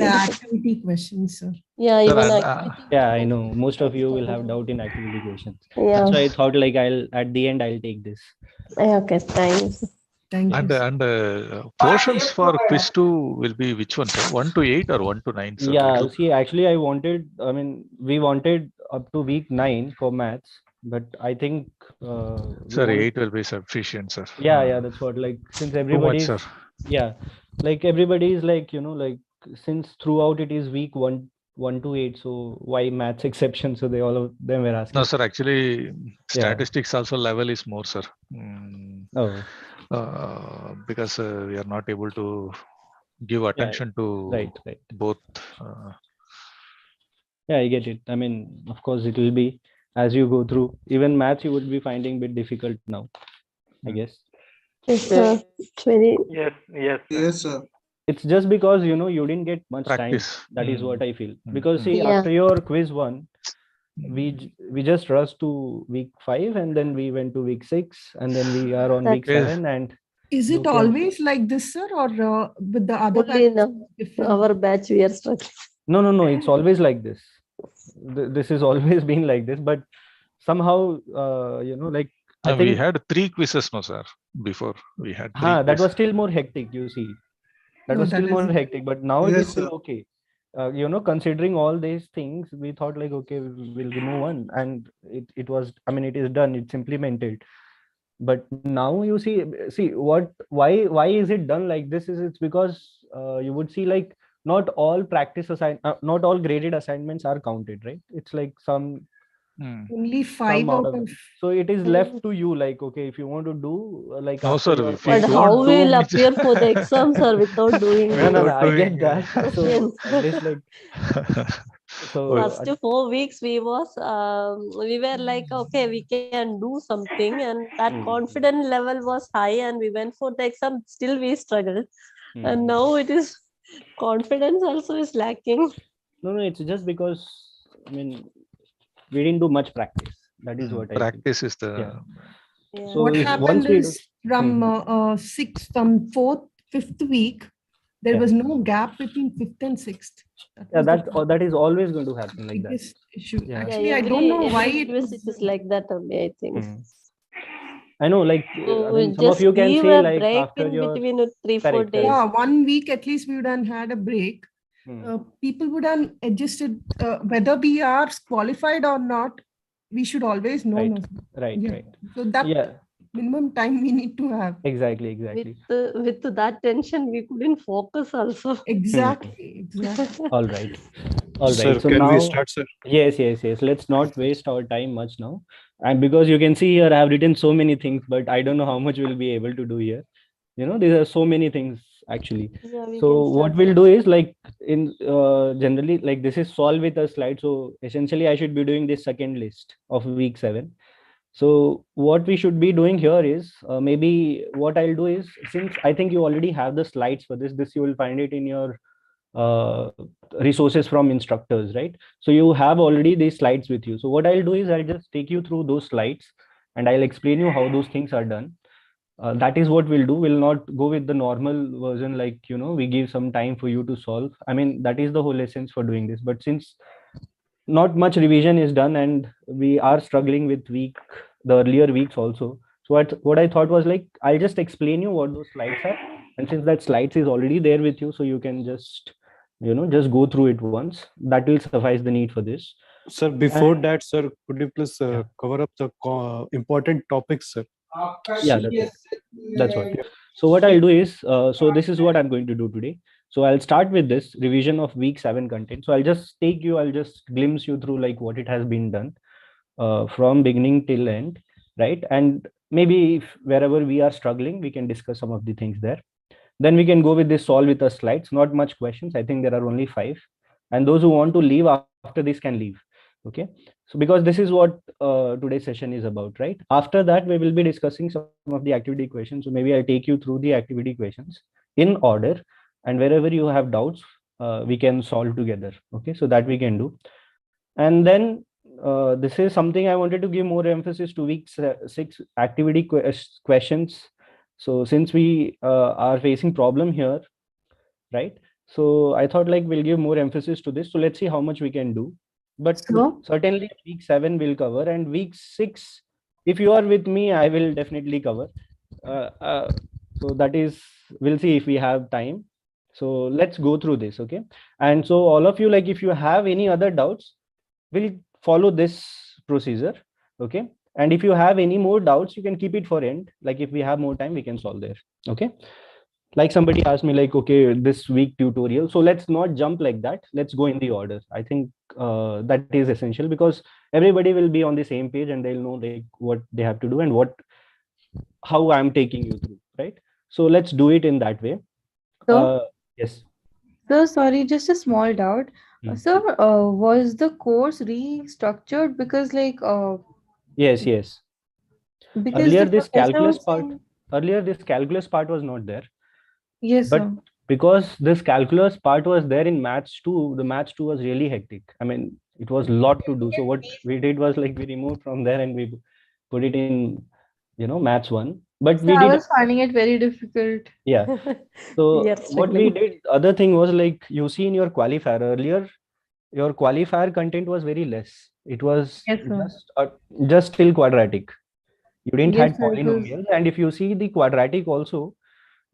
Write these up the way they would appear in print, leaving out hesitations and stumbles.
The activity questions, sir. Yeah, Sir, even and, activity. Yeah, I know most of you will have doubt in activity questions. Yeah. That's why I thought like at the end I'll take this. Okay, thanks. Thank you. sir. Portions for quiz 2 will be which one, sir? 1 to 8 or 1 to 9, sir? Yeah, see, actually, we wanted up to week 9 for maths, but I think we Sir, want, 8 will be sufficient, sir. yeah, that's what, like, since Too much, everybody's, sir. yeah, like everybody is like, like since throughout it is week 1 to 8, so why maths exception? So they all of them were asking. No, sir, actually, Yeah. statistics also level is more, sir. Oh, Because we are not able to give attention to right. both. Yeah, I get it. I mean, of course, it will be as you go through. Even maths, you would be finding a bit difficult now, I guess. Yes, sir. It's very. Yes, sir. It's just because you didn't get much Practice. time. That is what I feel. Because see, Yeah. after your quiz 1, we just rushed to week 5, and then we went to week 6, and then we are on week Yes. 7. And Is it always like this, sir, or with the other Only in batches different? our batch we are struggling. no, it's always like this. This has always been like this, but somehow like I think we had 3 quizzes, no, sir. Before we had 3 that quizzes. was still more hectic, you see. That No, was still that more is- hectic, but now it Yes, is still sir. okay. Considering all these things, we thought like, okay, we'll remove one, and it was, I mean, it is done, it's implemented. But now you see why is it done like this? It's because you would see like not all not all graded assignments are counted, right? It's like some Only 5 some out out of of. so it is left to you, like, okay, if you want to do like No, after sir, your if you But don't how do, we will means- appear for the exam, sir, without doing no, this? I get doing, that. So Questions. at least like so First 4 weeks we were like, okay, we can do something, and that confidence level was high, and we went for the exam. Still we struggled, and now it is confidence also is lacking. no, it's just because, I mean, we didn't do much practice. That is what I feel. practice is the Yeah. So What if happened once we is from from 4th, 5th week, there was no gap between 5th and 6th. yeah, that is always going to happen like that. biggest issue. Yeah. Actually, I don't know why it is like that only, I think. I know, like, So I mean, some just of you can give say a like break after in your between 3-4 Correct, days. Yeah, 1 week at least we would have had a break. Hmm. People would have adjusted whether we are qualified or not. We should always know. Right. no? Right, Yeah. right. So that Yeah, minimum time we need to have. exactly. With that tension, we couldn't focus also. Exactly. All right. Sir, So can now, we start, sir? yes. Let's not waste our time much now. And because you can see here, I have written so many things, but I don't know how much we'll be able to do here. There are so many things actually. Yeah, we So can what start. we'll do is like in generally, like, this is solve with a slide. So essentially I should be doing this second list of week 7. So what we should be doing here is maybe what I'll do is, since I think you already have the slides for this you will find it in your uh, resources from instructors, right? So you have already these slides with you. So what I'll do is I'll just take you through those slides and I'll explain you how those things are done. That is what we'll do. We'll not go with the normal version, like, we give some time for you to solve. I mean, that is the whole essence for doing this. But since not much revision is done and we are struggling with the earlier weeks also, so what I thought was like, I'll just explain you what those slides are, and since that slides is already there with you, so you can just just go through it once. That will suffice the need for this. Sir, before that, sir, could you please cover up the important topics, sir? Yeah, that's what. So what I'll do is, so this is what I'm going to do today. So I'll start with this revision of week 7 content. So I'll just glimpse you through like what it has been done from beginning till end, right? And maybe if wherever we are struggling, we can discuss some of the things there. Then we can go with this solve with us slides. Not much questions. I think there are only 5. And those who want to leave after this can leave. Okay. So because this is what today's session is about, right? After that, we will be discussing some of the activity questions. So maybe I'll take you through the activity questions in order. And wherever you have doubts, we can solve together. Okay. So that we can do. And then this is something I wanted to give more emphasis to week 6 activity questions. So since we are facing problem here, right? So I thought like we'll give more emphasis to this. So let's see how much we can do. But So, certainly week 7 will cover, and week 6, if you are with me, I will definitely cover. Uh, uh, so that is, we'll see if we have time. So let's go through this, okay? And so all of you, like if you have any other doubts, we'll follow this procedure, okay? And if you have any more doubts, you can keep it for end. Like if we have more time, we can solve there, okay? Like somebody asked me like, okay, this week tutorial. So let's not jump like that. Let's go in the order. I think that is essential because everybody will be on the same page and they'll know like what they have to do and how I'm taking you through, right? So let's do it in that way. so, Yes. so sorry, just a small doubt. Hmm. So, was the course restructured because Yes, yes. because Earlier, the this professor calculus was part, saying, earlier this calculus part was not there. yes, But sir. because this calculus part was there in maths 2, the maths 2 was really hectic. I mean, it was a lot to do. So what we did was like we removed from there and we put it in, maths 1. But So we I did, was finding it very difficult. yeah. We So are what we struggling. did, other thing was like you see in your qualifier earlier, your qualifier content was very less. It was Yes, sir. just till quadratic. You didn't Yes, had sir. It was. polynomials, and if you see the quadratic also,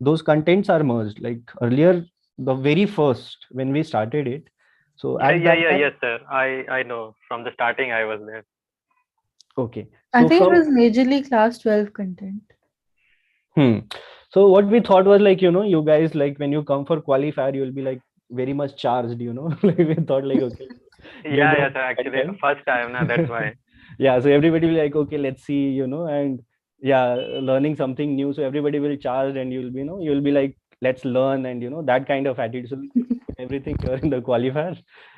those contents are merged. Like earlier, the very first when we started it. So Yeah, at yeah, that yeah, time, yes, sir. I know. From the starting, I was there. okay. I So think it from was majorly class 12 content. so what we thought was like, you guys like when you come for qualifier, you'll be like very much charged, like we thought like okay, get Yeah, the yeah, sir. Actually, content. first time, na, that's why. Yeah, so everybody will be like, okay, let's see, and yeah, learning something new. So everybody will charge and you'll be, you'll be like, let's learn, and that kind of attitude. So everything here in the qualifier,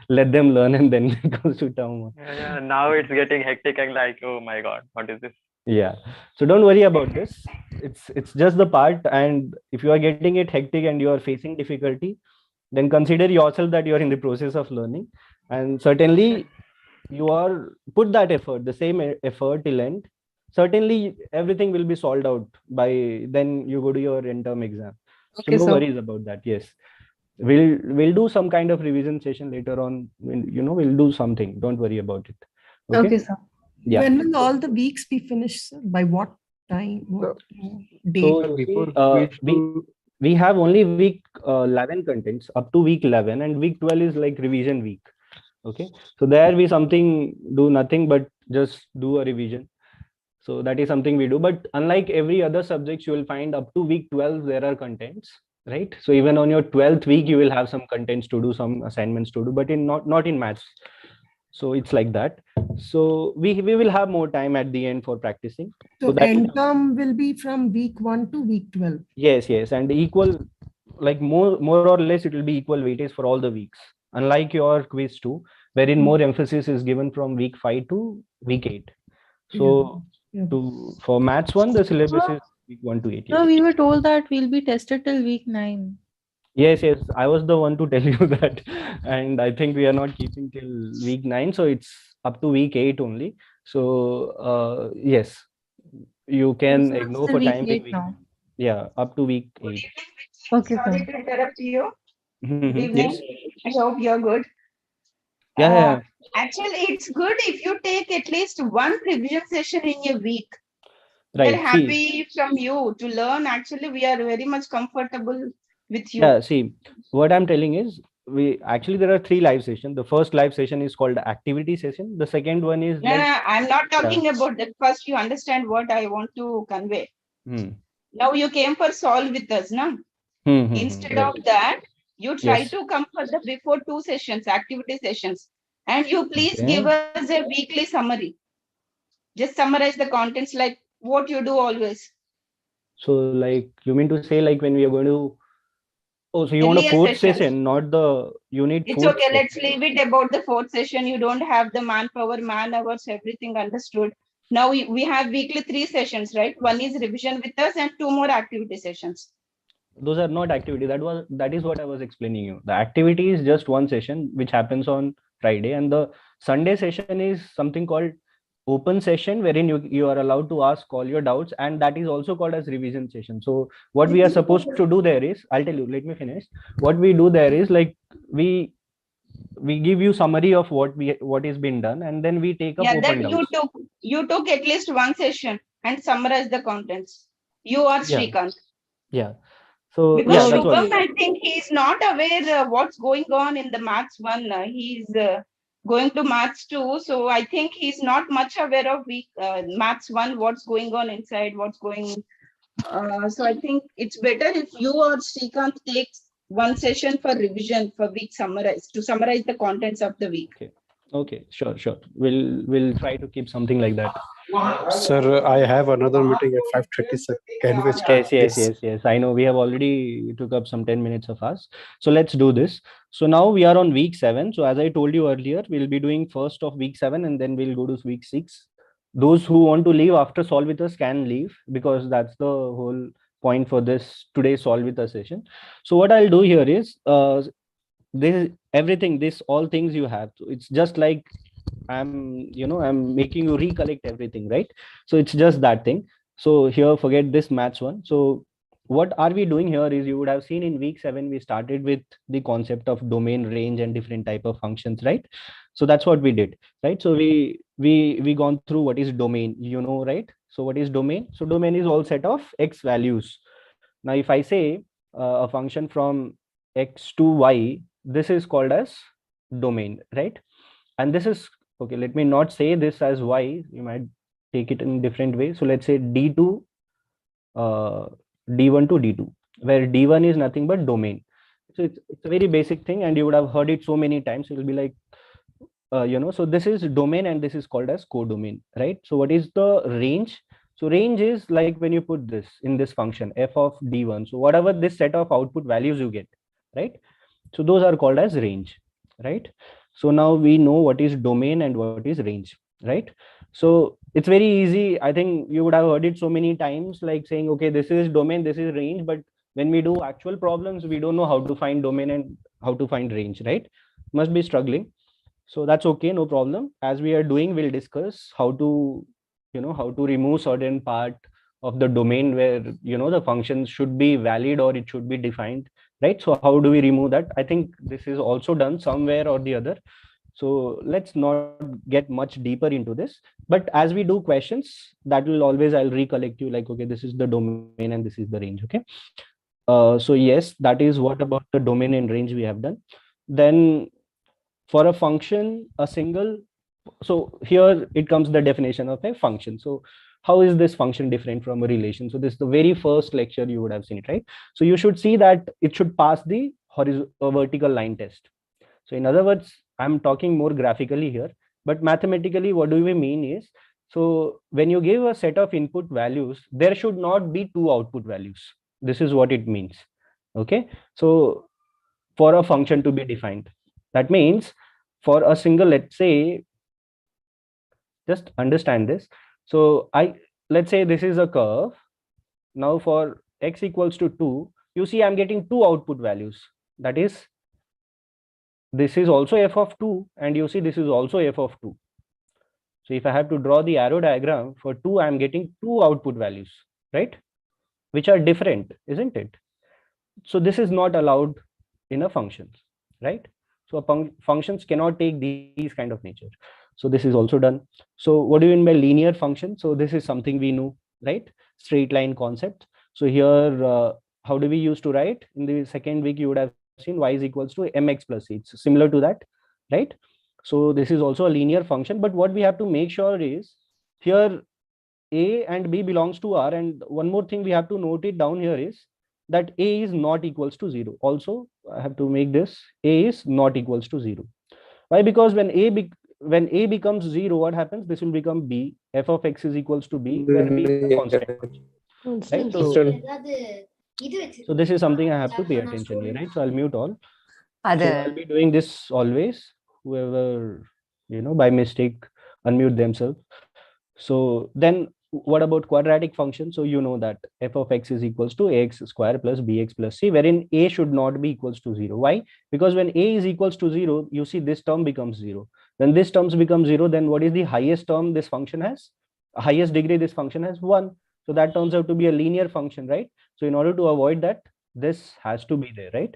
let them learn and then it goes to term 1. Yeah, yeah. Now it's getting hectic and like, oh my God, what is this? Yeah, so don't worry about this. It's just the part, and if you are getting it hectic and you are facing difficulty, then consider yourself that you are in the process of learning, and certainly you are put that effort, the same effort till end. Certainly everything will be solved out by then you go to your end term exam. So Okay, no sir. worries about that. Yes, we'll do some kind of revision session later on. We'll do something. Don't worry about it. Okay, sir. Yeah. When will all the weeks be finished, sir? By what time? What date? So But you before see, we do, we have only week 11 contents up to week 11, and week 12 is like revision week. Okay, so there we do nothing but just do a revision. So that is something we do. But unlike every other subject, you will find up to week 12 there are contents, right? So even on your 12th week you will have some contents to do, some assignments to do, but in not in maths. So it's like that. So we will have more time at the end for practicing. So that end term will be from week 1 to week 12. yes, and equal, like more or less it will be equal weightage for all the weeks, unlike your quiz 2, wherein more emphasis is given from week 5 to week 8. So Yeah. for maths 1, the syllabus is week 1 to 8. No, Yes. we were told that we'll be tested till week 9. Yes, I was the one to tell you that, and I think we are not keeping till week 9, so it's up to week 8 only. So yes, you can So it's ignore till for week time 8 being now. Yeah, up to week 8. Okay, Sorry sir. to interrupt you. Good Yes. evening. I hope you're good. Yeah. Actually, it's good if you take at least one revision session in a week. We're Right. See, happy from you to learn. Actually, we are very much comfortable with you. yeah, see, what I'm telling is there are 3 live sessions. The first live session is called activity session. The second one is No, like, no, I'm not talking about that. First, you understand what I want to convey. hmm, Now you came for solve with us, no? Instead right. of that, you try Yes. to come for the before 2 sessions, activity sessions, and you please Okay. give us a weekly summary. Just summarize the contents like what you do always. So like you mean to say like when we are going to, oh, so you want a Earlier fourth sessions. session, not the, you need It's fourth okay. session. Let's leave it about the 4th session. You don't have the manpower, man hours, everything understood. Now we have weekly 3 sessions, right? One is revision with us and 2 more activity sessions. Those are not activity. That is what I was explaining you. The activity is just one session which happens on Friday, and the Sunday session is something called open session wherein you are allowed to ask all your doubts, and that is also called as revision session. So what we are supposed to do there is, I'll tell you, let me finish. What we do there is, like, we give you summary of what is being done, and then we take up Yeah, open that doubts. you took at least one session and summarize the contents. You are Yeah. Srikanth. Yeah. So Because yeah, that's what. Shubham, I think he's not aware what's going on in the maths one. He's going to maths two, so I think he's not much aware of week maths one. What's going on inside? What's going? So I think it's better if you or Srikanth takes one session for revision for week to summarize the contents of the week. Okay, sure. We'll try to keep something like that. Sir, I have another meeting at 5:30. Sir, can we start? Yes. I know we have already took up some 10 minutes of us. So let's do this. So now we are on week 7. So as I told you earlier, we'll be doing first of week 7 and then we'll go to week 6. Those who want to leave after Solve with Us can leave, because that's the whole point for this today's Solve with Us session. So what I'll do here is, this everything, this all things you have. So it's just like I'm making you recollect everything, right? So it's just that thing. So here, forget this maths one. So what are we doing here is, you would have seen in week 7 we started with the concept of domain, range, and different type of functions, right? So that's what we did, right? So we gone through what is domain, right? So what is domain? So domain is all set of x values. Now if I say a function from x to y, this is called as domain, right? And this is, okay, let me not say this as y, you might take it in different way. So let's say d2 d1 to d2, where d1 is nothing but domain. So it's a very basic thing, and you would have heard it so many times. It will be like, so this is domain and this is called as codomain, right? So what is the range? So range is like when you put this in this function f of d1, so whatever this set of output values you get, right? So those are called as range, right? So now we know what is domain and what is range, right? So it's very easy. I think you would have heard it so many times, like saying, okay, this is domain, this is range, but when we do actual problems, we don't know how to find domain and how to find range, right? Must be struggling. So that's okay, no problem. As we are doing, we'll discuss how to remove certain part of the domain where the functions should be valid or it should be defined, right? So how do we remove that? I think this is also done somewhere or the other. So let's not get much deeper into this, but as we do questions, that will always, I'll recollect you, like, okay, this is the domain and this is the range. Okay. So yes, that is what about the domain and range we have done. Then for a function, a single, so here it comes the definition of a function. So how is this function different from a relation? So this is the very first lecture you would have seen it, right? So you should see that it should pass the vertical line test. So in other words, I'm talking more graphically here, but mathematically, what do we mean is, so when you give a set of input values, there should not be two output values. This is what it means. Okay. So for a function to be defined, that means for a single, let's say, just understand this. So let's say this is a curve. Now for x equals to 2, you see I'm getting two output values. That is, this is also f of 2, and you see this is also f of 2. So if I have to draw the arrow diagram for 2, I'm getting two output values, right? Which are different, isn't it? So this is not allowed in a function, right? So functions cannot take these kind of nature. So this is also done. So what do you mean by linear function? So this is something we know, right? Straight line concept. So here, how do we use to write? In the second week, you would have seen y is equals to mx plus c. It's similar to that, right? So this is also a linear function, but what we have to make sure is, here a and b belongs to R, and one more thing we have to note it down here is that a is not equals to 0. Also, I have to make this, a is not equals to 0. Why? Because when a becomes 0, what happens? This will become b. F of x is equals to b, where b is a constant. Right? So this is something I have to pay attention here, right? So I'll mute all. So I'll be doing this always. Whoever, by mistake unmute themselves. So then what about quadratic function? So you know that f of x is equals to ax square plus bx plus c, wherein a should not be equals to 0. Why? Because when a is equals to 0, you see this term becomes 0. When this terms become 0, then what is the highest term this function has? Highest degree this function has 1. So that turns out to be a linear function, right? So in order to avoid that, this has to be there, right?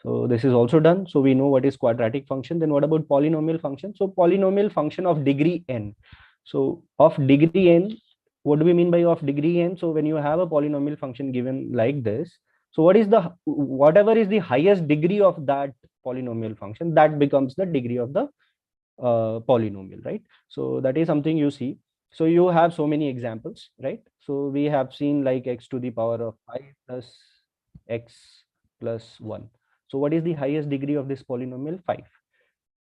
So this is also done. So we know what is quadratic function. Then what about polynomial function? So polynomial function of degree n. So of degree n, what do we mean by of degree n? So when you have a polynomial function given like this, so what is the, whatever is the highest degree of that polynomial function, that becomes the degree of the polynomial, right? So that is something you see. So you have so many examples, right? So we have seen like x to the power of 5 plus x plus 1. So what is the highest degree of this polynomial? 5.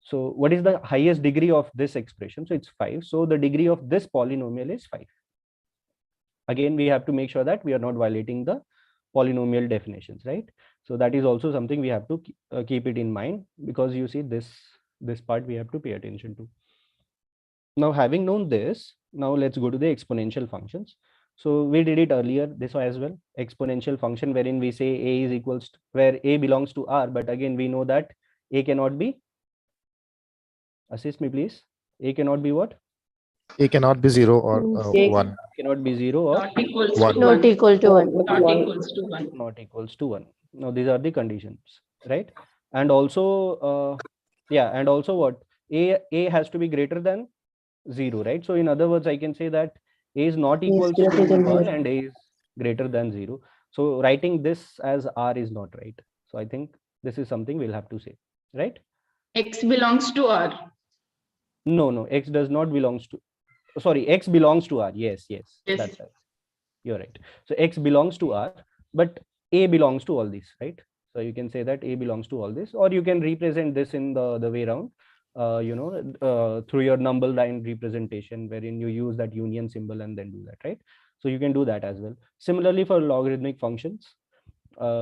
So what is the highest degree of this expression? So it's 5. So the degree of this polynomial is 5. Again, we have to make sure that we are not violating the polynomial definitions, right? So that is also something we have to keep it in mind, because you see this part we have to pay attention to. Now, having known this, now let's go to the exponential functions. So we did it earlier, this as well, exponential function wherein we say a is equals to, where a belongs to r, but again we know that a cannot be, assist me please, a cannot be what? A cannot be 0 or A 1. Cannot be 0 or Not equals to 1. Not 1. equal to 1. Not equals to 1. not equals to 1. Now these are the conditions, right? And also yeah, and also what, a has to be greater than 0, right? So in other words, I can say that a is not equals to greater than 1 0. and a is greater than 0. So writing this as r is not right. So I think this is something we'll have to say, right? X belongs to R. No, x does not belongs to, sorry, x belongs to r. Yes, Yes. that's right. You're right. So x belongs to r, but a belongs to all these, right? So you can say that a belongs to all this, or you can represent this in the way around, through your number line representation, wherein you use that union symbol and then do that, right? So you can do that as well. Similarly for logarithmic functions,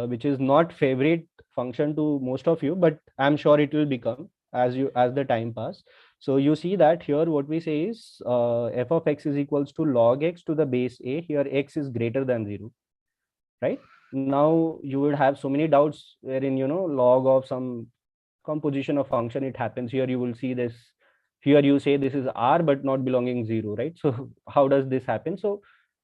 which is not favorite function to most of you, but I'm sure it will become as the time pass. So you see that here what we say is f of x is equals to log x to the base a. Here x is greater than 0, right? Now you would have so many doubts wherein, log of some composition of function, it happens here. You will see this here, you say this is r but not belonging 0, right? So how does this happen? So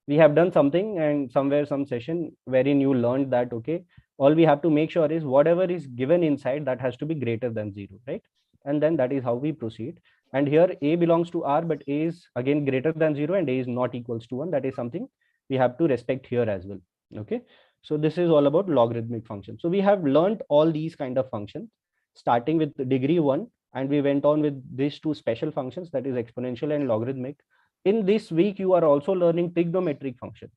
we have done something and somewhere some session wherein you learned that, okay, all we have to make sure is whatever is given inside that has to be greater than 0, right? And then that is how we proceed. And here a belongs to r, but a is again greater than 0 and a is not equals to 1. That is something we have to respect here as well. Okay, so this is all about logarithmic functions. So we have learned all these kind of functions starting with degree 1, and we went on with these two special functions, that is exponential and logarithmic. In this week you are also learning trigonometric function,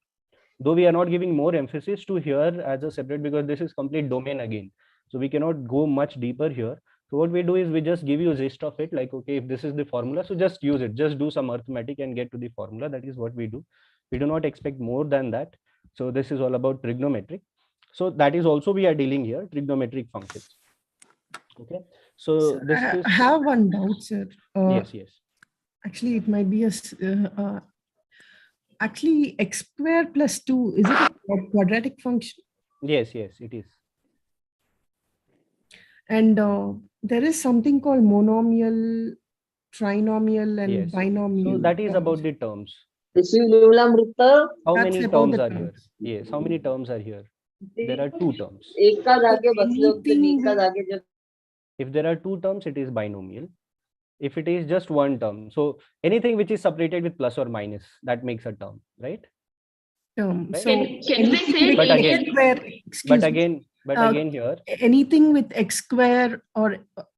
though we are not giving more emphasis to here as a separate, because this is complete domain again, so we cannot go much deeper here. So what we do is we just give you a gist of it, like, okay, if this is the formula, so just use it, just do some arithmetic and get to the formula. That is what we do. We do not expect more than that. So this is all about trigonometric. So that is also we are dealing here, trigonometric functions. Okay, so Sir, this is, I have one doubt, sir. yes. Actually, it might be actually x square plus 2, is it a quadratic function? Yes, it is. And there is something called monomial, trinomial, and Yes. binomial. So that is about the terms. This is Nilamrita. How That's many about terms the are here? terms. Yes, how many terms are here? There are 2 terms. एक का जाके बसले होते anything B का with- जाके जब If there are 2 terms, it is binomial. If it is just 1 term, so anything which is separated with plus or minus, that makes a term, right? term. Right. So Can we anything say with But x again- square, excuse me, But Uh, again here, anything with x square or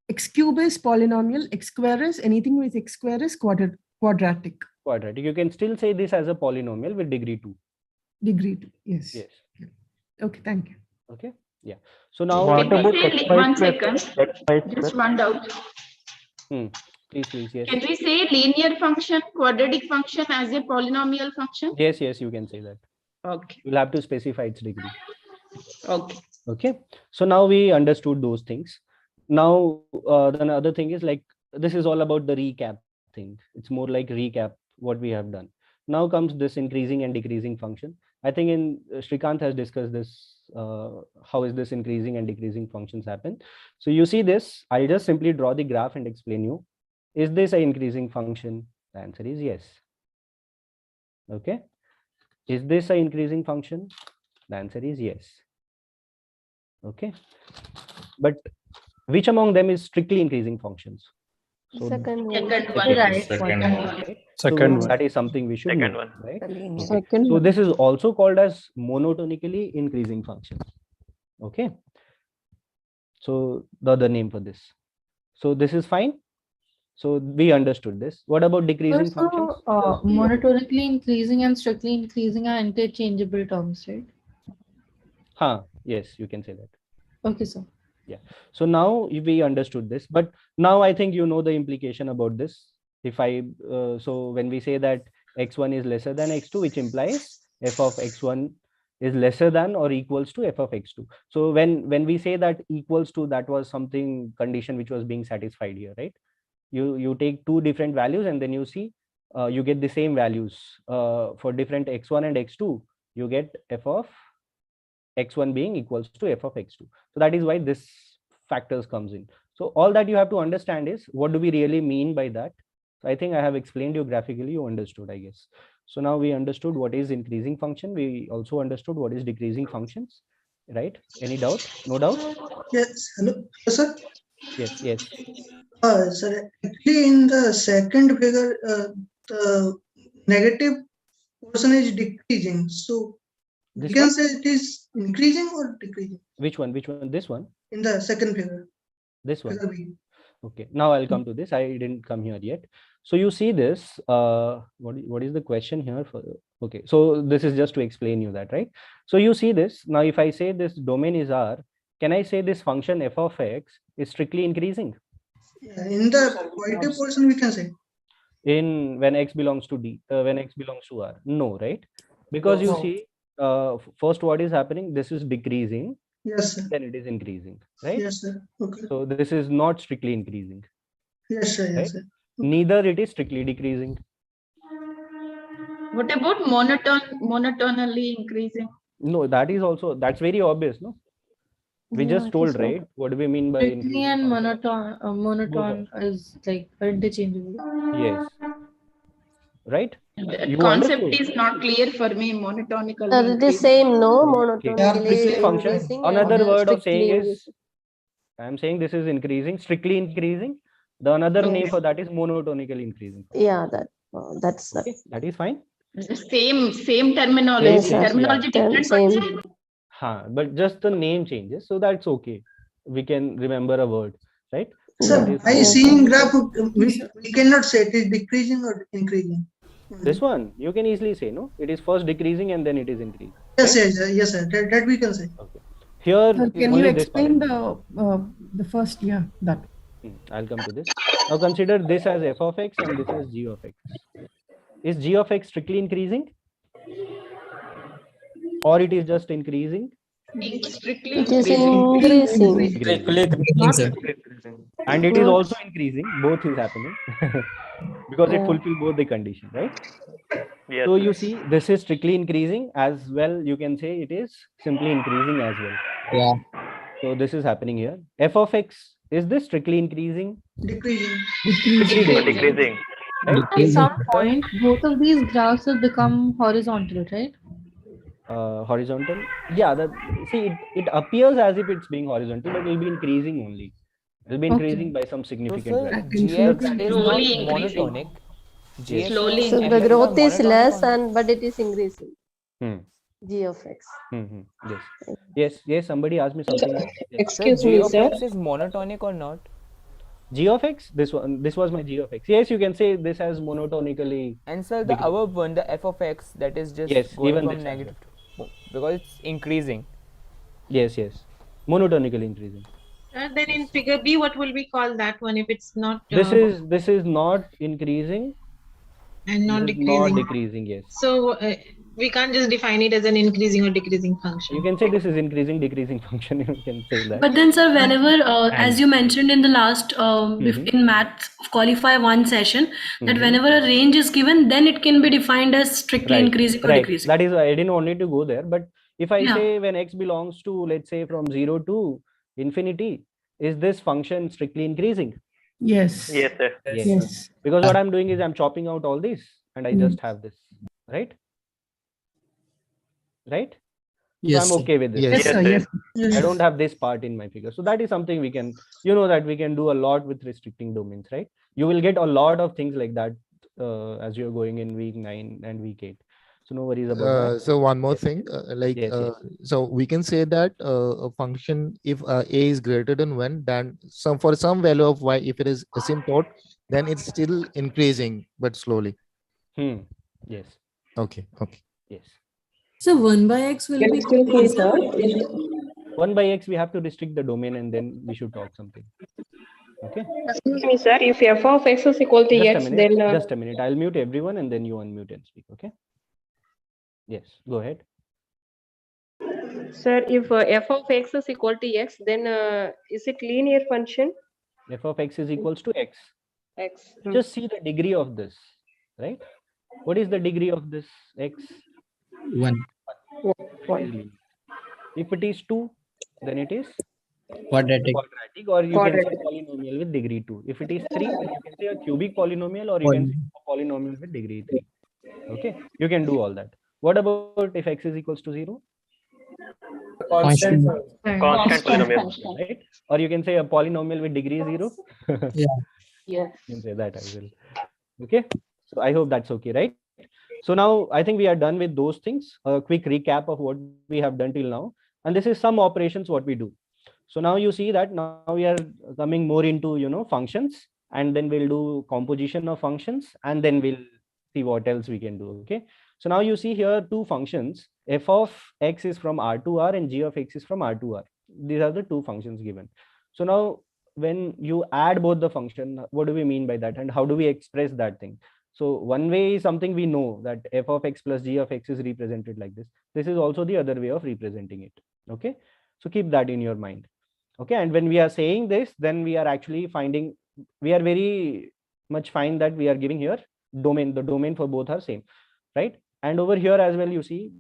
x cube is polynomial, x square is anything with x square is quadratic. quadratic, you can still say this as a polynomial with degree 2. Degree 2, yes. Yes. Okay, thank you. Okay. Yeah. So now, Can we say, one second, just one doubt. please, yes. Can we say linear function, quadratic function as a polynomial function? Yes, you can say that. Okay. You'll have to specify its degree. Okay. Okay, so now we understood those things. Now the another thing is, like, this is all about the recap thing. It's more like recap what we have done. Now comes this increasing and decreasing function. I think in Shrikant has discussed this, how is this increasing and decreasing functions happen. So you see this, I'll just simply draw the graph and explain you. Is this an increasing function? The answer is yes. Okay. Is this an increasing function? The answer is yes. Okay. But which among them is strictly increasing functions? So Second one. Second one. Right. right? Second So one. that is something we should Second know, one. right? Okay. Second So one. this is also called as monotonically increasing function. Okay. So the other name for this. So this is fine. So we understood this. What about decreasing functions? Monotonically increasing and strictly increasing are interchangeable terms, right? Yes, you can say that. Okay, sir. Yeah. So now we understood this, but now I think you know the implication about this. If I so when we say that x1 is lesser than x2, which implies f of x1 is lesser than or equals to f of x2. So when we say that equals to, that was something condition which was being satisfied here, right? You take two different values and then you see you get the same values for different x1 and x2. You get f of x1 being equals to f of x2. So that is why this factors comes in. So all that you have to understand is what do we really mean by that. So I think I have explained you graphically, you understood, I guess. So now we understood what is increasing function. We also understood what is decreasing functions, right? Any doubt? No doubt? Yes, hello, sir. Yes, yes. Sir, actually in the second figure, the negative portion is decreasing. So we This can one? say it is increasing or decreasing Which one? Which one? This one? in the second figure. This one. Figure B. Okay, now I'll come to this. I didn't come here yet. So you see this, what is the question here for? Okay, so this is just to explain you that, right? So you see this. Now, if I say this domain is R, can I say this function f of x is strictly increasing? Yeah, in the positive portion we can say. In when x belongs to D, when x belongs to R? No, right? Because you see, first what is happening? This is decreasing. Yes, sir. Then it is increasing, right? Yes, sir. Okay. So this is not strictly increasing. Yes, sir. Right? Yes, sir. Okay. Neither it is strictly decreasing. What about monotonally increasing? No, that is also, that's very obvious, no? We Yeah, just it told, is right? What do we mean by Strictly increasing and function? monotone is like interchangeable. Yes. Right? That You concept understood? is not clear for me. Monotonically It is increasing. same, no? Okay. Monotonically Strictly function. increasing. Another and word of saying strictly is, I am saying this is increasing, strictly increasing. The another name for that is monotonically increasing. yeah, that's Okay, that is fine. Same terminology. Yes, sir. Terminology different. Same. But just the name changes, so that's okay. We can remember a word, right? Sir, That is I fine. see in graph, we cannot say it is decreasing or increasing. This one, you can easily say, no? It is first decreasing and then it is increasing. Yes, right? yes, sir. Yes, sir. That we can say. Okay. Here, Sir, can only you this part. explain the first? Yeah, that. I'll come to this. Now consider this as f of x and this as g of x. Is g of x strictly increasing? Or it is just increasing? Strictly It is increasing. increasing. And it is also increasing. Both is happening because it fulfills both the condition, right? Yes. So you see, this is strictly increasing as well. You can say it is simply increasing as well. Yeah. So this is happening here. F of x, is this strictly increasing? Decreasing. Decreasing. Right? At some point, both of these graphs will become horizontal, right? Horizontal. Yeah, it appears as if it's being horizontal, but it will be increasing only. It will be increasing by some significant So, sir, value. GX is not Slowly increasing. monotonic. Yes. Slowly So the increasing. growth is monotonic less, or- but it is increasing. Hmm. G of x. Yes. Somebody asked me something else. Yes. Excuse G of x is monotonic or not? G of x. This was my G of x. Yes, you can say this as monotonically. And sir, the decreasing. above one, the f of x, that is just Yes, going even from this negative to, because it's increasing. Yes. Monotonically increasing. Then in figure B, what will we call that one if it's not? This is not increasing. And not This is decreasing. not decreasing. Yes. So we can't just define it as an increasing or decreasing function. You can say this is increasing, decreasing function. You can say that. But then, sir, whenever, as you mentioned in the last, in maths qualify one session, that whenever a range is given, then it can be defined as strictly increasing or decreasing. That is why I didn't want it to go there. But if I Yeah. say when x belongs to, let's say, from 0 to infinity, is this function strictly increasing? Yes. Yes, sir. Yes. Because what I'm doing is I'm chopping out all these and I just have this, right? Right? So I'm okay with this. Yes, sir. Yes. I don't have this part in my figure. So that is something we can, that we can do a lot with restricting domains, right? You will get a lot of things like that as you're going in week 9 and week 8. So no worries about that. So one more thing, so we can say that a function, if a is greater than 1, then for some value of y, if it is asymptote, then it's still increasing, but slowly. Yes. Okay. Yes. So 1 by x will be equal to 1 by x, we have to restrict the domain and then we should talk something. Okay. Excuse me, sir. If f of x is equal to x, then just a minute. I'll mute everyone and then you unmute and speak. Okay. Yes. Go ahead. Sir, if f of x is equal to x, then is it linear function? F of x is equals to x. X. Just see the degree of this, right? What is the degree of this x? 1. If it is 2, then it is Quadratic. Or you can say polynomial with degree 2. If it is 3, then you can say a cubic polynomial, or you can say a polynomial with degree 3. Okay, you can do all that. What about if x is equals to 0? Constant polynomial. Right? Or you can say a polynomial with degree 0. Yeah. Yes. You can say that as well. Okay, so I hope that's okay, right? So now I think we are done with those things. A quick recap of what we have done till now. And this is some operations what we do. So now you see that now we are coming more into, functions, and then we'll do composition of functions, and then we'll see what else we can do. Okay. So now you see here two functions. F of x is from R to R and g of x is from R to R. These are the two functions given. So now when you add both the function, what do we mean by that? And how do we express that thing? So one way is something we know, that f of x plus g of x is represented like this. This is also the other way of representing it. Okay. So keep that in your mind. Okay. And when we are saying this, then we are actually finding, we are very much fine that we are giving here domain, the domain for both are same, right? And over here as well, you see,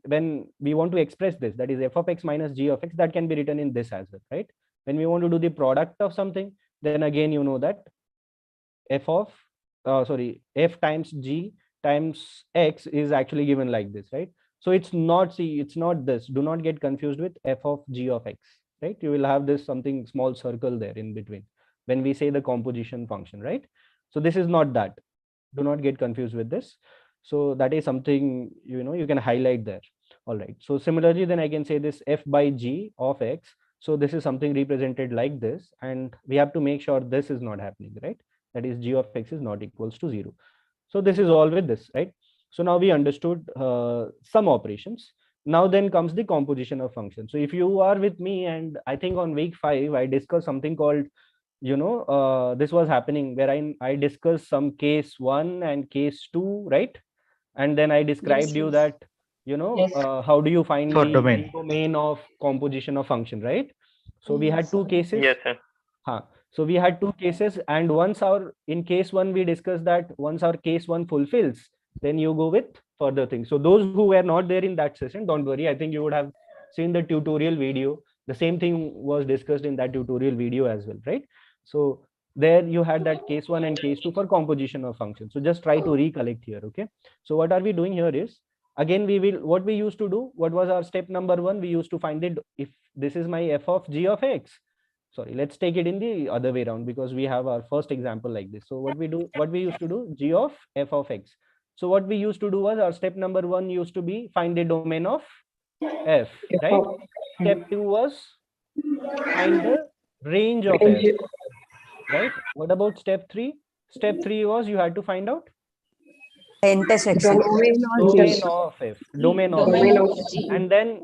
when we want to express this, that is f of x minus g of x, that can be written in this as well, right? When we want to do the product of something, then again, you know that f of, f times g times x is actually given like this, right? So it's not, it's not this. Do not get confused with f of g of x, right? You will have this something small circle there in between when we say the composition function, right? So this is not that. Do not get confused with this. So that is something, you can highlight there. All right. So similarly, then I can say this f by g of x. So this is something represented like this, and we have to make sure this is not happening, right? That is g of x is not equals to 0. So this is all with this, right? So now we understood some operations. Now then comes the composition of functions. So if you are with me, and I think on week 5, I discussed something called, this was happening where I discussed some case 1 and case 2, right? And then I described you that, how do you find the domain of composition of function, right? So we had two cases. Yes, sir. So we had two cases, and in case 1, we discussed that once our case 1 fulfills, then you go with further things. So those who were not there in that session, don't worry. I think you would have seen the tutorial video. The same thing was discussed in that tutorial video as well, right? So there you had that case 1 and case 2 for composition of functions. So just try to recollect here. Okay. So what are we doing here is, again, what we used to do, what was our step number 1? We used to find it, if this is my f of g of x. Sorry, let's take it in the other way around, because we have our first example like this. So what we used to do, g of f of x. So what we used to do was, our step number 1 used to be find the domain of f, right? Step 2 was find the range of f, right? What about step 3? Step 3 was you had to find out intersection. Domain of f. And then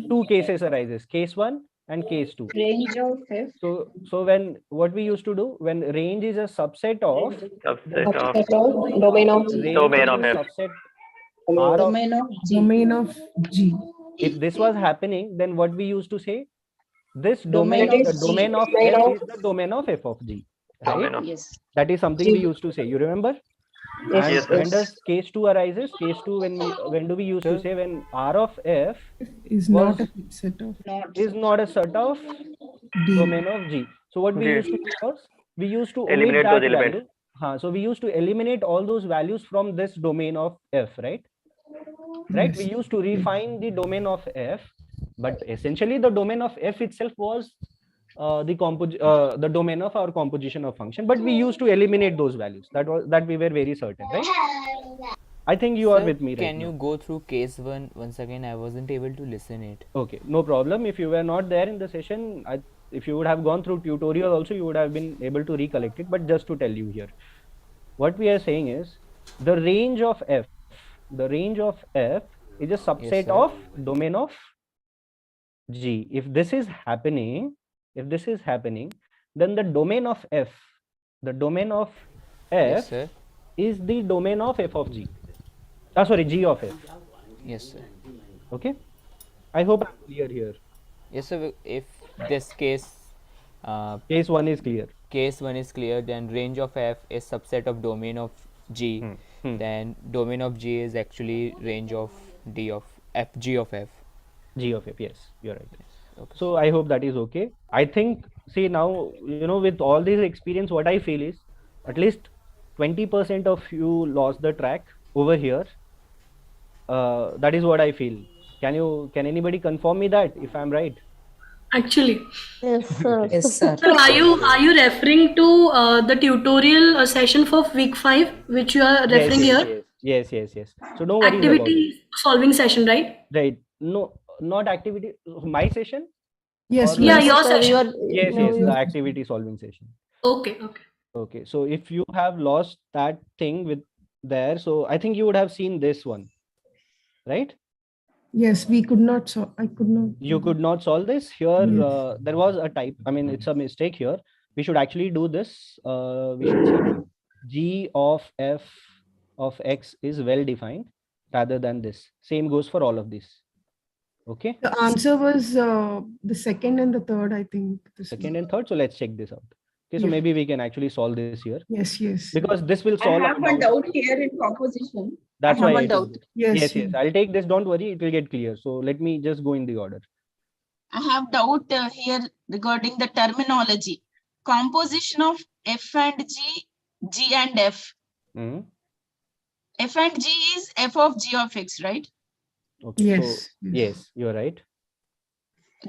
two cases arises, case 1 and case 2. Range of f. So when what we used to do, when range is a subset of domain of f, subset R domain of G. If this was happening, then what we used to say, this domain of f is the domain of f of G, right? Yes. That is something we used to say. You remember? Yes. And when does case 2 arises? Case 2, when do we used to say, when R of f is not a set of is not a set of domain of G. So what we used to do was, we used to omit Eliminate that those elements. value. So we used to eliminate all those values from this domain of f, right? Right? We used to refine the domain of f, but essentially the domain of f itself was the domain of our composition of function, but we used to eliminate those values. That we were very certain, right? I think you are Sir, with me right can now. you go through case 1 once again? I wasn't able to listen it. Okay, no problem. If you were not there in the session, if you would have gone through tutorial also, you would have been able to recollect it. But just to tell you here, what we are saying is the range of f is a subset of domain of G. If this is happening, then the domain of f is the domain of f of G. Sorry, G of f. Yes, sir. Okay, I hope I'm clear here. Yes, sir. If this case case 1 is clear, then range of f is subset of domain of G. Then domain of G is actually range of D of f, G of f. G of f, yes, you're right. Okay. So I hope that is okay. I think, see, now, with all this experience, what I feel is at least 20% of you lost the track over here. That is what I feel. Can anybody confirm me that if I'm right? Actually, yes, sir. Yes, sir. So are you referring to the tutorial session for week 5, which you are referring here? Yes. So don't worry about it. Activity solving session, right? Right. No, not activity. My session. Yes. Yeah, your session. Yes, the activity solving session. Okay. So if you have lost that thing with there, so I think you would have seen this one, right? Yes, we could not solve. I could not. You could not solve this here. Yes. There was a type. I mean, it's a mistake here. We should actually do this. We should say G of f of x is well defined rather than this. Same goes for all of these. Okay. The answer was the second and the third, I think. Second and third. So let's check this out. Okay, so maybe we can actually solve this here. Yes. Because this will solve. I have a doubt here in composition. That's I have why a doubt. Yes. I'll take this. Don't worry, it will get clear. So let me just go in the order. I have doubt here regarding the terminology. Composition of f and G, G and f. F and G is f of G of x, right? Okay. Yes. So, yes, you're right.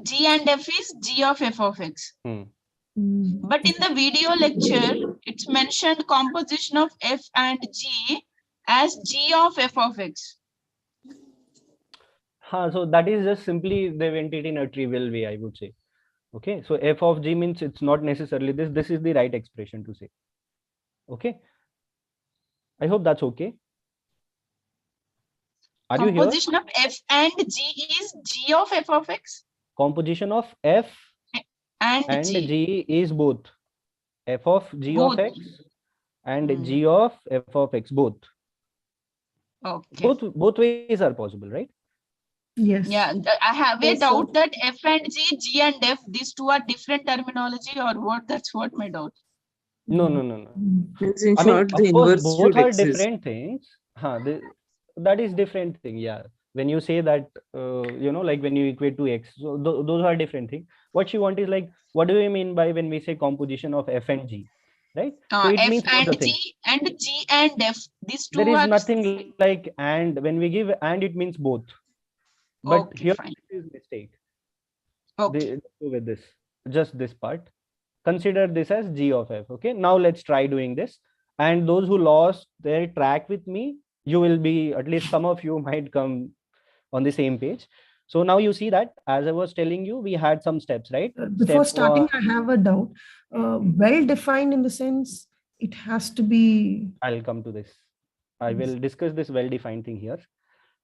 G and f is G of f of x. But in the video lecture, it's mentioned composition of f and G as G of f of x. So that is just simply they went it in a trivial way, I would say. Okay, so f of G means it's not necessarily this. This is the right expression to say. Okay, I hope that's okay. Are you here? Composition of f and G is G of f of x? Composition of f and G is both f of G both. of x and G of f of x, both. Okay. Both ways are possible, right? Yes. Yeah, I have a doubt that f and G and f, these two are different terminology or what? That's what my doubt. No. Means in I short, mean, the of course, inverse both should are exist. different things. That is different thing. Yeah. When you say that, like when you equate to x, so those are different things. What she want is like, what do we mean by when we say composition of f and G, right? So it F means both the and things. G and G and F, these two There is are nothing like and. When we give and, it means both. But okay, here fine. this is mistake. Okay. They with this, just this part. Consider this as G of f. Okay. Now let's try doing this. And those who lost their track with me, you will be, at least some of you might come on the same page. So now you see that, as I was telling you, we had some steps, right? Before starting, I have a doubt. Well defined in the sense it has to be. I'll come to this. I will discuss this well defined thing here.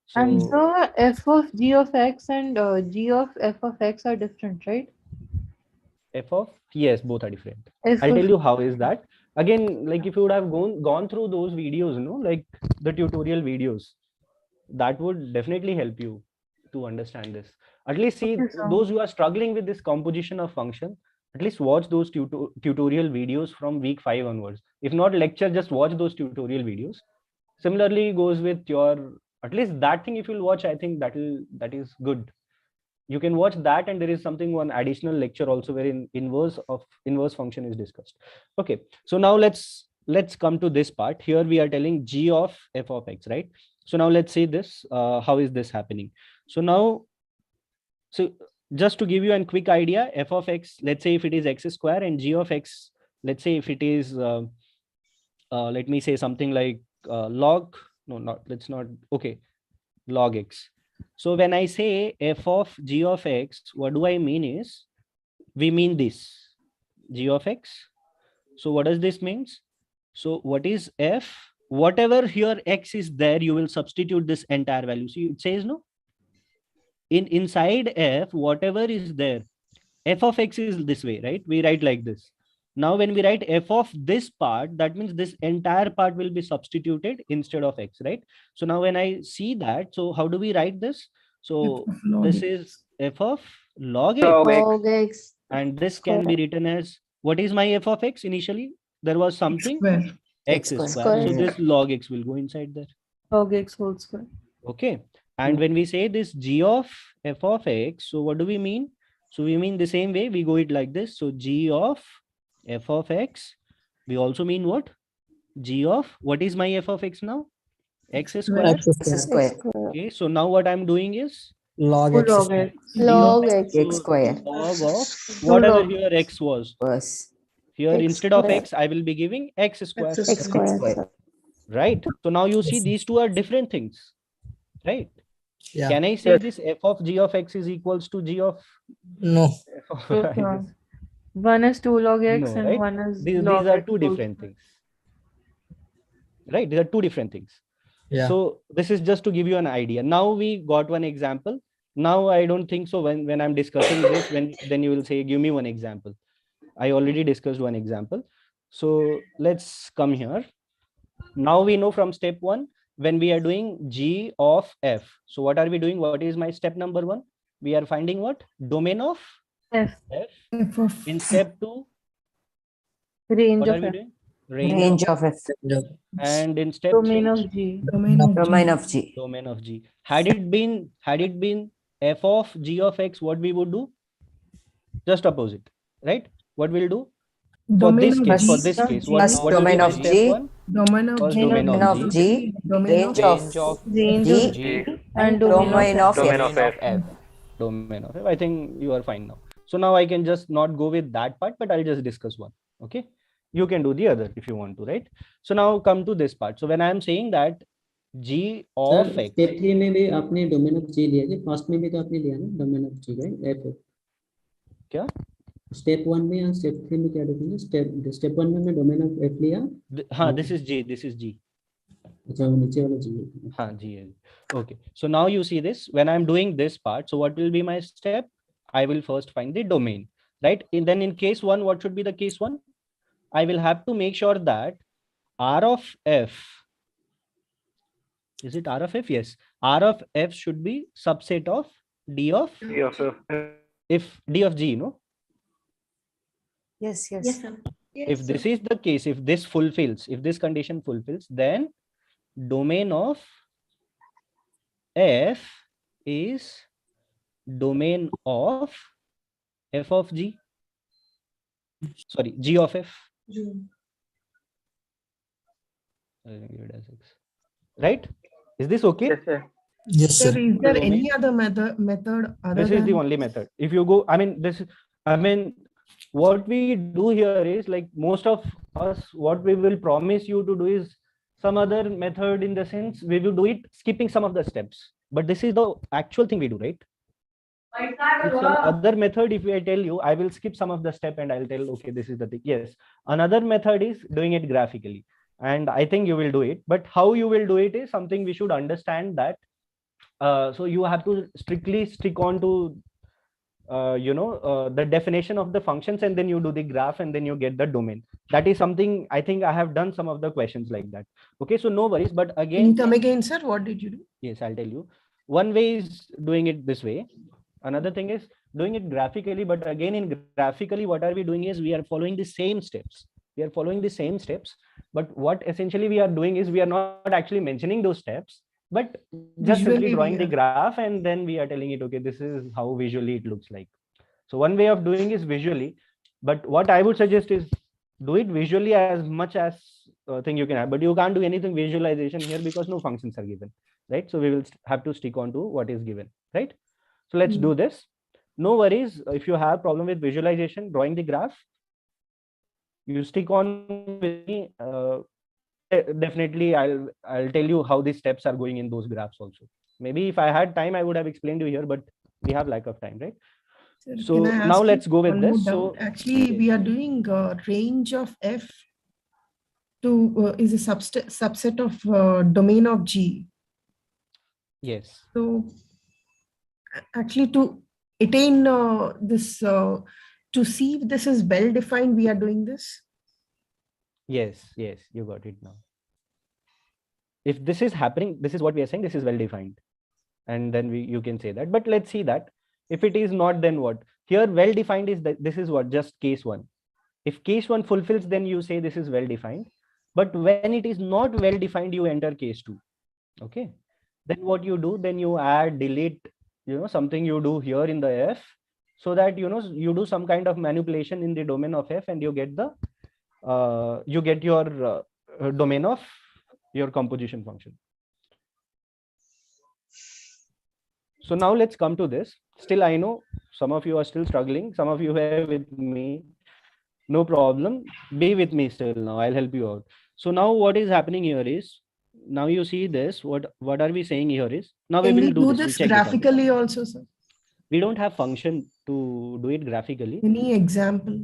So, And so f of G of x and G of f of x are different, right? f of, yes, both are different. F I'll of- tell you how is that. Again, like if you would have gone through those videos, like the tutorial videos, that would definitely help you to understand this. At least see those who are struggling with this composition of function, at least watch those tutorial videos from week 5 onwards. If not lecture, just watch those tutorial videos. Similarly goes with your, at least that thing if you'll watch, I think that is good. you can watch that, and there is something, one additional lecture also where inverse function is discussed. Okay, so now let's come to this part. Here we are telling g of f of x, right? So now let's see this, how is this happening? So now, so just to give you a quick idea, f of x, let's say if it is x square, and g of x, let's say if it is let me say something like log, no, not, let's not, okay, log x. So when I say f of g of x, what do I mean is, we mean this g of x. So what does this means? So what is f? Whatever here x is there, you will substitute this entire value. See, it says no, inside f, whatever is there, f of x is this way, right? We write like this. Now when we write f of this part, that means this entire part will be substituted instead of x, right? So now when I see that, so how do we write this? So this is f of log x, and this can be written as, what is my f of x? Initially there was something x square, so this log x will go inside there, Log x whole square. okay. And when we say this g of f of x, so what do we mean? So we mean the same way, we go it like this. So g of f of x, we also mean what? G of, what is my f of x now? X square. X square. Okay, so now what I'm doing is Log x square. log x square. Log of whatever here x was. Here X instead of square. x, I will be giving x square. X square. Right? So now you see these two are different things, right? Yeah. Can I say this f of g of x is equals to g of No. f of y? One is 2 log x No, and right? one is These log are x two whole different square. things, right? These are two different things. Yeah. So this is just to give you an idea. Now we got one example. Now I don't think so when I'm discussing this, then you will say, give me one example. I already discussed one example. So let's come here. Now we know from step 1, when we are doing g of f. So what are we doing? What is my step number 1? We are finding what? Domain of F. F of In step 2, Range what are of we F. doing? Range of f. And in step Domain 3, of G. Domain of G. domain of G. Had it been f of g of x, what we would do? Just opposite, right? What we'll do? For domain this of case, G, for this case, what First will be domain my of step G. 1? domain of First G, domain Domain of of G, G. domain Range of of Range of G. G G. and domain of Domain F. of Domain F. of F. domain of f. I think you are fine now. So now I can just not go with that part, but I'll just discuss one. Okay, you can do the other if you want to, right? So now come to this part. So when I am saying that g of sir x, step 3 में भी आपने domain of जी लिया है, first में भी तो आपने लिया ना domain of G, right? F क्या स्टेप 1 में या स्टेप 3 में क्या डिफरेंस है? स्टेप 1 में मैं डोमेन ऑफ एफ लिया। हाँ, this is g, this is g. अच्छा, वो नीचे वाला जी है। हाँ, g है. Okay, so now you see this, when I'm doing this part, so what will be my step? I will first find the domain, right? And then in case 1, what should be the case 1? I will have to make sure that R of f, is it R of f? Yes, R of f should be subset of D of D of F. if D of G, no? Yes, yes. Yes, sir. If this is the case, if this fulfills, if this condition fulfills, then domain of f is domain of f of g, sorry, g of f. Right? Is this okay? Yes, sir. Yes, Sir, sir. is there any other method other This is the than only method. If you go, I mean, what we do here is, like, most of us, what we will promise you to do is some other method, in the sense we will do it skipping some of the steps. But this is the actual thing we do, right? If some other method, if I tell you, I will skip some of the step and I'll tell, okay, this is the thing. Yes, another method is doing it graphically, and I think you will do it. But how you will do it is something we should understand that. So you have to strictly stick on to the definition of the functions, and then you do the graph, and then you get the domain. That is something I think I have done some of the questions like that. Okay, so no worries. But Can again, you come again, sir? What did you do? yes, I'll tell you. One way is doing it this way. Another thing is doing it graphically. But again, in graphically, what are we doing is we are following the same steps. We are following the same steps. But what essentially we are doing is we are not actually mentioning those steps. But just simply Visually, drawing we the are- graph and then we are telling it, okay, this is how visually it looks like. So one way of doing is visually, but what I would suggest is do it visually as much as thing you can have, but you can't do anything visualization here because no functions are given, right? So we will have to stick on to what is given, right? So let's do this. No worries. If you have problem with visualization, drawing the graph, you stick on with me. Definitely, I'll tell you how these steps are going in those graphs also. Maybe if I had time, I would have explained you here, but we have lack of time, right? Sir, So can I ask now you let's go with one more this. doubt? So Actually, we are doing range of F to is a subset of domain of G. yes, So actually, to attain this, to see if this is well defined, we are doing this. yes, you got it now. If this is happening, this is what we are saying, this is well defined. And then you can say that, but let's see that. If it is not, then what? Here, well defined is that this is what, just case one. If case one fulfills, then you say this is well defined. But when it is not well defined, you enter case two. Okay. Then what you do, then you add, delete, something you do here in the F, so that, you do some kind of manipulation in the domain of F and you get the, you get your domain of your composition function. So now let's come to this. Still, I know some of you are still struggling. Some of you are with me. No problem. Be with me still now. I'll help you out. So now what is happening here is, now you see this. What are we saying here is, now Can we we will do this. this We'll check graphically also, sir? We don't have function to do it graphically. Any example?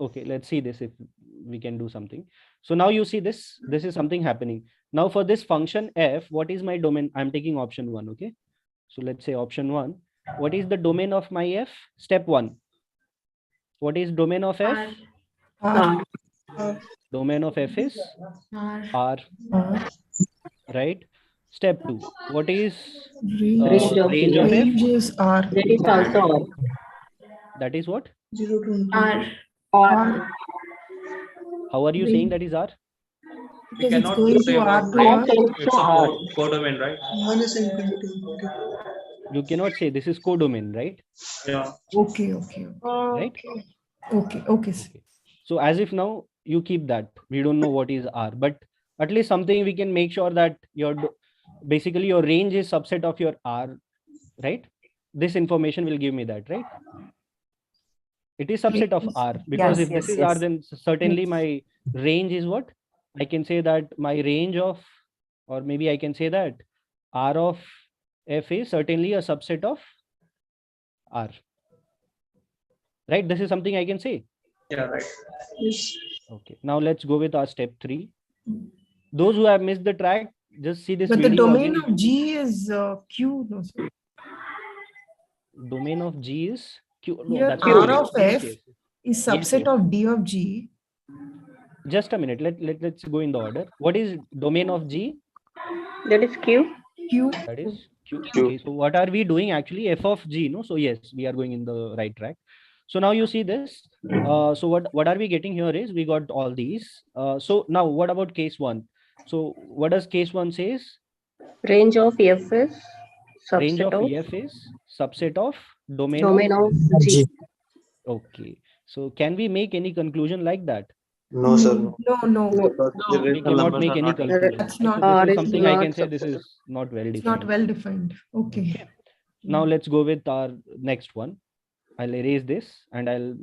Okay, let's see this if we can do something. So now you see this. This is something happening. Now for this function F, what is my domain? I'm taking option 1. Okay. So let's say option 1. What is the domain of my F? Step 1. What is domain of F? R. Domain of F is R. R. Right. Step 2. What is Range of range of F? Range is R. That is also R. That is what? 0 to R. R. How are you saying that is R? Because it's going to R to R. It's a codomain, right? 1 is infinity. Okay. You cannot say this is codomain, right? Yeah. Okay. Right. Okay. So as if now you keep that, we don't know what is R, but at least something we can make sure that basically your range is subset of your R, right? This information will give me that, right? It is subset of R, because if this is R, then certainly my range is what? I can say that my range of, or maybe I can say that R of F is certainly a subset of R. Right? This is something I can say. Yeah, right. Okay. Now let's go with our step 3. Those who have missed the track, just see this But the video domain again. of G is Q. No, sir. Domain of G is Q. No, Here, that's R not of F yes. is subset of D of G. Just a minute. Let's go in the order. What is domain of G? That is Q. Q. That is Q. Okay. So what are we doing actually? F of G. No. So yes, we are going in the right track. So now you see this. So what are we getting here is we got all these. So now what about case 1? So what does case 1 says? Range of F is Range of subset F is subset of domain of G. Okay. So can we make any conclusion like that? No, sir. No. We cannot make any conclusion. That's not. This is something I can say. This is not well defined. It's not well defined. Okay. Now let's go with our next one. I'll erase this and I'll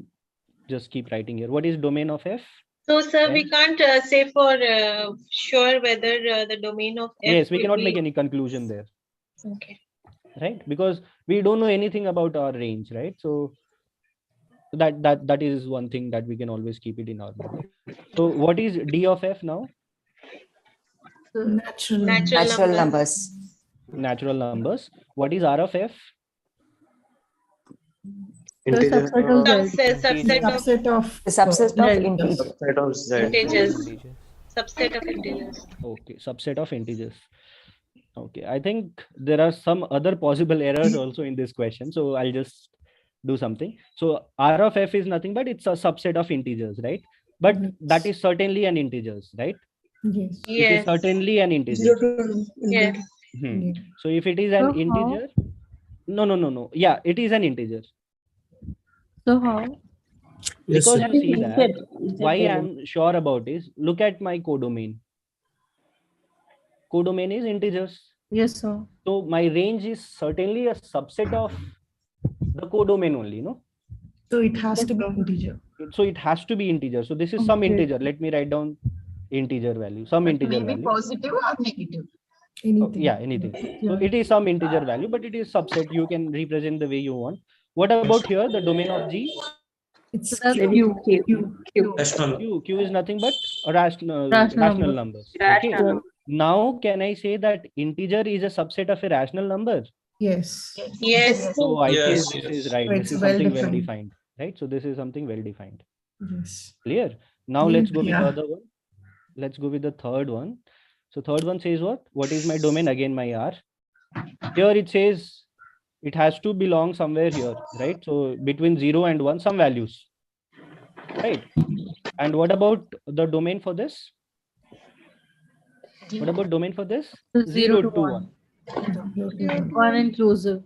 just keep writing here. What is domain of F? So, sir, we can't say for sure whether the domain of F. Yes, we cannot make any conclusion there. Okay. Right? Because we don't know anything about our range, right? So that is one thing that we can always keep it in our mind. So what is D of F now? Natural numbers. Natural numbers. What is R of F? Integer. Subset of integers. Subset of Z. integers. Subset of integers. Okay, subset of integers. Okay, I think there are some other possible errors also in this question. So I'll just do something. So R of F is nothing but it's a subset of integers, right? But that is certainly an integers, right? Yes. It is certainly an integer. 0 to Yes. So if it is an integer, no. Yeah, it is an integer. So how? Because I you think see that, instead why I'm sure about is, look at my codomain. Codomain is integers. Yes, sir. So my range is certainly a subset of the codomain only, no? So it has to be integer. So it has to be integer. So this is some integer. Let me write down integer value, some integer Maybe value. positive or negative. Anything. Yeah, anything. So it is some integer value, but it is subset. You can represent the way you want. What about here, the domain of G? It's Maybe Q. Q is nothing but a rational Rational numbers. Rational Okay. number. Now, can I say that integer is a subset of a rational number? Yes. Yes. So I Yes, think this yes. is right. So This it's is well something well defined. defined, right? So this is something well defined. Yes. Clear? Now let's go with the Yeah. other one. Let's go with the third one. So third one says what? What is my domain? Again, my R. Here it says it has to belong somewhere here, right? So between 0 and 1, some values, right? And what about the domain for this? What about domain for this? 0 to 1. 1 inclusive.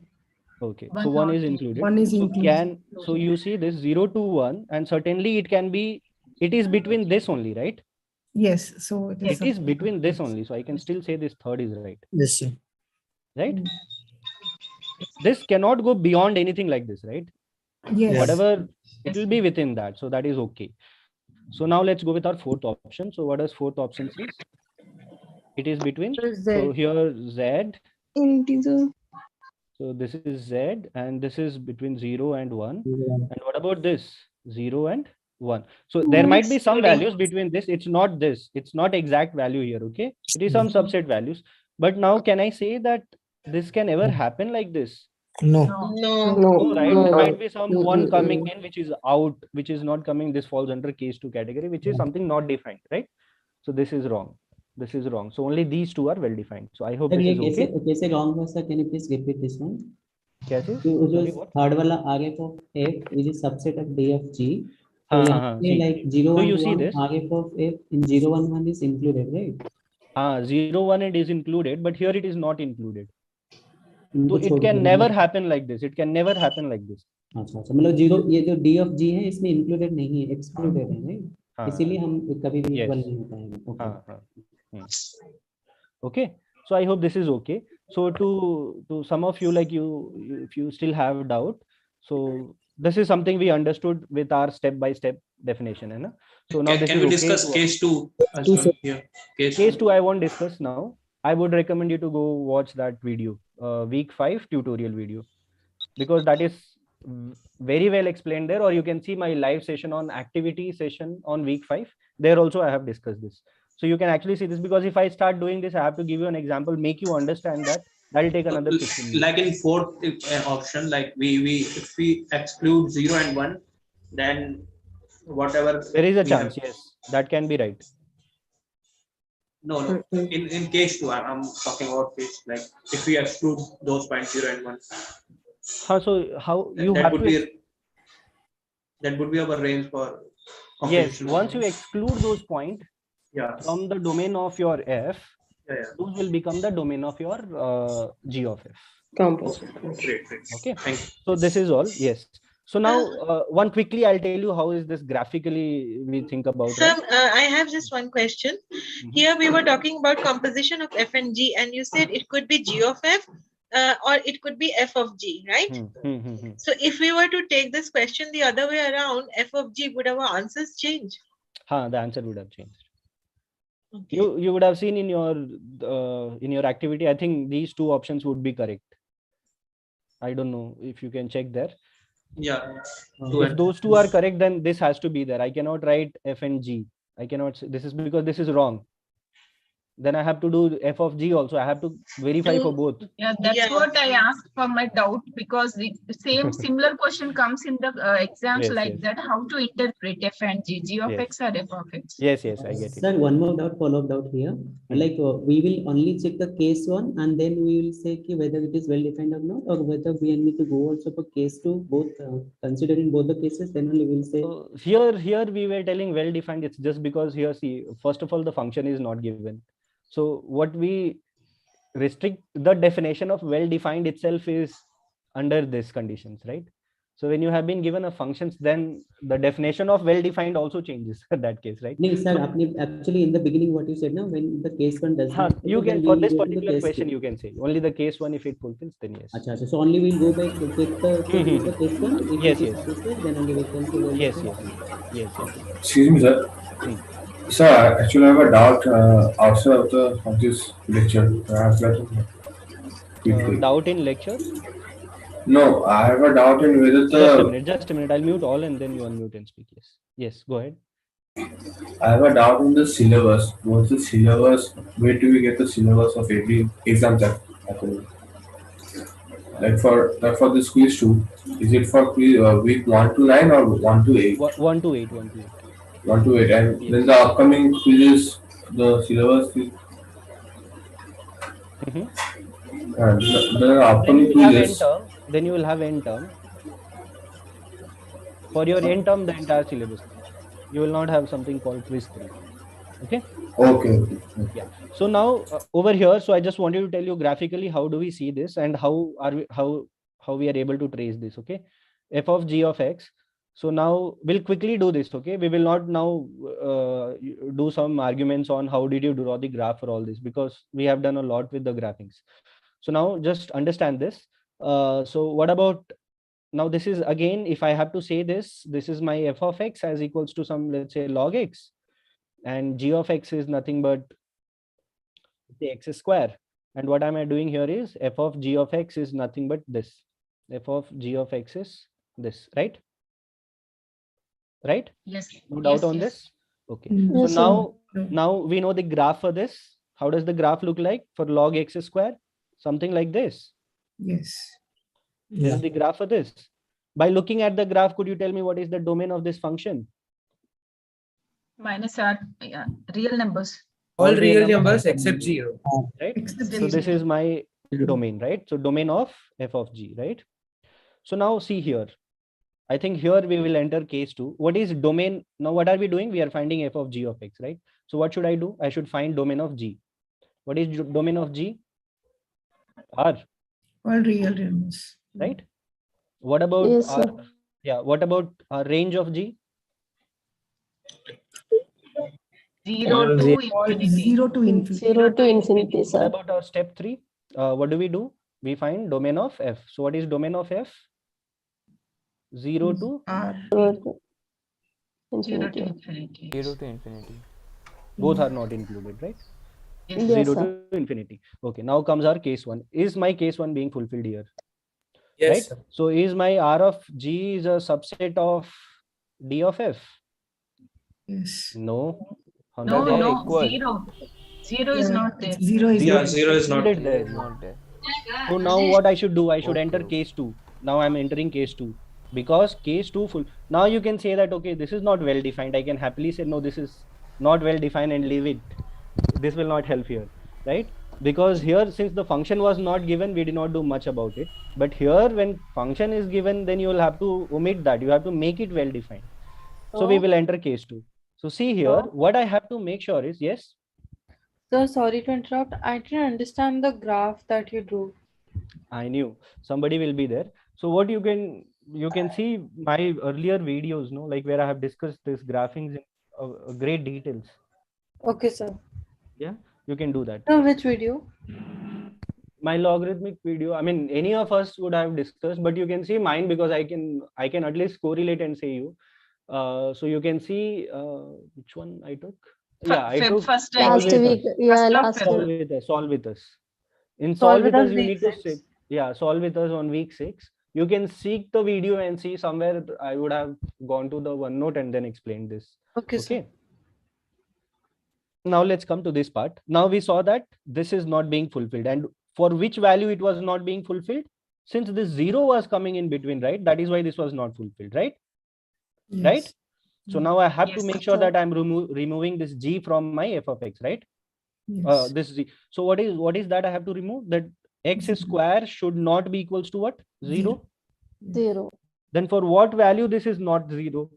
Okay, so 1 is included. One is So inclusive. so you see this 0 to 1, and certainly it can be, it is between this only, right? Yes. So it is. It is between this only. So I can still say this third is right. Yes, sir. Right? This cannot go beyond anything like this, right? Yes. Whatever, it will be within that. So that is okay. So now let's go with our fourth option. So what does fourth option says? It is between, so here Z. Integer. So this is Z, and this is between 0 and 1. And what about this? 0 and 1. So there might be some values between this. It's not this. It's not exact value here, okay? It is some subset values. But now can I say that this can ever happen like this? No. No, right? There might be some one coming in which is out, which is not coming. This falls under case 2 category, which is something not defined, right? So this is wrong. This is wrong. So only these two are well defined. So I hope this is okay. कैसे wrong was, sir? Can you please repeat this one? कैसे? Sorry, what? Third वाला RF of F is a subset of D of G. So see, like 0 do you 1 see 1 this? RF of F in 0 1 1 is included, right? 0 1 it is included, but here it is not included. इनको So it छोड़ can दो, never मतलब- happen like this. It can never happen like this. अच्छा अच्छा, मतलब 0 ये जो D of G है इसमें included नहीं है, excluded है, right? इसीलिए हम कभी भी equal नहीं हो पाएगा. Okay. Okay. So I hope this is okay. So to some of you, like you if you still have doubt, so this is something we understood with our step-by-step definition, है ना? So now this Can is we okay. discuss case 2 as well? Yeah. Case 2 I won't discuss now. I would recommend you to go watch that video, week 5 tutorial video, because that is very well explained there. Or you can see my live session on activity session on week 5. There also I have discussed this. So you can actually see this, because if I start doing this, I have to give you an example, make you understand that. That will take another 15 minutes. Like in fourth option, like we if we exclude 0 and 1, then whatever there is a we chance, have. yes, that can be right. No. In case 2, I'm talking about case, like if we exclude those points 0 and 1. So how you that have would to be that would be our range for yes, computation. once you exclude those points from the domain of your F, those will become the domain of your G of F. Composite. Great. Okay. So this is all. Yes. So now one quickly, I'll tell you how is this graphically we think about So it. I have just one question. Here we were talking about composition of F and G, and you said it could be G of F or it could be F of G, right? So if we were to take this question the other way around, F of G, would our answers change? The answer would have changed. Okay. You would have seen in your activity, I think these two options would be correct. I don't know if you can check there. Yeah. If those two are correct, then this has to be there. I cannot write F and G. I cannot say this is because this is wrong. then I have to do f of g also. I have to verify for both. Yeah, that's what I asked for my doubt, because the same similar question comes in the exams Yes, like yes. that. How to interpret f and g, g of Yes. x or f of x? Yes, yes, I get it. Sir, one more doubt, follow-up doubt here. Like we will only check the case one, and then we will say whether it is well defined or not, or whether we need to go also for case two, both considering both the cases, then only we will say. Here we were telling well defined. It's just because here, see, first of all, the function is not given. So what we restrict the definition of well defined itself is under these conditions, right? So when you have been given a functions, then the definition of well defined also changes in that case, right? No, sir, actually in the beginning what you said now, when the case one does not, you can, then for we this will go to the particular case question, two. you can say only the case one, if it fulfills, then yes. Achha, so only we'll go back to check the case one. If Yes, it is yes. fulfilled, then only we can say well Yes, defined. yes, yes. Excuse me, sir. Sir, actually, I have a doubt outside of this lecture. I have quickly. Doubt in lecture? No, I have a doubt in whether the. Just a minute. I'll mute all and then you unmute and speak. Yes. Yes, go ahead. I have a doubt in the syllabus. What's the syllabus? Where do we get the syllabus of every exam that happening? Like for this quiz 2, is it for week 1 to 9 or 1 to 8? 1 to 8, 1 to 8. 1 to 8, and yes. Then the upcoming quizzes, the syllabus is. The upcoming quizzes. Then you will have end term. For your end term, the entire syllabus. You will not have something called quiz 3. Okay. Okay. Yeah. So now over here, so I just wanted to tell you graphically how do we see this and how we are able to trace this. Okay. F of g of x. So now we'll quickly do this. Okay. We will not now do some arguments on how did you draw the graph for all this, because we have done a lot with the graphings. So now just understand this. So what about now? This is again, if I have to say this is my f of x as equals to some, let's say, log x, and g of x is nothing but the x square. And what am I doing here is f of g of x is nothing but this. F of g of x is this, right? Right? Yes. No doubt on this? Okay. Yes, So now we know the graph for this. How does the graph look like for log x square? Something like this. Yes. This is the graph for this. By looking at the graph, could you tell me what is the domain of this function? Minus r, real numbers. All real numbers except 0. Right? Except So this is my domain, right? So domain of f of g, right? So now see here. I think here we will enter case 2. What is domain? Now what are we doing? We are finding f of g of x, right? So what should I do? I should find domain of g. What is domain of g? R. All real numbers. Right? What about Yes, R? sir. Yeah. What about our range of g? 0 to infinity. 0 to infinity. 0 to infinity, What sir. about our step 3? What do? We find domain of f. So what is domain of f? 0 to R. 0 to Infinity. infinity. 0 to infinity. both are not included, right? Yes. 0 to infinity. Okay, now comes our case 1. Is my case 1 being fulfilled here? Yes, right? sir. So is my R of G is a subset of D of F? Yes. No. No, They are no, equal. 0. 0 is not there. 0 is Yeah, 0 is not included there. there. Not there. So now what I should do? I should Okay, enter okay. case 2. Now I'm entering case 2 because case 2 full. Now you can say that, okay, this is not well defined. I can happily say, no, this is not well defined and leave it. This will not help here, right? Because here, since the function was not given, we did not do much about it. But here, when function is given, then you will have to omit that. You have to make it well defined. So we will enter case 2. So see here, what I have to make sure is, yes. Sir, sorry to interrupt. I didn't understand the graph that you drew. I knew somebody will be there. So what you can see my earlier videos, no, like where I have discussed this graphings in great details. Okay, sir. Yeah, you can do that. So which video? My logarithmic video. I mean, any of us would have discussed, but you can see mine because I can at least correlate and say you. So you can see which one I took. Yeah, I took first Last week, yeah, last solve week. with us. Solve with us. In Solve solve with with us, us you week need to 6. say, yeah, solve with us on week 6. You can seek the video and see somewhere I would have gone to the OneNote and then explained this. Okay, sir. Okay. now let's come to this part. Now we saw that this is not being fulfilled, and for which value it was not being fulfilled? Since this 0 was coming in between, right? That is why this was not fulfilled, right? Yes. Right? So now I have to Yes, make sure sir. that I'm removing this g from my f of x, right? Yes. This z. So what is that I have to remove? That x square should not be equals to what? 0. 0. Then for what value this is not 0?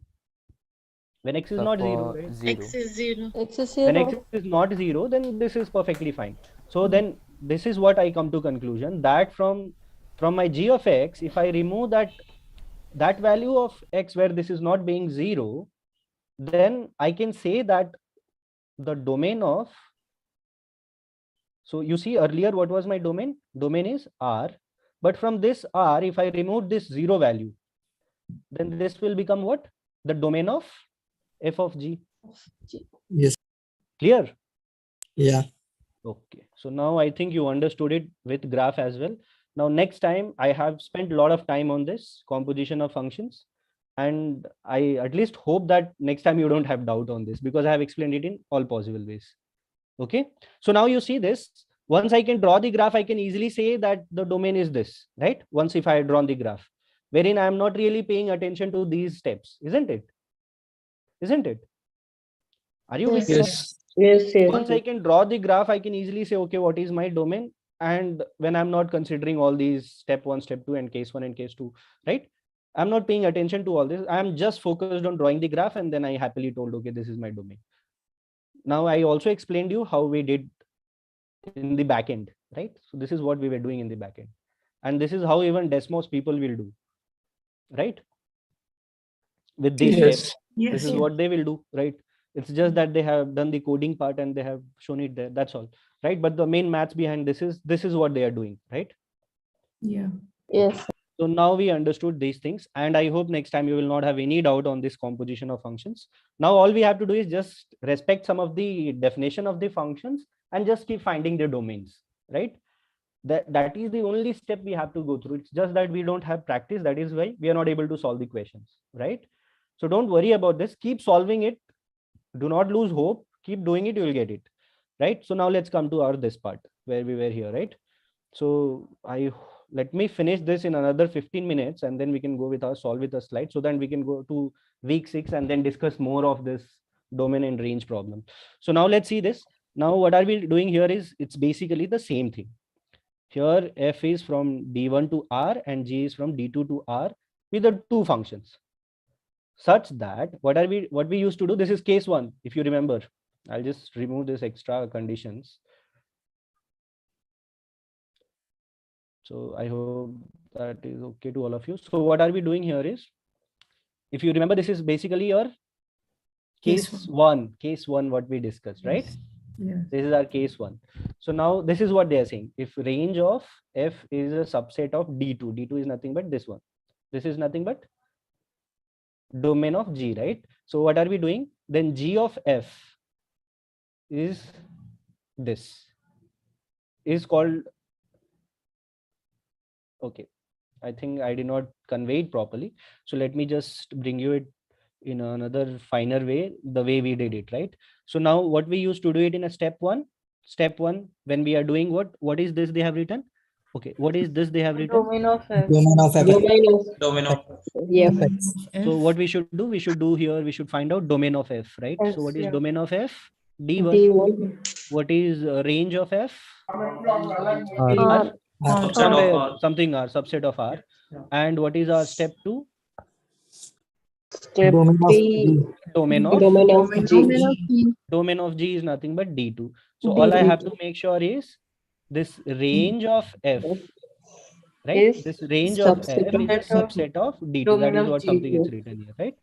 When x is not 0, For right? 0. X is 0. X is When 0. x is not 0, then this is perfectly fine. So then this is what I come to conclusion, that from my g of x, if I remove that value of x where this is not being 0, then I can say that the domain of, so you see earlier what was my domain? Domain is R, but from this R, if I remove this 0 value, then this will become what? The domain of f of g. Yes. Clear? Yeah. Okay, so now I think you understood it with graph as well. Now next time, I have spent a lot of time on this composition of functions, and I at least hope that next time you don't have doubt on this, because I have explained it in all possible ways. Okay, so now you see this. Once I can draw the graph, I can easily say that the domain is this, right? Once if I had drawn the graph, wherein I am not really paying attention to these steps, isn't it? Isn't it? Are you with me? Yes. Yes, yes. Once I can draw the graph, I can easily say, okay, what is my domain? And when I'm not considering all these step 1, step 2, and case 1 and case 2, right? I'm not paying attention to all this. I'm just focused on drawing the graph, and then I happily told, okay, this is my domain. Now I also explained you how we did in the backend, right? So this is what we were doing in the backend, and this is how even Desmos people will do, right? With these steps, this is what they will do, right? It's just that they have done the coding part and they have shown it there. That's all, right? But the main maths behind this is what they are doing, right? Yeah. Yes. So now we understood these things, and I hope next time you will not have any doubt on this composition of functions. Now all we have to do is just respect some of the definition of the functions and just keep finding their domains, right? That is the only step we have to go through. It's just that we don't have practice. That is why we are not able to solve the questions, right? So don't worry about this. Keep solving it. Do not lose hope. Keep doing it. You will get it, right? So now let's come to our this part where we were here, right? So let me finish this in another 15 minutes, and then we can go with our solve with a slide, so that we can go to week 6 and then discuss more of this domain and range problem. So now let's see this. Now what are we doing here is, it's basically the same thing. Here f is from d1 to r and g is from d2 to r with the two functions, such that what we used to do, this is case 1, if you remember. I'll just remove this extra conditions. So I hope that is okay to all of you. So what are we doing here is, if you remember, this is basically your case one, what we discussed, right? Yeah. This is our case 1. So now this is what they are saying. If range of f is a subset of d2, d2 is nothing but this one. This is nothing but domain of g, right? So what are we doing? Then g of f is this, is called, okay, I think I did not convey it properly. So let me just bring you it in another finer way, the way we did it, right? So now what we used to do it in a step 1, when we are doing what is this they have written? Okay, what is this they have written? Domain of f. Domain of f. Domain of Yes. So what we should do here, we should find out domain of f, right? So what is domain of f? D1. D1. What is range of f? R. Something r, subset of r. And what is our step 2? Step Domain of 3. G. Domain of G. Domain of G is nothing but D2. So all I have to make sure is this range of f, right? This range of f is a subset of D2. That is what something is written here, right?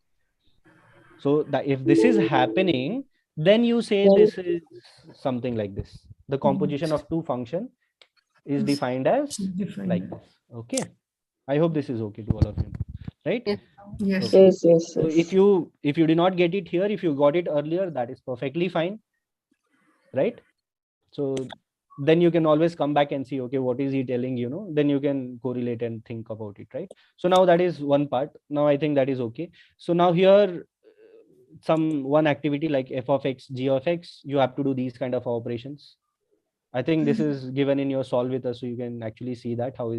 So that if this is happening, then you say this is something like this. The composition of two function is defined as like this. Okay. I hope this is okay to all of you, right? Yes. Okay. Yes. So if you did not get it here, if you got it earlier, that is perfectly fine, right? So then you can always come back and see, okay, what is he telling, then you can correlate and think about it, right? So now that is one part. Now I think that is okay. So now here, one activity like f of x, g of x, you have to do these kind of operations. I think this is given in your solve with us, so you can actually see that how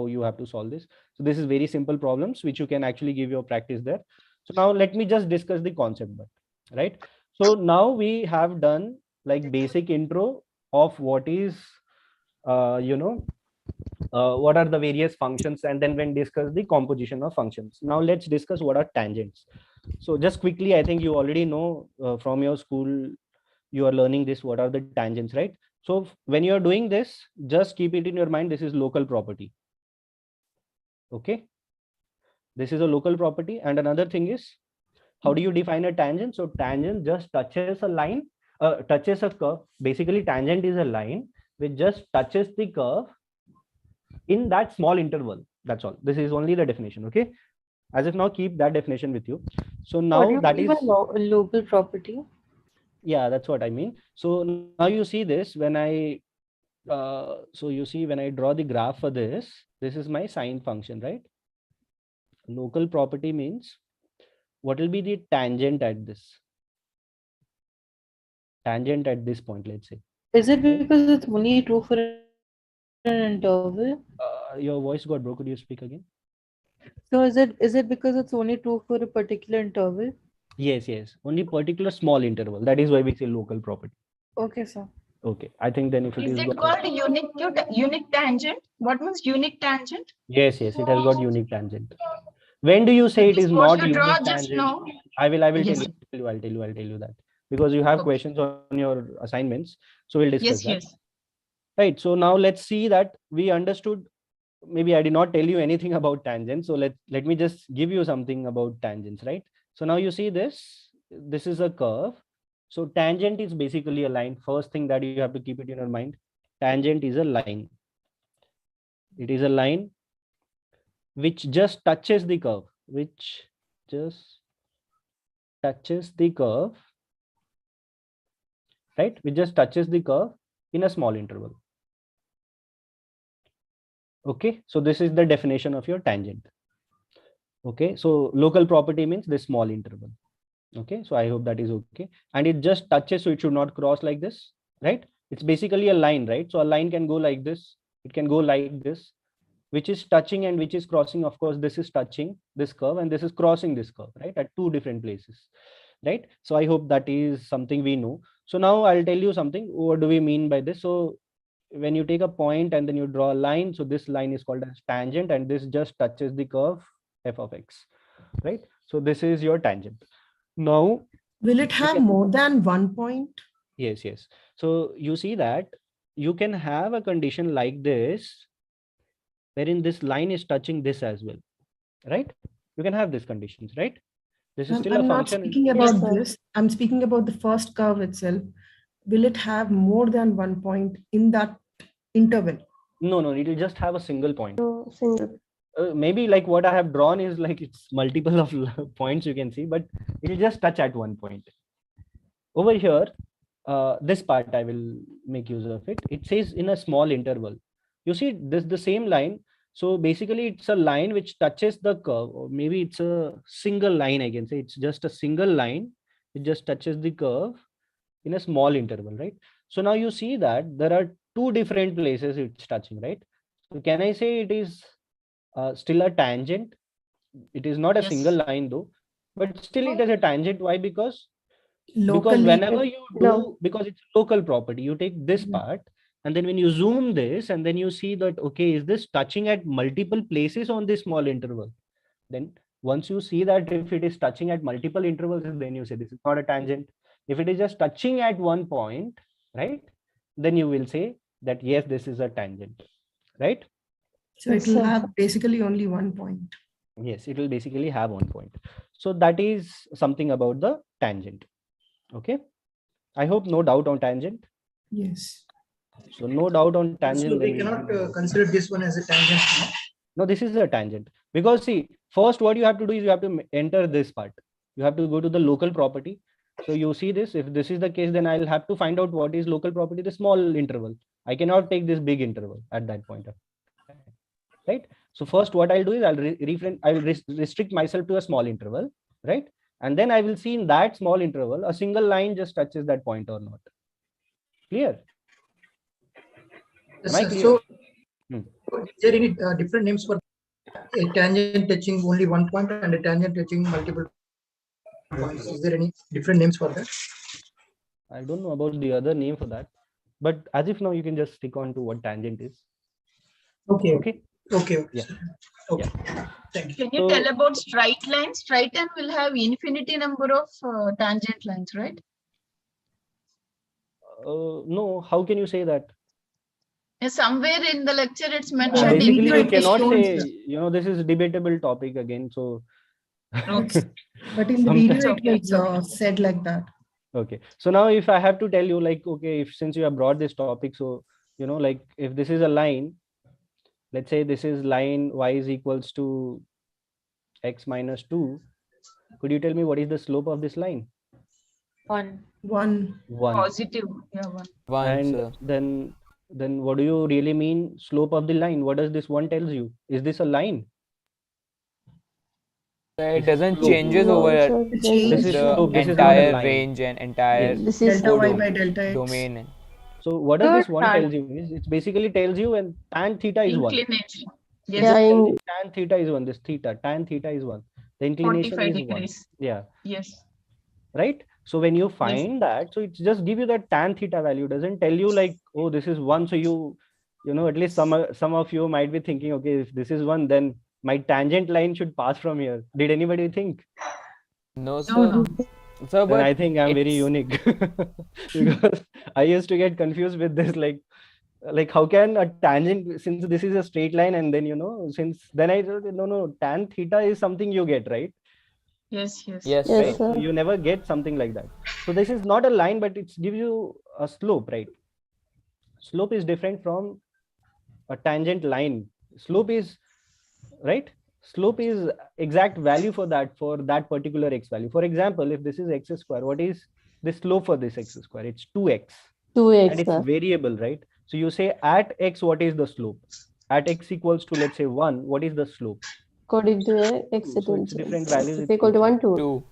you have to solve this. So this is very simple problems which you can actually give your practice there. So now let me just discuss the concept, right? So now we have done like basic intro of what is what are the various functions, and then when discuss the composition of functions. Now let's discuss what are tangents. So just quickly, I think you already know from your school, you are learning this, what are the tangents, right? So when you are doing this, just keep it in your mind, this is local property. Okay, this is a local property. And another thing is, how do you define a tangent? So tangent just touches a line, touches a curve. Basically tangent is a line which just touches the curve in that small interval. That's all. This is only the definition. Okay, as if now keep that definition with you. So now that is local property. Yeah, that's what I mean. So now you see this when I so you see when I draw the graph for this is my sine function, right? Local property means what will be the tangent at this point, let's say. Is it because it's only true for an interval? Your voice got broke. Could you speak again? So is it because it's only true for a particular interval? Yes, only particular small interval. That is why we say local property. Okay, sir. Okay, I think then if it Is is it called unique tangent? What means unique tangent? yes, it has got unique tangent. When do you say it is not unique tangent? I will Yes. tell you. I'll tell you that, because you have questions on your assignments, so we'll discuss that. Yes. Right. So now let's see that we understood. Maybe I did not tell you anything about tangents, so let me just give you something about tangents, right? So now you see this is a curve. So tangent is basically a line. First thing that you have to keep it in your mind, tangent is a line. It is a line which just touches the curve, right? Which just touches the curve in a small interval. Okay, so this is the definition of your tangent. Okay, so local property means this small interval. Okay, so I hope that is okay. And it just touches, so it should not cross like this, right? It's basically a line, right? So a line can go like this, it can go like this, which is touching and which is crossing. Of course, this is touching this curve and this is crossing this curve, right? At two different places, right? So I hope that is something we know. So now I'll tell you something. What do we mean by this? So when you take a point and then you draw a line, so this line is called as tangent, and this just touches the curve f of x, right? So this is your tangent. Now, will it have more than one point? Yes. So you see that you can have a condition like this, wherein this line is touching this as well, right? You can have these conditions, right? This is still a function. I'm not speaking about this. I'm speaking about the first curve itself. Will it have more than one point in that interval? No, it will just have a single point. Maybe like what I have drawn is like it's multiple of points you can see, but it will just touch at one point. Over here, this part I will make use of it. It says in a small interval. You see this the same line. So basically it's a line which touches the curve, or maybe it's a single line. I can say it's just a single line. It just touches the curve in a small interval, right? So now you see that there are two different places it's touching, right? So can I say it is still a tangent? It is not a single line though, but still it is a tangent. Why? Because whenever you do, because it's local property, you take this part, and then when you zoom this, and then you see that, okay, is this touching at multiple places on this small interval? Then once you see that if it is touching at multiple intervals, then you say this is not a tangent. If it is just touching at one point, right, then you will say that yes, this is a tangent, right? So it will have basically only one point. Yes, it will basically have one point. So that is something about the tangent. Okay, I hope no doubt on tangent. Yes. So no doubt on tangent. So we cannot consider this one as a tangent. No, this is a tangent, because see, first what you have to do is you have to enter this part. You have to go to the local property. So you see this, if this is the case, then I'll have to find out what is local property, the small interval. I cannot take this big interval at that point of time, right? So first what I'll do is I'll restrict myself to a small interval, right? And then I will see in that small interval, a single line just touches that point or not. Clear? Am I clear? So, is there any different names for a tangent touching only one point and a tangent touching multiple points? Is there any different names for that? I don't know about the other name for that, but as if now you can just stick on to what tangent is. Okay. Okay. Okay. Yeah. Okay. Yeah. Thank you. Can you tell about straight line? Straight line will have infinity number of tangent lines, right? No, how can you say that? Somewhere in the lecture it's mentioned. Basically, you infinity cannot shows- say, this is debatable topic again. So, But in the video, it was said like that. Okay. So now if I have to tell you, like, okay, if since you have brought this topic, so, like if this is a line, let's say this is line y is equals to x minus 2. Could you tell me what is the slope of this line? 1. 1. Positive. Yeah, 1. And then what do you really mean slope of the line? What does this one tells you? Is this a line? It doesn't changes over the entire range and entire This is delta y by delta x. domain. So what does this one tells you is it basically tells you when tan theta is 1. Inclination. Yes. Yes. Tan theta is 1. This theta, tan theta is 1. The inclination 45 is degrees. 1. Yeah. Yes. Right. So when you find that, so it's just give you that tan theta value. Doesn't tell you like, oh, this is 1. So at least some of you might be thinking, okay, if this is 1, then my tangent line should pass from here. Did anybody think? No, sir. So, but I think I'm very unique because I used to get confused with this, like how can a tangent, since this is a straight line, and then since then I thought no, tan theta is something you get, right? Yes. Yes, right. So you never get something like that. So this is not a line, but it gives you a slope, right? Slope is different from a tangent line. Slope is right. Slope is exact value for that particular x value. For example, if this is x square, what is the slope for this x square? It's 2x. 2x. And it's variable, right? So you say at x, what is the slope? At x equals to, let's say 1, what is the slope? According to x, So it's different values. It's equal to 1, 2.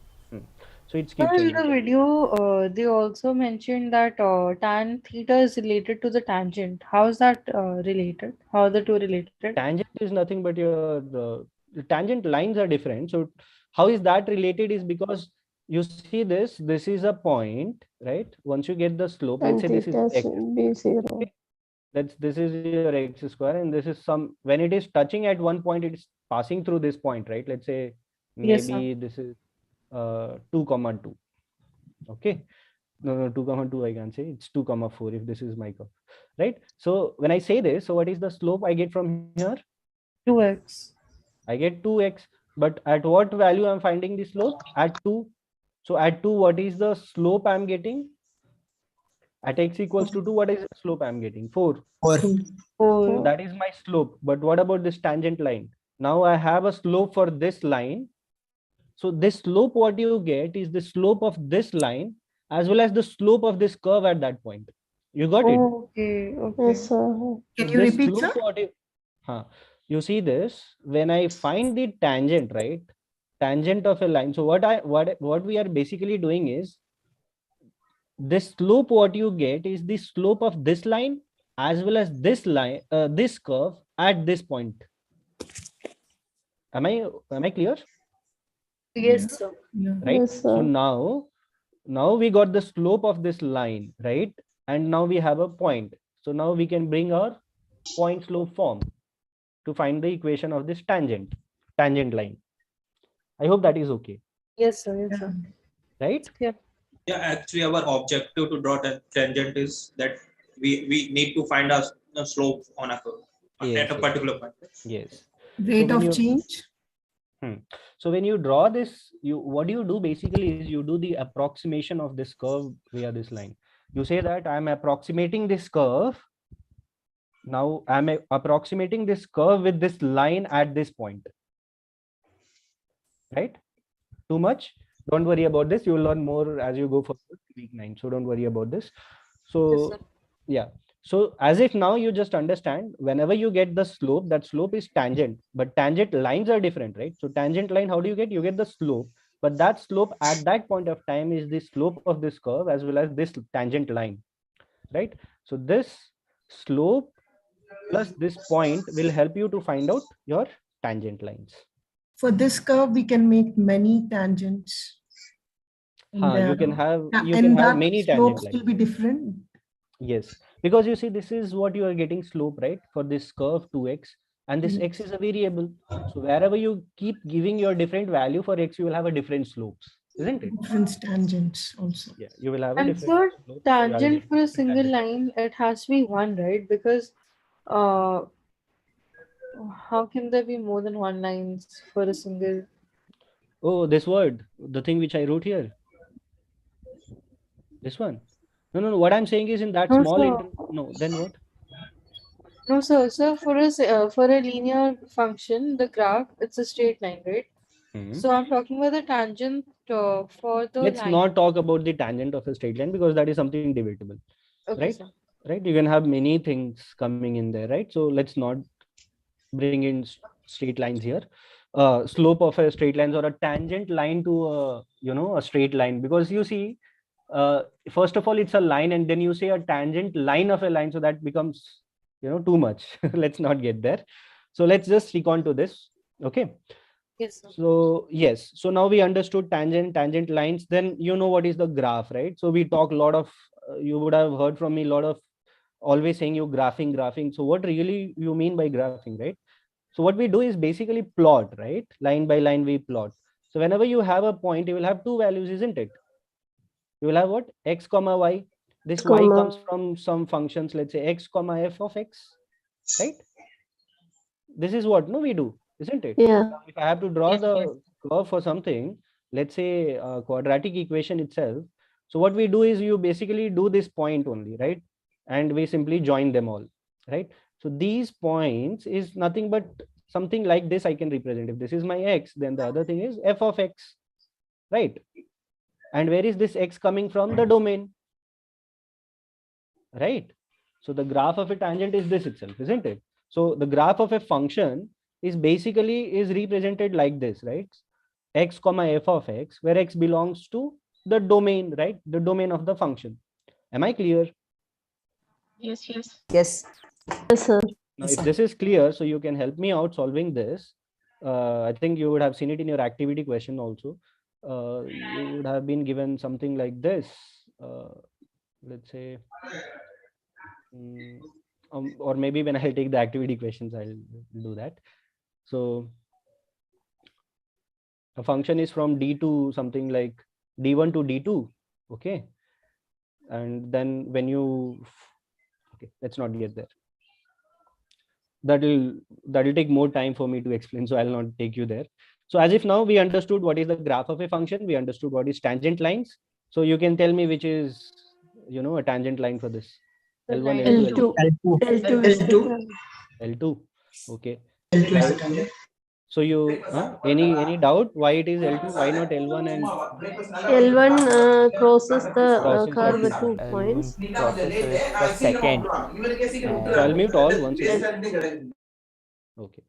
So it's Sir, in the video, they also mentioned that tan theta is related to the tangent. How is that related? How are the two related? Tangent is nothing but the tangent lines are different. So how is that related is because you see this is a point, right? Once you get the slope, let's say this is x. B0. This is your x square, and this is when it is touching at one point, it is passing through this point, right? Let's say maybe this is 2, 2. Okay. No, 2, 2, I can say it's 2, 4 if this is my curve, right? So when I say this, so what is the slope I get from here? 2x. I get 2x, but at what value I'm finding the slope? At 2. So at 2, what is the slope I'm getting? At x equals to 2, what is the slope I'm getting? 4. 4. So that is my slope. But what about this tangent line? Now I have a slope for this line. So this slope, what you get is the slope of this line as well as the slope of this curve at that point. You got it? Okay. Yes, sir. Can you repeat, sir? You see this, when I find the tangent, right? Tangent of a line. So what we are basically doing is this slope, what you get is the slope of this line as well as this line, this curve at this point. Am I clear? Yes, sir. Right. Yes, sir. So now we got the slope of this line, right? And now we have a point. So now we can bring our point slope form to find the equation of this tangent line. I hope that is okay. Yes, sir. Yes, sir. Right? Yeah. Yeah, actually our objective to draw the tangent is that we need to find a slope on a curve at a particular point. Yes. Rate of change. So when you draw this, what you do basically is you do the approximation of this curve via this line. You say that I'm approximating this curve. Now I'm approximating this curve with this line at this point. Right? Too much? Don't worry about this. You will learn more as you go for week 9. So don't worry about this. So yeah. So as if now you just understand, whenever you get the slope, that slope is tangent, but tangent lines are different, right? So tangent line, how do you get? You get the slope, but that slope at that point of time is the slope of this curve as well as this tangent line, right? So this slope plus this point will help you to find out your tangent lines. For this curve, we can make many tangents. You can have many tangent slopes lines. will be different. Yes, because you see, this is what you are getting slope, right? For this curve 2x, and this x is a variable. So wherever you keep giving your different value for x, you will have a different slopes, isn't it? Different tangents also. Yeah, you will have a And different so slope. tangent for a single line, it has to be one, right? Because how can there be more than one lines for a single? Oh, this word, the thing which I wrote here. This one. No. What I'm saying is in that No, small sir. no, then what? No, sir. So for a linear function, the graph, it's a straight line, right? So I'm talking about the tangent for the Let's line. not talk about the tangent of a straight line because that is something debatable, Okay, right? sir. Right, you can have many things coming in there, right? So let's not bring in straight lines here. Slope of a straight line or a tangent line to a straight line, because you see, first of all, it's a line, and then you say a tangent line of a line, so that becomes too much. Let's not get there. So let's just stick on to this. Okay. Yes, sir. So yes, so now we understood tangent lines. Then you know what is the graph, right? So we talk a lot of you would have heard from me a lot of always saying you graphing. So what really you mean by graphing, right? So what we do is basically plot, right? Line by line we plot. So whenever you have a point, you will have two values, isn't it? You will have what? X comma y. This y comes from some functions, let's say x comma f of x, right? This is what we do, isn't it? Yeah. Now, if I have to draw the curve for something, let's say a quadratic equation itself. So what we do is you basically do this point only, right? And we simply join them all, right? So these points is nothing but something like this I can represent. If this is my x, then the other thing is f of x, right? And where is this x coming from? The domain, right? So the graph of a tangent is this itself, isn't it? So the graph of a function is basically represented like this, right? X comma f of x, where x belongs to the domain, right? The domain of the function. Am I clear? Yes. Yes. Yes, sir. Now, if this is clear, so you can help me out solving this. I think you would have seen it in your activity question also. You would have been given something like this. Let's say, or maybe when I take the activity questions, I'll do that. So a function is from D to something like D1 to D2. Okay. And then when you, okay, let's not get there. That'll take more time for me to explain, so I'll not take you there. So as if now we understood what is the graph of a function, we understood what is tangent lines. So you can tell me which is a tangent line for this. L1, L2. L2. Okay. L2 is the tangent. So you any doubt why it is L2? Why not L1 and L1 crosses the curve with 2 L1 points. crosses the second. So I'll mute all once again. Okay.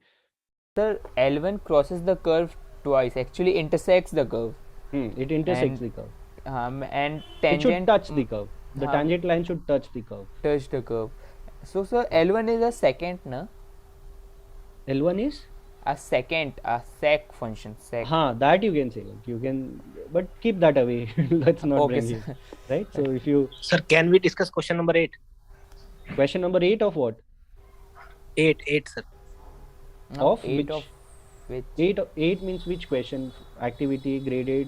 Sir, L1 crosses the curve twice. Actually, intersects the curve. It intersects the curve. And tangent. It should touch the curve. The tangent line should touch the curve. Touch the curve. So, sir, L1 is a secant, na? L1 is a sec function. Sec. That you can say. Like you can, but keep that away. Let's not bring it. Right. So if you. Sir, can we discuss question number 8? Question number 8 of what? 8, sir. Of 8 which? Of which? 8 means which question? Activity, graded.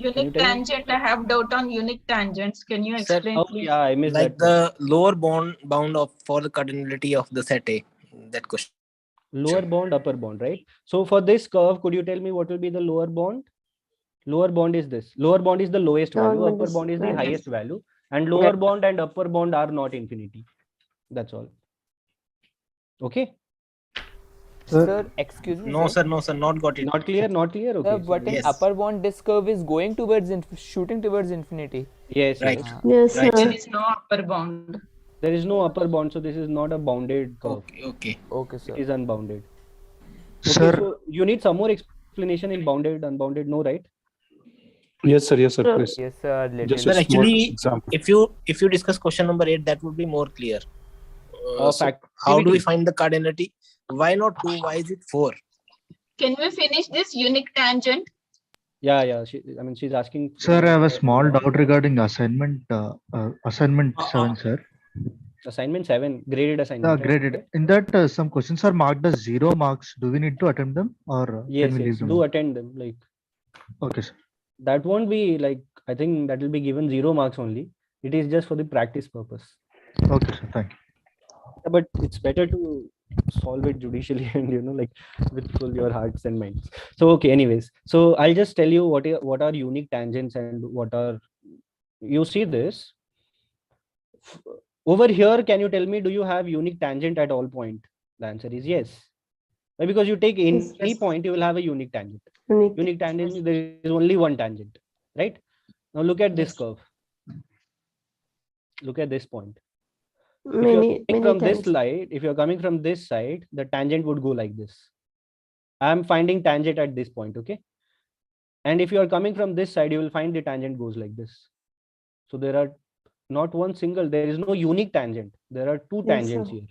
Unique tangent. I have doubt on unique tangents. Can you explain, please? Yeah, I missed like that. The lower bound of for the cardinality of the set A. That question. Lower bound, upper bound, right? So for this curve, could you tell me what will be the lower bound? Lower bound is this. Lower bound is the lowest value. Upper bound is the highest value. And lower bound and upper bound are not infinity. That's all. Okay. Sir, excuse me. No, sir, not got it. Not clear. Okay. Sir, but in upper bound, this curve is going towards shooting towards infinity. Yes. Right. Yes, right. There is no upper bound. There is no upper bound, so this is not a bounded curve. Okay, sir. It is unbounded. Okay, Sir. so you need some more explanation in bounded, unbounded, no, right? Yes, sir. Yes, sir. Please. Yes, sir. Just Sir, a small actually, example. if you discuss question number 8, that would be more clear. So how do we activity. find the cardinality? Why not 2? Why is it 4? Can we finish this unique tangent? Yeah. She's asking. Sir, I have a small doubt regarding assignment 7, sir. Assignment 7, graded assignment. Graded. Right? In that, some questions are marked as 0 marks. Do we need to attempt them, or Yes, can we leave yes. them? Do attend them. Like. Okay, sir. That won't be like, I think that will be given 0 marks only. It is just for the practice purpose. Okay, sir. Thank you. But it's better to solve it judicially and like with full your hearts and minds. So okay, anyways, so I'll just tell you what are unique tangents and what are, you see this over here. Can you tell me, do you have unique tangent at all point? The answer is yes. Why? Because you take any point, you will have a unique tangent. Unique tangent, there is only one tangent, right? Now look at this curve. Look at this point. If you're coming from this side, the tangent would go like this. I'm finding tangent at this point, okay? And if you are coming from this side, you will find the tangent goes like this. So there are not one single, there is no unique tangent. There are two tangents here.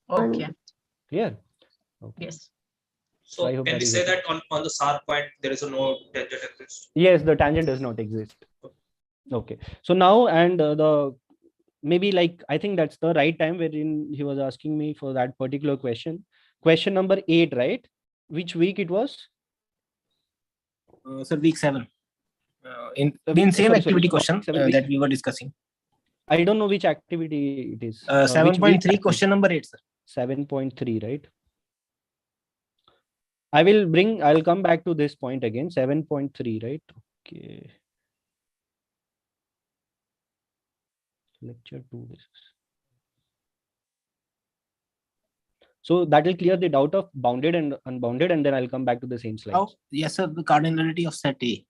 Okay. Clear? Okay. Yes. So can we say that on the SAR point, there is no tangent exists? Yes, the tangent does not exist. Okay. So now, and maybe like, I think that's the right time wherein he was asking me for that particular question. Question number 8, right? Which week it was? Sir, week 7. In same activity question that we were discussing. I don't know which activity it is. 7.3, question number 8, sir. 7.3, right? I'll come back to this point again. 7.3, right? Okay. Lecture 2. So that will clear the doubt of bounded and unbounded, and then I'll come back to the same slide. Oh, yes, sir. The cardinality of set A.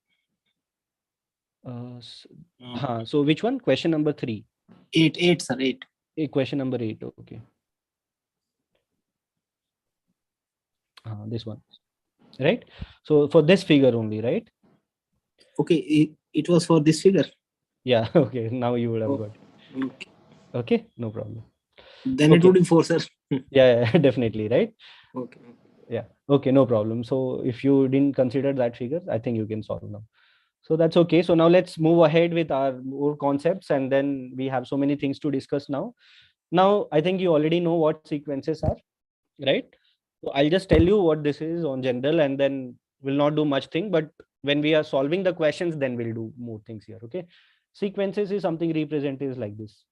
So which one? Question number 3. 8, sir. 8. Question number 8. Okay. This one, right? So for this figure only, right? Okay, it was for this figure. Yeah. Okay. Now you would have got it. Okay. Okay. No problem. Then it would be 4, sir. Yeah, definitely, right? Okay. Yeah. Okay. No problem. So if you didn't consider that figure, I think you can solve now. So that's okay. So now let's move ahead with our more concepts, and then we have so many things to discuss now. Now, I think you already know what sequences are, right? So I'll just tell you what this is on general, and then we'll not do much thing, but when we are solving the questions, then we'll do more things here. Okay. Sequences is something represented like this.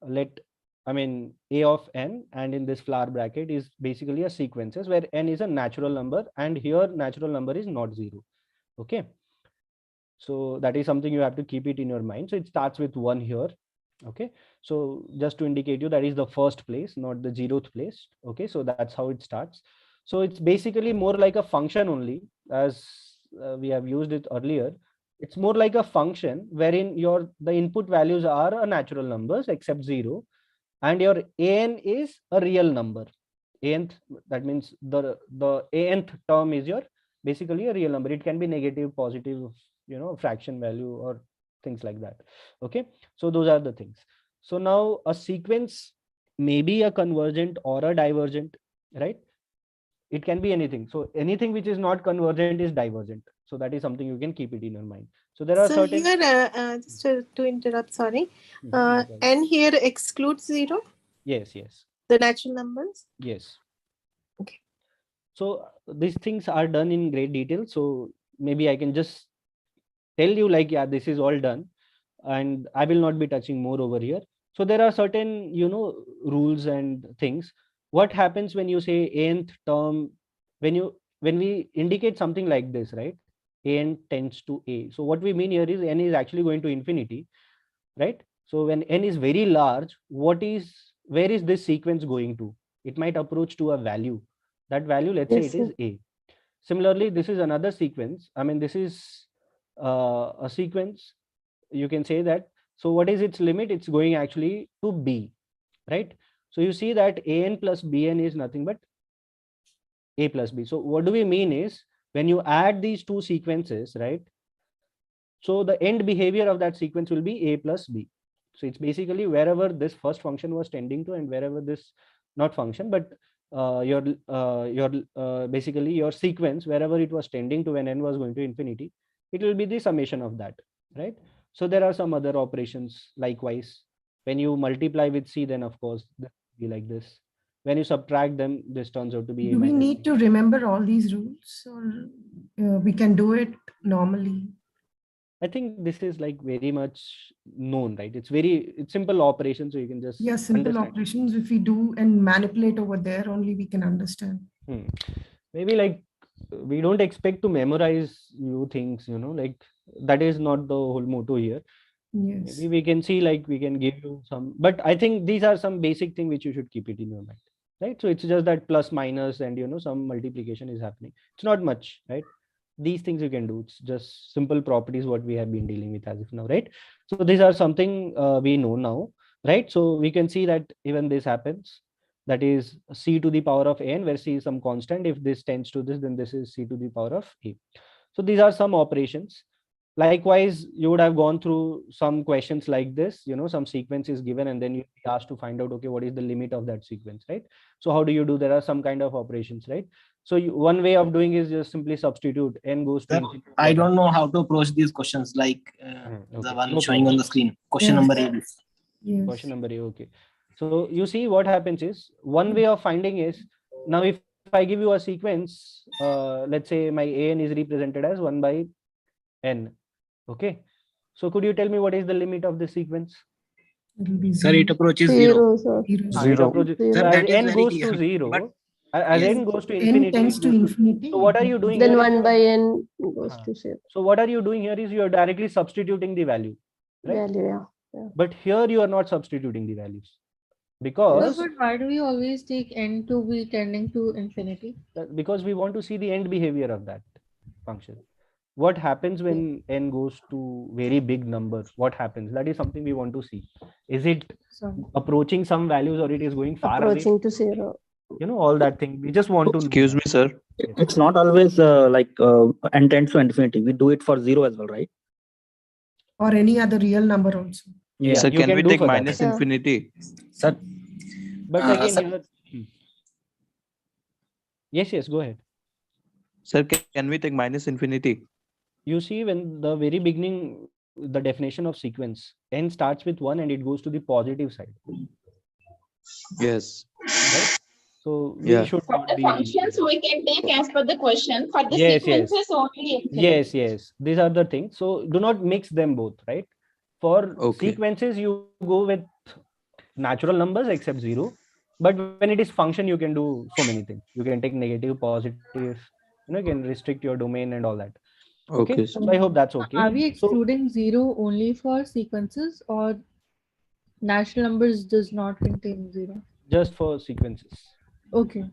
A of n, and in this flower bracket is basically a sequences where n is a natural number, and here natural number is not 0. Okay. So that is something you have to keep it in your mind. So it starts with 1 here. Okay. So just to indicate you, that is the first place, not the 0th place. Okay. So that's how it starts. So it's basically more like a function only, as we have used it earlier. It's more like a function wherein the input values are a natural numbers except 0, and your an is a real number. Anth, that means the anth term is your basically a real number. It can be negative, positive, fraction value or things like that. Okay. So those are the things. So now a sequence may be a convergent or a divergent, right? It can be anything. So anything which is not convergent is divergent. So that is something you can keep it in your mind. So there are certain. Here, just to interrupt, sorry. N here excludes 0. Yes. The natural numbers. Yes. Okay. So these things are done in great detail. So maybe I can just tell you like, yeah, this is all done, and I will not be touching more over here. So there are certain, rules and things. What happens when you say nth term, when we indicate something like this, right? N tends to A. So what we mean here is n is actually going to infinity, right? So when n is very large, where is this sequence going to? It might approach to a value. That value, let's say it is A. Similarly, this is another sequence. This is a sequence. You can say that. So what is its limit? It's going actually to B, right? So you see that an plus bn is nothing but A plus B. So what do we mean is, when you add these two sequences, right? So the end behavior of that sequence will be A plus B. So it's basically wherever this first function was tending to, and wherever this, not function, but basically your sequence, wherever it was tending to when n was going to infinity, it will be the summation of that, right? So there are some other operations likewise. When you multiply with C, then of course that will be like this. When you subtract them, this turns out to be Do we need to remember all these rules, or we can do it normally? I think this is like very much known, right? It's simple operations, so you can just simple understand. operations. If we do and manipulate over there, only we can understand. Maybe like we don't expect to memorize new things, like that is not the whole motto here. Yes. Maybe we can see, like we can give you some, but I think these are some basic things which you should keep it in your mind, right? So it's just that plus minus and some multiplication is happening. It's not much, right? These things you can do. It's just simple properties what we have been dealing with as of now, right? So these are something we know now, right? So we can see that even this happens, that is c to the power of n, where c is some constant. If this tends to this, then this is c to the power of a. So these are some operations. Likewise, you would have gone through some questions like this, some sequence is given and then you be asked to find out, okay, what is the limit of that sequence, right? So how do you do? There are some kind of operations, right? So one way of doing is just simply substitute n goes to infinity. I don't know how to approach these questions, like the one showing on the screen. Question number A. Yes. Question number A, okay. So you see what happens is, one way of finding is, now if I give you a sequence, let's say my an is represented as 1 by n. Okay, so could you tell me what is the limit of the sequence? Sir, it approaches zero. Zero. Sir, As that is n very goes to clear, zero, but as yes. n goes to N infinity, tends to infinity. So what are you doing Then here? 1 by n goes to 0. So what are you doing here is you are directly substituting the value, right? Value, yeah. But here you are not substituting the values, No, because but why do we always take n to be tending to infinity? because we want to see the end behavior of that function. What happens when n goes to very big number? What happens? That is something we want to see. Is it approaching some values, or it is going far Approaching away? to 0. All that thing. We just want to know. Excuse me, sir. It's not always n tends to infinity. We do it for 0 as well, right? Or any other real number also. Yeah, So you can can we do take for that. minus infinity? Sir. But again, Sir, yes, go ahead. Sir, can we take minus infinity? You see, when the very beginning, the definition of sequence, n starts with 1 and it goes to the positive side. Yes. Right? So we Yeah. should For not the be. functions we can take as per the question. For the Yes. sequences only. Yes. These are the things. So do not mix them both, right? For sequences, you go with natural numbers except 0. But when it is function, you can do so many things. You can take negative, positive, you can restrict your domain and all that. Okay. So I hope that's okay. Are we excluding 0 only for sequences, or natural numbers does not contain 0? Just for sequences. Okay.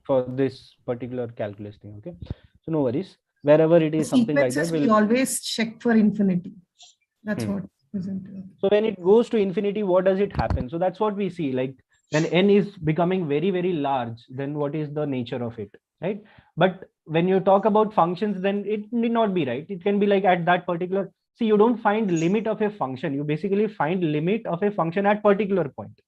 For this particular calculus thing. Okay. So no worries. Wherever it is something like that, we always check for infinity. That's what isn't it? So when it goes to infinity, what does it happen? So that's what we see. Like when n is becoming very, very large, then what is the nature of it, right? But when you talk about functions, then it need not be, right? It can be like at that particular, see, you don't find limit of a function. You basically find limit of a function at particular point,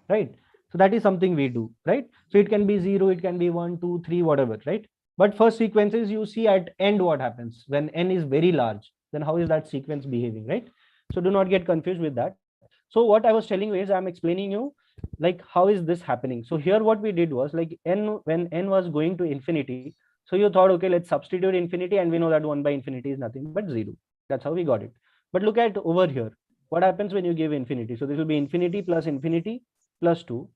right? So that is something we do, right? So it can be 0, it can be 1, 2, 3, whatever, right? But for sequences, you see at end what happens when n is very large, then how is that sequence behaving, right? So do not get confused with that. So what I was telling you is I'm explaining you like how is this happening. So here what we did was like when n was going to infinity, so you thought, okay, let's substitute infinity, and we know that 1 by infinity is nothing but 0. That's how we got it. But look at over here. What happens when you give infinity? So this will be infinity plus 2,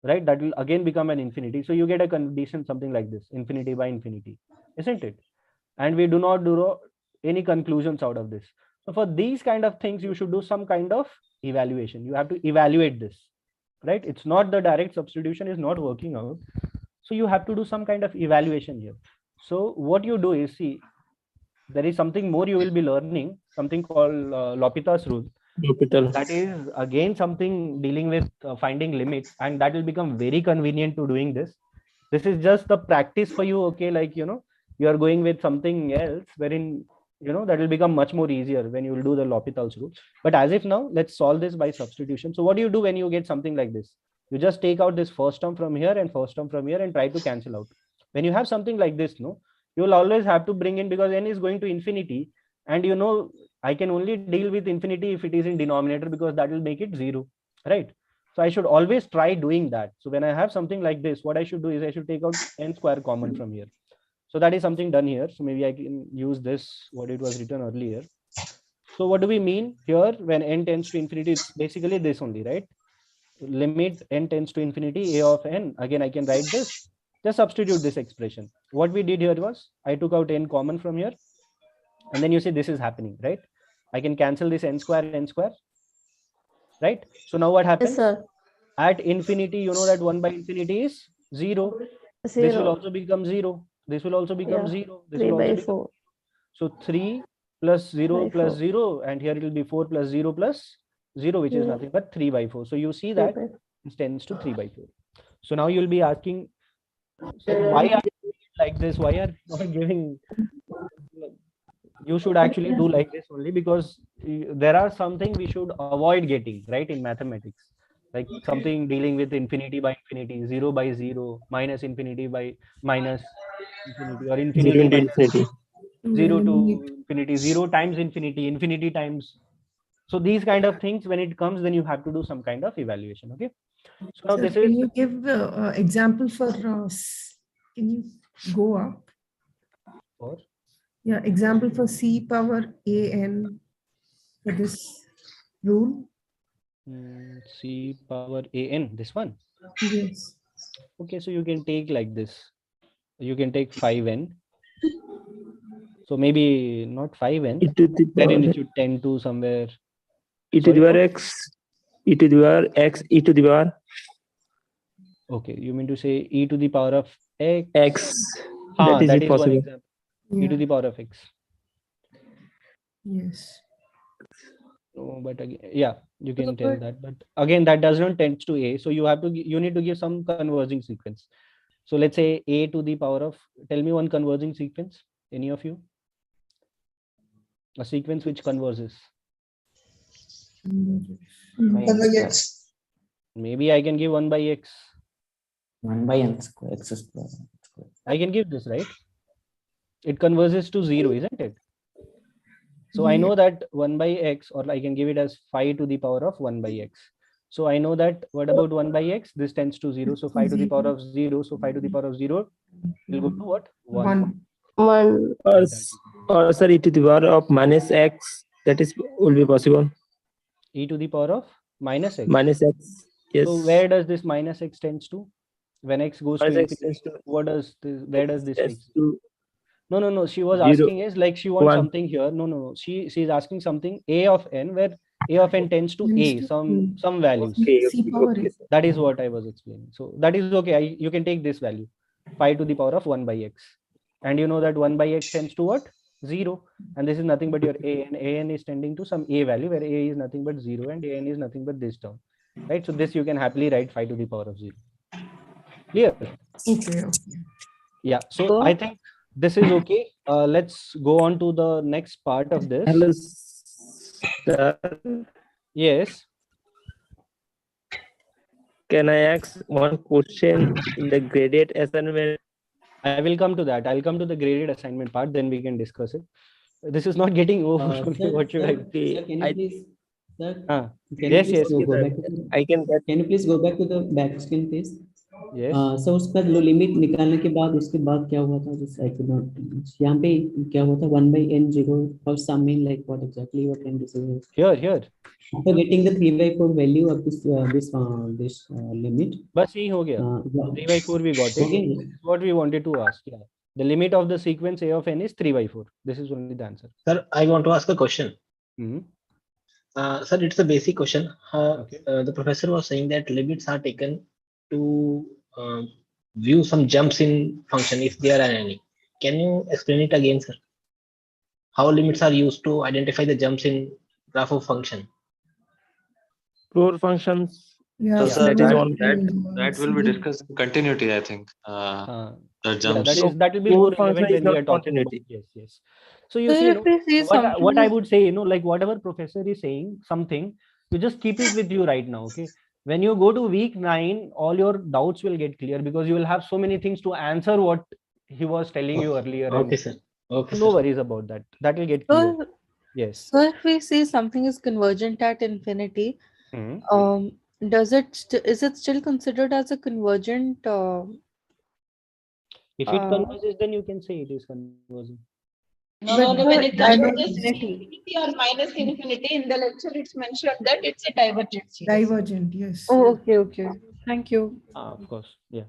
right? That will again become an infinity. So you get a condition something like this, infinity by infinity, isn't it? And we do not do any conclusions out of this. So for these kind of things, you should do some kind of evaluation. You have to evaluate this, right? It's not the direct substitution is not working out. So you have to do some kind of evaluation here. So what you do is, see, there is something more you will be learning, something called L'Hopital's rule. That is again something dealing with finding limits, and that will become very convenient to doing this. This is just the practice for you. Okay, like, you know, you are going with something else wherein, you know, that will become much more easier when you will do the L'Hopital's rule. But as if now, let's solve this by substitution. So what do you do when you get something like this? You just take out this first term from here and first term from here and try to cancel out. When you have something like this, no, you will always have to bring in, because n is going to infinity, and you know, I can only deal with infinity if it is in denominator, because that will make it 0, right? So I should always try doing that. So when I have something like this, what I should do is I should take out n square common from here. So that is something done here. So maybe I can use this, what it was written earlier. So what do we mean here when n tends to infinity? It's basically this only, right? Limit n tends to infinity, a of n. Again, I can write this. Just substitute this expression. What we did here was I took out n common from here. And then you see this is happening, right? I can cancel this n square, right? So now what happens? Yes, sir. At infinity, you know that 1 by infinity is 0. This will also become 0. This will also become 0. This 3 will also by become 4. So 3 plus 0 by plus 4. 0, and here it will be 4 plus 0 plus 0, which is nothing but 3 by 4. So you see 3 that by it tends to 3 by 4. So now you'll be asking, sir, why are you doing it like this? Why are you not giving? You should actually do like this only, because there are something we should avoid getting, right, in mathematics, like something dealing with infinity by infinity, 0 by 0, minus infinity by minus infinity, or infinity by infinity. 0 to infinity, 0 times infinity, infinity times. So these kind of things, when it comes, then you have to do some kind of evaluation. Okay. So now Sir, this can is, you give example for, can you go up? for? Yeah, example for c power an for this rule. C power an, this one. Yes. Okay, so you can take like this. You can take 5n. So maybe not 5n. E to the Wherein power it should tend to somewhere. e to the power x, e to the power x, e to the power. Okay, you mean to say e to the power of x? X. That is that is one possible. example. E to the power of x. Yes. No, but again, yeah, you can tell that. But again, that does not tend to a. So you have to, you need to give some converging sequence. So let's say a to the power of, tell me one converging sequence, any of you? A sequence which converges. 1 by x. Maybe I can give 1 by x. 1 by n square, x square. I can give this, right? It converges to 0, isn't it? So I know that 1 by x, or I can give it as 5 to the power of 1 by x. So I know that, what about 1 by x? This tends to 0. So 5 to the power of 0. So 5 to the power of 0 will go to what? 1. 1. Or sir, e to the power of minus x. That is will be possible. E to the power of minus x. Minus x. Yes. So where does this minus x tends to? When x goes to Minus x infinity, tends to, what does this? Where does this take? to No. She was 0, asking is like she wants 1. something here. No. She's asking something a of n, where a of n tends to a, some values. Okay. That is what I was explaining. So that is okay. You can take this value, 5 to the power of 1 by x. And you know that 1 by x tends to what? 0. And this is nothing but your a, and an is tending to some a value, where a is nothing but 0 and an is nothing but this term. Right? So this you can happily write 5 to the power of 0. Clear? Okay. Yeah. So I think this is okay. Let's go on to the next part of this. Hello, sir. Yes. Can I ask one question in the graded assignment? I will come to that. I'll come to the graded assignment part, then we can discuss it. This is not getting over for me. What should I do? Sir, can you please, sir, Yes. go back to the, can you please go back to the back screen, please? Yes. Sir उसका limit निकालने के बाद उसके बाद क्या हुआ था, जैसे आई कुड नॉट, यहाँ पे क्या हुआ था 1 by n 0 or something like what exactly you are trying to say here after getting the 3 by 4 value of this limit, बस यही हो गया. 3 by 4 we got it. This is what we wanted to ask. Yeah, the limit of the sequence a of n is 3 by 4. This is only the answer. Sir, I want to ask a question. Sir, it's a basic question. The professor was saying that limits are taken to view some jumps in function, if there are any. Can you explain it again, sir? How limits are used to identify the jumps in graph of function? Pure functions Yeah, So, so sir, that what that will be discussed in continuity, I think. The Yeah, jumps. that will be Core more function relevant is when we not are talking about. continuity. Yes. So you So see, if we see something what I is would say, like whatever professor is saying something, you just keep it with you right now. Okay. When you go to week 9, all your doubts will get clear because you will have so many things to answer what he was telling you earlier. Okay, And sir. Okay, no sir. worries about that. That will get clear. so, Yes. so if we see something is convergent at infinity, is it still considered as a convergent? If it converges, then you can say it is converging. No, But when it converges to infinity. infinity or minus infinity, in the lecture it's mentioned that it's a divergent series. Divergent, yes. Oh, okay. Thank you. Of course. Yeah.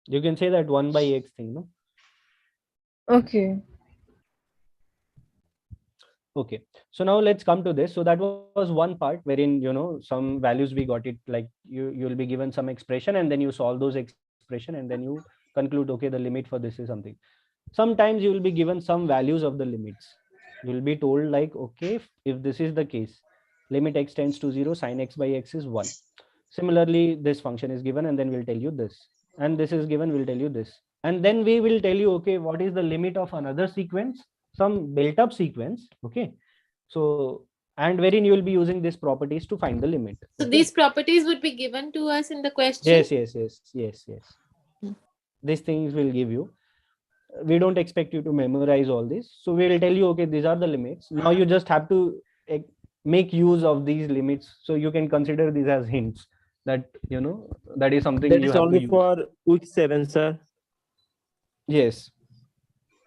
You can say that 1 by x thing, no? Okay. Okay, so now let's come to this. So that was one part wherein, some values we got it, like you'll be given some expression and then you solve those expression and then you conclude, okay, the limit for this is something. Sometimes you will be given some values of the limits. You'll be told like, okay, if this is the case, limit x tends to 0, sin x by x is 1. Similarly, this function is given and then we'll tell you this. And this is given, we'll tell you this. And then we will tell you, okay, what is the limit of another sequence? Some built up sequence. Okay. So, and wherein you will be using these properties to find the limit. So Okay? these properties would be given to us in the question? Yes. These things will give you. We don't expect you to memorize all this. So we will tell you, okay, these are the limits. Now you just have to make use of these limits. So you can consider these as hints that, that is something That you is have only to use. for week 7, sir. Yes.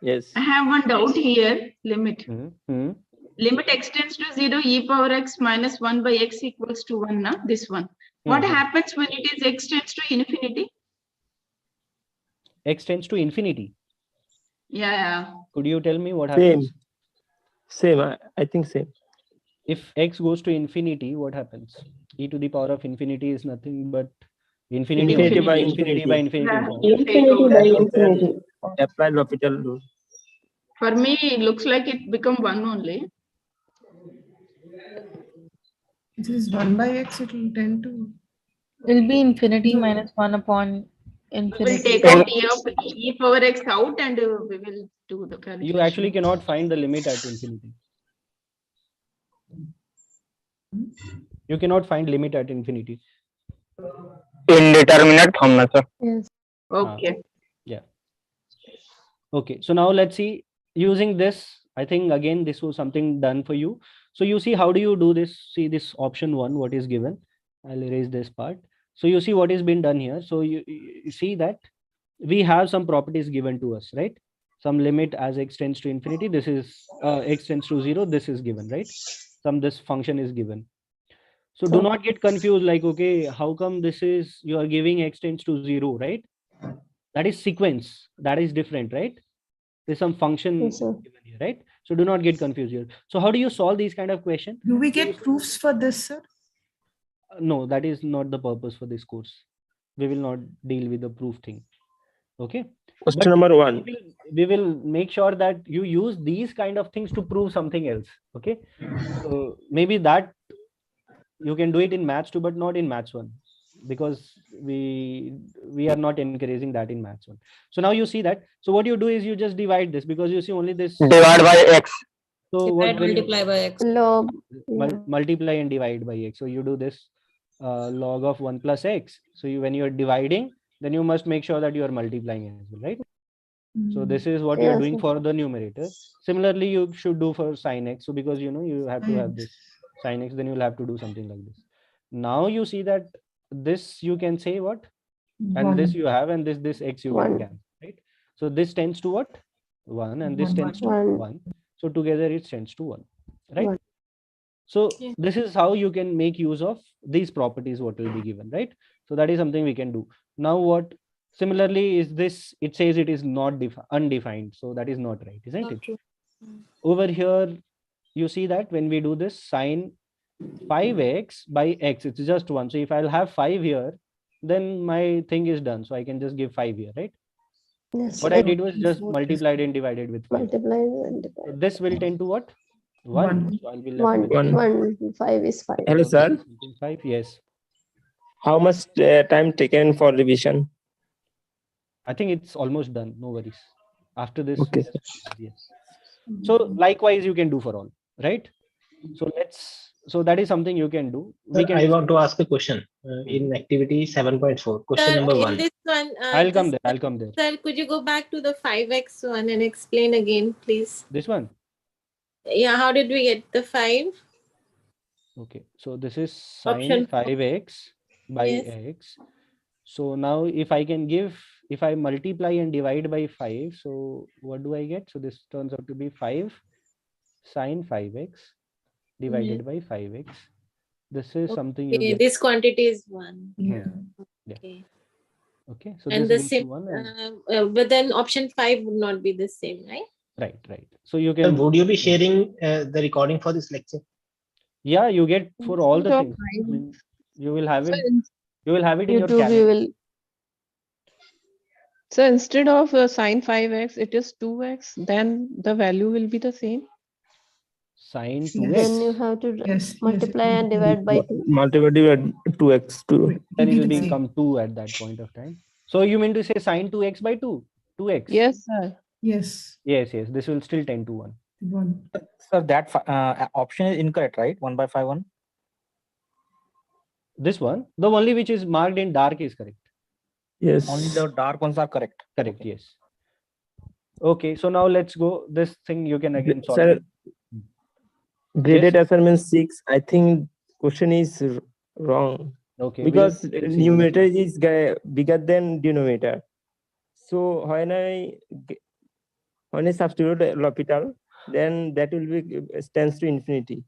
I have one doubt here. Limit. Limit x tends to 0, e power x minus 1 by x equals to 1. Now this one. What happens when it is x tends to infinity? X tends to infinity. Yeah. Could you tell me what happens? Same. I think same. If x goes to infinity, what happens? E to the power of infinity is nothing but infinity by infinity by infinity. Infinity by infinity. Apply L'Hopital rule. For me, it looks like it become 1 only. This is 1 by x, it will tend to. It'll be infinity minus 1 upon infinity. We will take out e power x out and we will do the calculation. You actually cannot find the limit at infinity. You cannot find limit at infinity. Indeterminate form, sir. Yes. Okay. Yeah. Okay. So now let's see, using this, I think again, this was something done for you. So you see, how do you do this? See this option 1, what is given. I'll erase this part. So you see what is being done here. So you see that we have some properties given to us, right? Some limit as x tends to infinity. This is x tends to 0. This is given, right? This function is given. So do not get confused like, okay, how come this is, you are giving x tends to 0, right? That is sequence. That is different, right? There's some function given here, right? So do not get confused here. So how do you solve these kind of questions? Do we get proofs for this, sir? No, that is not the purpose for this course. We will not deal with the proof thing. Okay. Question number 1. We will make sure that you use these kind of things to prove something else. Okay. So maybe that you can do it in maths too, but not in maths 1, because we are not encouraging that in maths 1. So now you see that. So what you do is you just divide this, because you see only this. Divide by x. So Multiply by x. Log. Multiply and divide by x. So you do this log of 1 plus x. So when you are dividing, then you must make sure that you are multiplying as well, right? So this is what you are doing for the numerator. Similarly, you should do for sin x. So because you have to have this sin x, then you'll have to do something like this. Now you see that this you can say what? And this you have, and this x you can cancel, right? So this tends to what? 1, and this tends to 1. So together it tends to 1, right? So this is how you can make use of these properties, what will be given, right? So that is something we can do. Now what? Similarly, is this, it says it is not undefined. So that is not right, isn't it? Over here, you see that when we do this sin 5x by x, it's just 1. So if I'll have 5 here, then my thing is done. So I can just give 5 here, right? Yes, What I did was just multiplied and divided with 5. Multiplied and divided. So this will tend to what? 1. So I'll be left 1. with 1. 5 is 5. Hello, sir. 5, yes. how much time taken for revision? I think it's almost done. No worries. After this, Okay. yes. So likewise, you can do for all, right? So that is something you can do. Sir, I want to ask a question in activity 7.4, question Sir, number in 1. this one, I'll come there. Sir, could you go back to the 5x one and explain again, please? This one? Yeah, how did we get the 5? Okay, so this is sine Option 5x by Yes. x. So now if I multiply and divide by 5, so what do I get? So this turns out to be 5 sine 5x divided by 5x. This is something you Okay, get. this quantity is 1. Yeah. Okay. Okay, so And this the goes same, to 1 and but then option 5 would not be the same, right? right. So you Sir, can. would you be sharing the recording for this lecture? Yeah, you get for all the So things. I mean, you will have So it. You will have it in your YouTube, calendar. you will. So instead of sine 5x, it is 2x. Then the value will be the same. Sine Yes. 2x. Then you have to multiply and divide by 2. Multiply by 2x. 2. Then it will become 2 at that point of time. So you mean to say sine 2x by 2? 2x? Yes, sir. Yes. Yes. This will still tend to 1. 1. Sir, that option is incorrect, right? 1 by 5, 1. This one, the only which is marked in dark is correct. Yes. Only the dark ones are correct. Correct, yes. Okay, so now let's go. This thing you can again solve. Sir, graded Yes. assignment 6, I think question is wrong. Okay. Because we'll see. numerator is bigger than denominator. So when I substitute L'Hopital, then that will be stands to infinity.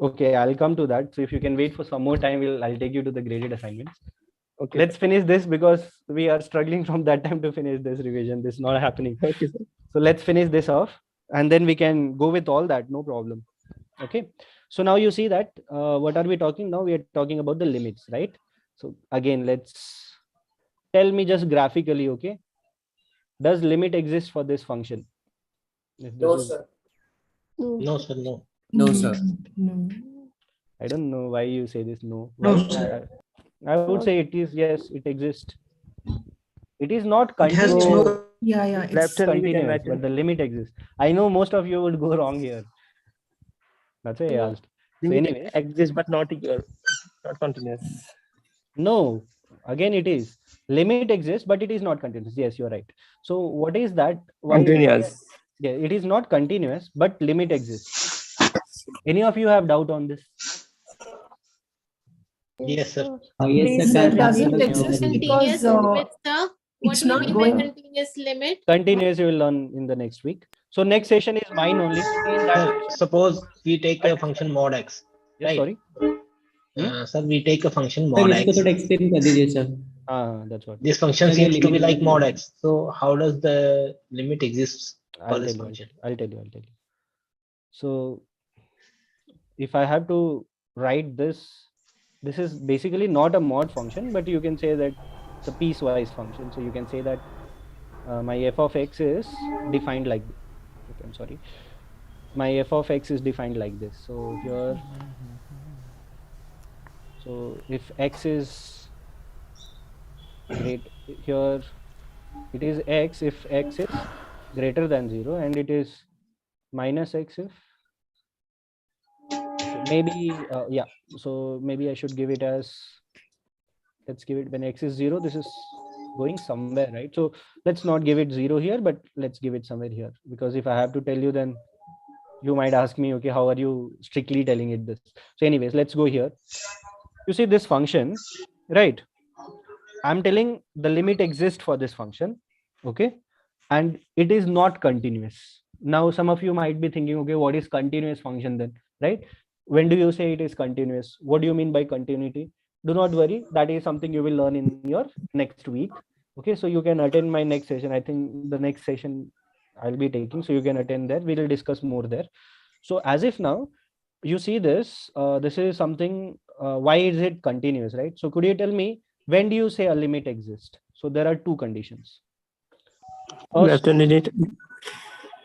Okay, I'll come to that. So if you can wait for some more time, I'll take you to the graded assignments. Okay. Let's finish this because we are struggling from that time to finish this revision. This is not happening. Okay, sir. So let's finish this off and then we can go with all that. No problem. Okay. So now you see that what are we talking now? We are talking about the limits, right? So again, let's tell me just graphically, okay? Does limit exist for this function? No, sir. No, sir. No. No, sir. No. I don't know why you say this. No. No, Why? sir. I would say it is. Yes, it exists. It is not It has continuous. no. Yeah. Left hand limit and Continuous, right but hand. the limit exists. I know most of you would go wrong here. That's why I asked. So Limit anyways, exists but not equal, not continuous. no. Again, it is. Limit exists, but it is not continuous. Yes, you're right. So what is that? Continuous. Yeah, it is not continuous, but limit exists. Any of you have doubt on this? Yes, sir. Yes, Sir, sir. does it That- exist? Continuous Because limit, sir? What it's do you not mean going. by continuous limit? Continuous you will learn in the next week. So next session is mine only. So in that Sir, session, suppose we take a function mod x, yes, right? sorry. Sir, we take a function Sir, mod इसको x. थोड़ा explain कर दीजिए, sir. That's what. This function Again, seems to be limit like is mod not- x. So how does the limit exist for I'll this tell you. function? I'll tell you. So if I have to write this, this is basically not a mod function, but you can say that it's a piecewise function. So you can say that my f of x is defined like this. Okay, I'm sorry. My f of x is defined like this. So here, so if x is great, here it is x if x is greater than 0, and it is minus x if maybe yeah. So maybe I should give it as, let's give it when x is 0. This is going somewhere, right? So let's not give it 0 here, but let's give it somewhere here, because if I have to tell you, then you might ask me, okay, how are you strictly telling it this? So anyways, let's go here. You see this function, right? I'm telling the limit exists for this function, okay? And it is not continuous. Now some of you might be thinking, okay, what is continuous function then, right? When do you say it is continuous? What do you mean by continuity? Do not worry, that is something you will learn in your next week. Okay, so you can attend my next session. I think the next session I'll be taking, so you can attend there. We will discuss more there. So as if now you see this, this is something, why is it continuous, right? So could you tell me, when do you say a limit exists? So there are two conditions. First,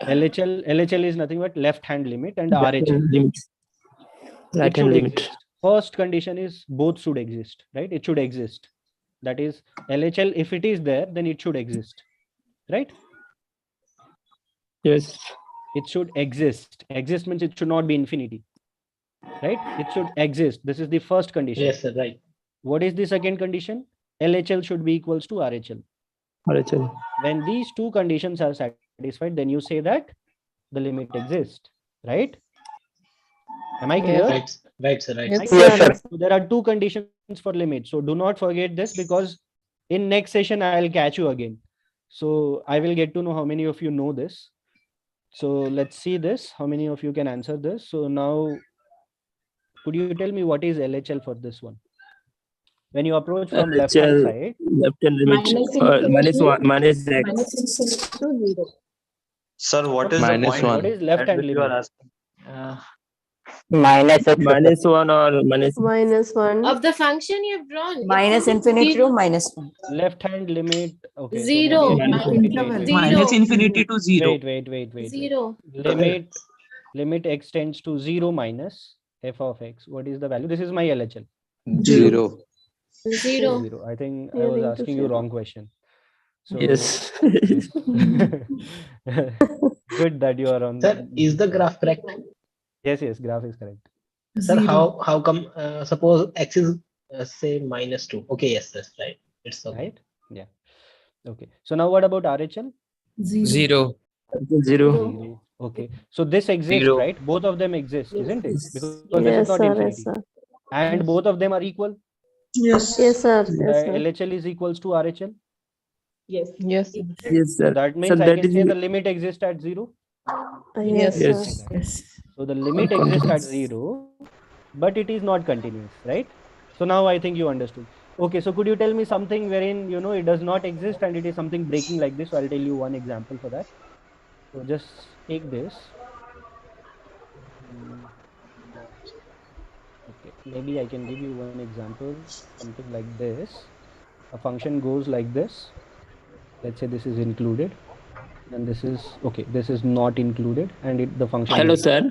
LHL is nothing but left hand limit, and RHL. Limit. Right hand limit. Exist. first condition is both should exist, right? It should exist. That is LHL, if it is there, then it should exist, right? Yes. It should exist. Exist means it should not be infinity, right? It should exist. This is the first condition. Yes, sir, right. What is the second condition? LHL should be equals to RHL. RHL. When these two conditions are satisfied, then you say that the limit exists, right? Am I clear? Right, right, sir, right. Yes, sir. So there are two conditions for limit. So do not forget this, because in next session, I'll catch you again. So I will get to know how many of you know this. So let's see this. How many of you can answer this? So now, could you tell me what is LHL for this one? When you approach from left hand side, left hand limit minus x. Sir, what is the Minus point? one. What is left hand at which you are limit? asking? Minus x. Minus one or minus. Minus 1. Of the function you have drawn. Minus infinity to minus 1. Left hand limit. Okay. Zero. Minus infinity to 0. Wait. Zero. Limit x tends to 0 minus f of x. What is the value? This is my LHL. 0. Zero. I think I was asking you wrong question. So, Yes. good that you are on. Sir, is the graph correct? Yes, graph is correct. Sir, how come, suppose x is say -2. Okay, yes, that's right. It's okay. Right? Yeah. Okay. So now what about RHL? Zero. Okay. So this exists, Zero. right? Both of them exist, isn't it? Because this Yes, is not sir. infinity. Yes, sir. And both of them are equal. Yes. Yes, sir. Yes, sir. LHL is equals to RHL. Yes. Yes. Yes, sir. That means So I that can is say the limit exists at 0. Yes, Yes. sir. Yes. So the limit exists at 0, but it is not continuous, right? So now I think you understood. Okay, so could you tell me something wherein, you know, it does not exist and it is something breaking like this? So I'll tell you one example for that. So just take this. Okay, maybe I can give you one example, something like this. A function goes like this. Let's say this is included, and this is okay. This is not included, and the function. Hello, goes. sir.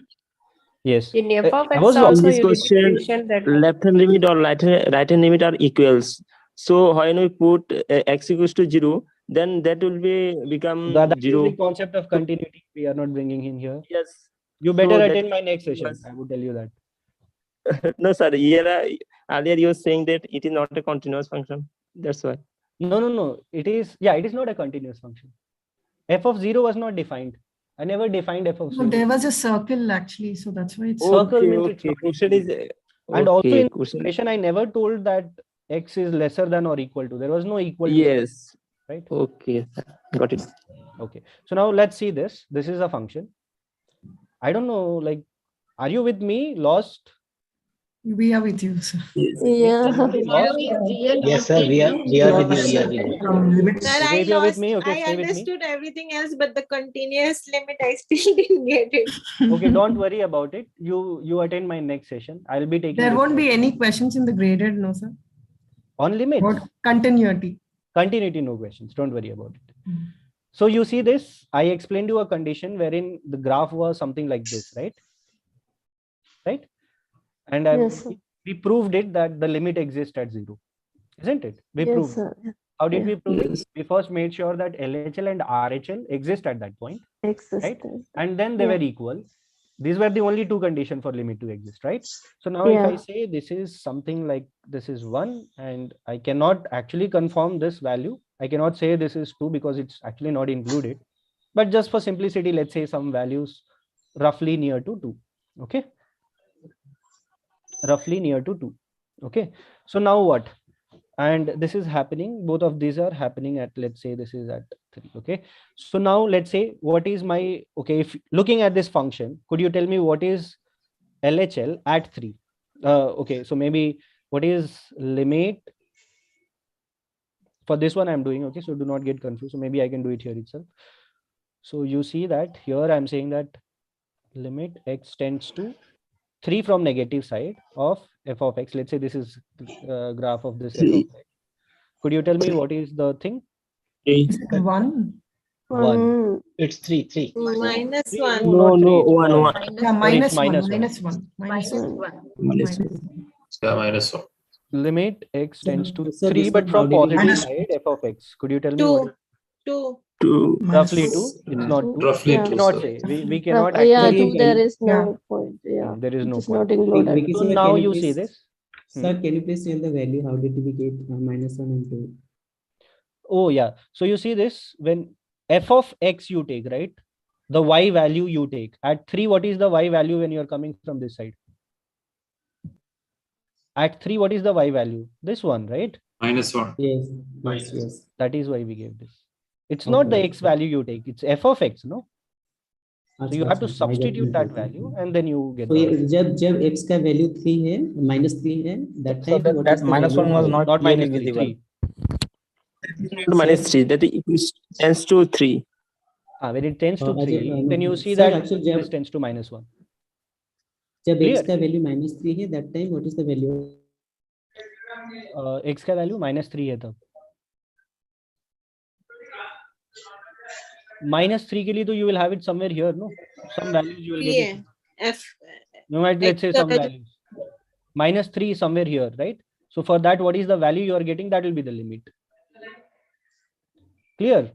Yes. In f of I x was also this you didn't question, mention that. left hand limit or right hand limit are equals. So when we put x equals to 0, then that will become that is 0. the concept of continuity. We are not bringing in here. Yes. You better So that attend my next session. was- I would tell you that. No, sir. Earlier you were saying that it is not a continuous function. That's why. No. It is. Yeah, it is not a continuous function. F of 0 was not defined. I never defined f of 0. No, there was a circle actually, so that's why it's Circle means it's not Question is. And also in question. equation, I never told that x is lesser than or equal to. There was no equal to. Yes. Right. Okay. Got it. Okay. So now let's see this. This is a function. I don't know. Like, are you with me? Lost? We are with you, sir. Yeah. Lost? Yes, sir. We are with you. We are with you. Sir, Okay, I if you're with lost. me, okay, I stay with me. understood everything else, but the continuous limit, I still didn't get it. Okay, don't worry about it. You attend my next session. I'll be taking. There this won't be class. any questions in the graded, no, sir. On limits. What continuity? Continuity, no questions. Don't worry about it. So you see this, I explained you a condition wherein the graph was something like this, right? Right? And Yes, we proved it that the limit exists at 0, isn't it? We Yes, proved. sir. How did Yeah. we prove it? We first made sure that LHL and RHL exist at that point, right? Existed. And then they Yeah. were equal. These were the only two conditions for limit to exist, right? So now if I Yeah. say this is something like this is 1 and I cannot actually confirm this value, I cannot say this is 2 because it's actually not included. But just for simplicity, let's say some values roughly near to 2. Okay. Roughly near to 2. Okay. So now what? And this is happening. Both of these are happening at, let's say this is at 3. Okay. So now let's say what is my, okay, if looking at this function, could you tell me what is LHL at 3? Okay. So maybe what is limit for this one I'm doing. Okay. So do not get confused. So maybe I can do it here itself. So you see that here I'm saying that limit x tends to 3 from negative side of f of x. Let's say this is graph of this f of x. Could you tell me what is the thing? 1. 1. It's 3. Minus Three, 1. no, not three, it's 1. Yeah, Or it's minus 1. minus Minus 1. Minus 1. Minus Yeah, -1. Limit x tends to So 3, this but one, from how did we positive get? side f of x. Could you tell me what? 2. 2. Roughly 2. It's not 2. Roughly Yeah. two, Cannot sir. say. We cannot Yeah, actually. 2 there is Yeah. no point. Yeah. There is no It's point. not included. Vicky, So sir, now can you please, see this. Sir, can you please tell the value? How did we get -1 and 2? Oh yeah. So you see this, when f of x you take, right? The y value you take. At 3, what is the y value when you are coming from this side? At 3, what is the y value? This one, right? -1. Yes, yes, yes. That is why we gave this. It's not the x value you take. It's f of x, no? So you have to substitute that value and then you get So the ये जब x का value 3 है, -3 है, that So time what that is the -1 value? was not clearly -3, visible. 3. Minus 3. That equals tends to 3. When it tends to 3, then you see sir, that actually, this tends to -1. जब Clear? x का value -3 है, that time what is the value? X का value -3 है तब. -3 के लिए तो you will have it somewhere here, no? Some values you will get it. F. You might, let's say, some values. -3 is somewhere here, right? So for that, what is the value you are getting? That will be the limit. Clear?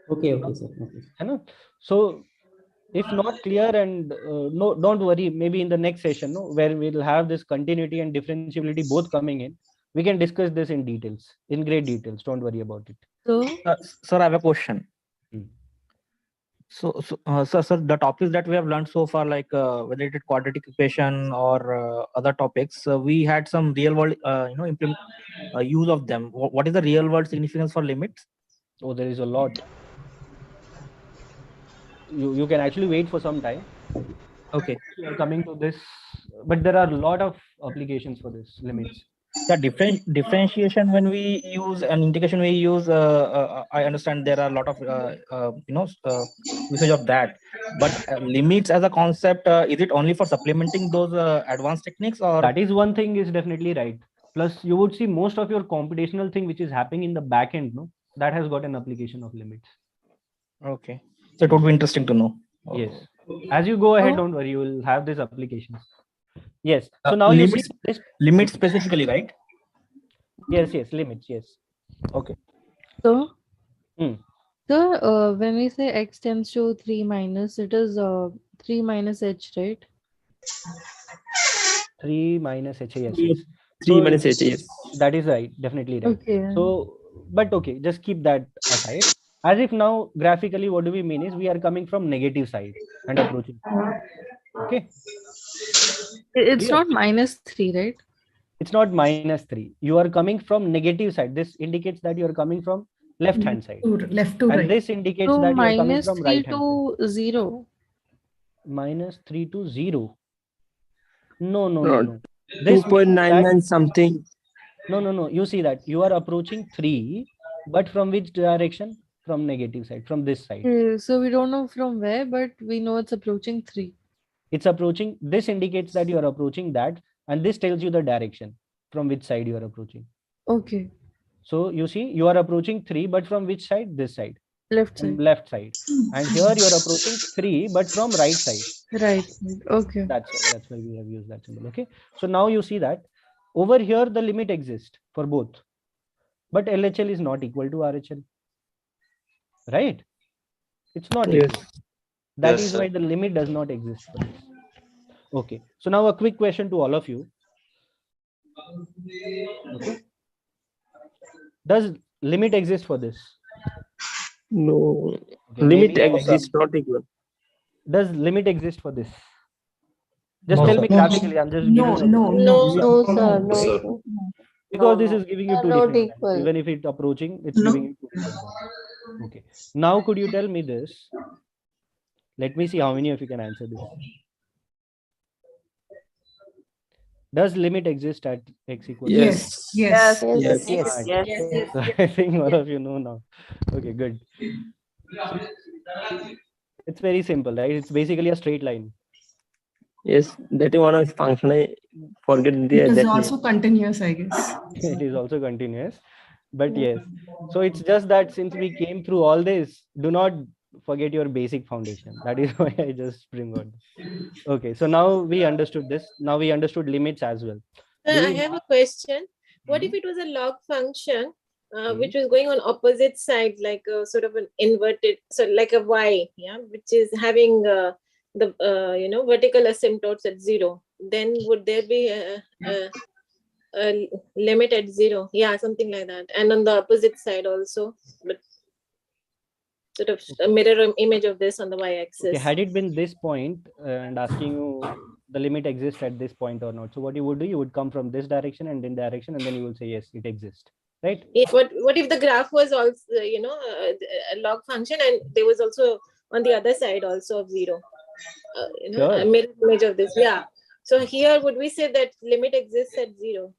Okay, sir. Okay. So if not clear, and no, don't worry, maybe in the next session, no, where we'll have this continuity and differentiability both coming in, we can discuss this in details, in great details. Don't worry about it. So, sir, I have a question. So, sir, the topics that we have learned so far, like whether it is quadratic equation or other topics, we had some real world, use of them. What is the real world significance for limits? Oh, there is a lot. You can actually wait for some time. Okay. You are coming to this, but there are a lot of applications for this limits. The differentiation when we use and integration we use, I understand there are a lot of usage of that, but limits as a concept, is it only for supplementing those advanced techniques, or that is one thing is definitely right. Plus you would see most of your computational thing which is happening in the back end, no, that has got an application of limits. Okay, so it would be interesting to know. Yes, as you go ahead, don't worry, you will have these applications. Yes, so now you see this limits specifically, right? Yes, limits, yes. Okay. So when we say x tends to 3 minus, it is 3 minus h, right? 3 minus h, yes. 3 minus h, yes. That is right, definitely right. Okay. So, but okay, just keep that aside. As if now graphically, what do we mean is we are coming from negative side and approaching. Okay. It's not -3, right? It's not -3. You are coming from negative side. This indicates that you are coming from left hand side. Left to right. And this indicates that you are coming from right hand -3 to 0. -3 to 0. No. 2.99 something. No. You see that you are approaching 3, but from which direction? From negative side, from this side. So we don't know from where, but we know it's approaching 3. It's approaching. This indicates that you are approaching that, and this tells you the direction from which side you are approaching. Okay. So you see, you are approaching 3, but from which side? This side. Left side. Left side. And here you are approaching 3, but from right side. Right side. Okay. That's why we have used that symbol. Okay. So now you see that over here the limit exists for both, but LHL is not equal to RHL. Right? It's not equal. That is why the limit does not exist for this. Okay. So now a quick question to all of you. Okay. Does limit exist for this? No. Okay, Limit maybe exists not equal. Does limit exist for this? Just No, tell sir. me graphically. I'm just No, giving you No, sir. No. because this is giving you two Not different equal. lines. Even if it's approaching, it's giving you two different lines. Okay. Now could you tell me this? Let me see how many of you can answer this. Does limit exist at x equals? Yes. Yes. So I think all of you know now. Okay, good. So it's very simple, right? It's basically a straight line. Yes, that is one of function. I forget It is that also continuous, I guess. It is also continuous, but yes. So it's just that since we came through all this, do not forget your basic foundation. That is why I just bring on. Okay, so now we understood this. Now we understood limits as well. I have a question. What if it was a log function which was going on opposite sides, like sort of an inverted, so like a y, yeah, which is having the vertical asymptotes at 0? Then would there be a limit at 0? Yeah, something like that. And on the opposite side also, but sort of a mirror image of this on the y-axis. Okay, had it been this point and asking you the limit exists at this point or not, so what you would do, you would come from this direction and in direction, and then you will say yes, it exists, right? Yeah, what if the graph was also a log function, and there was also on the other side also of 0, Sure. a mirror image of this? Yeah. So here would we say that limit exists at 0?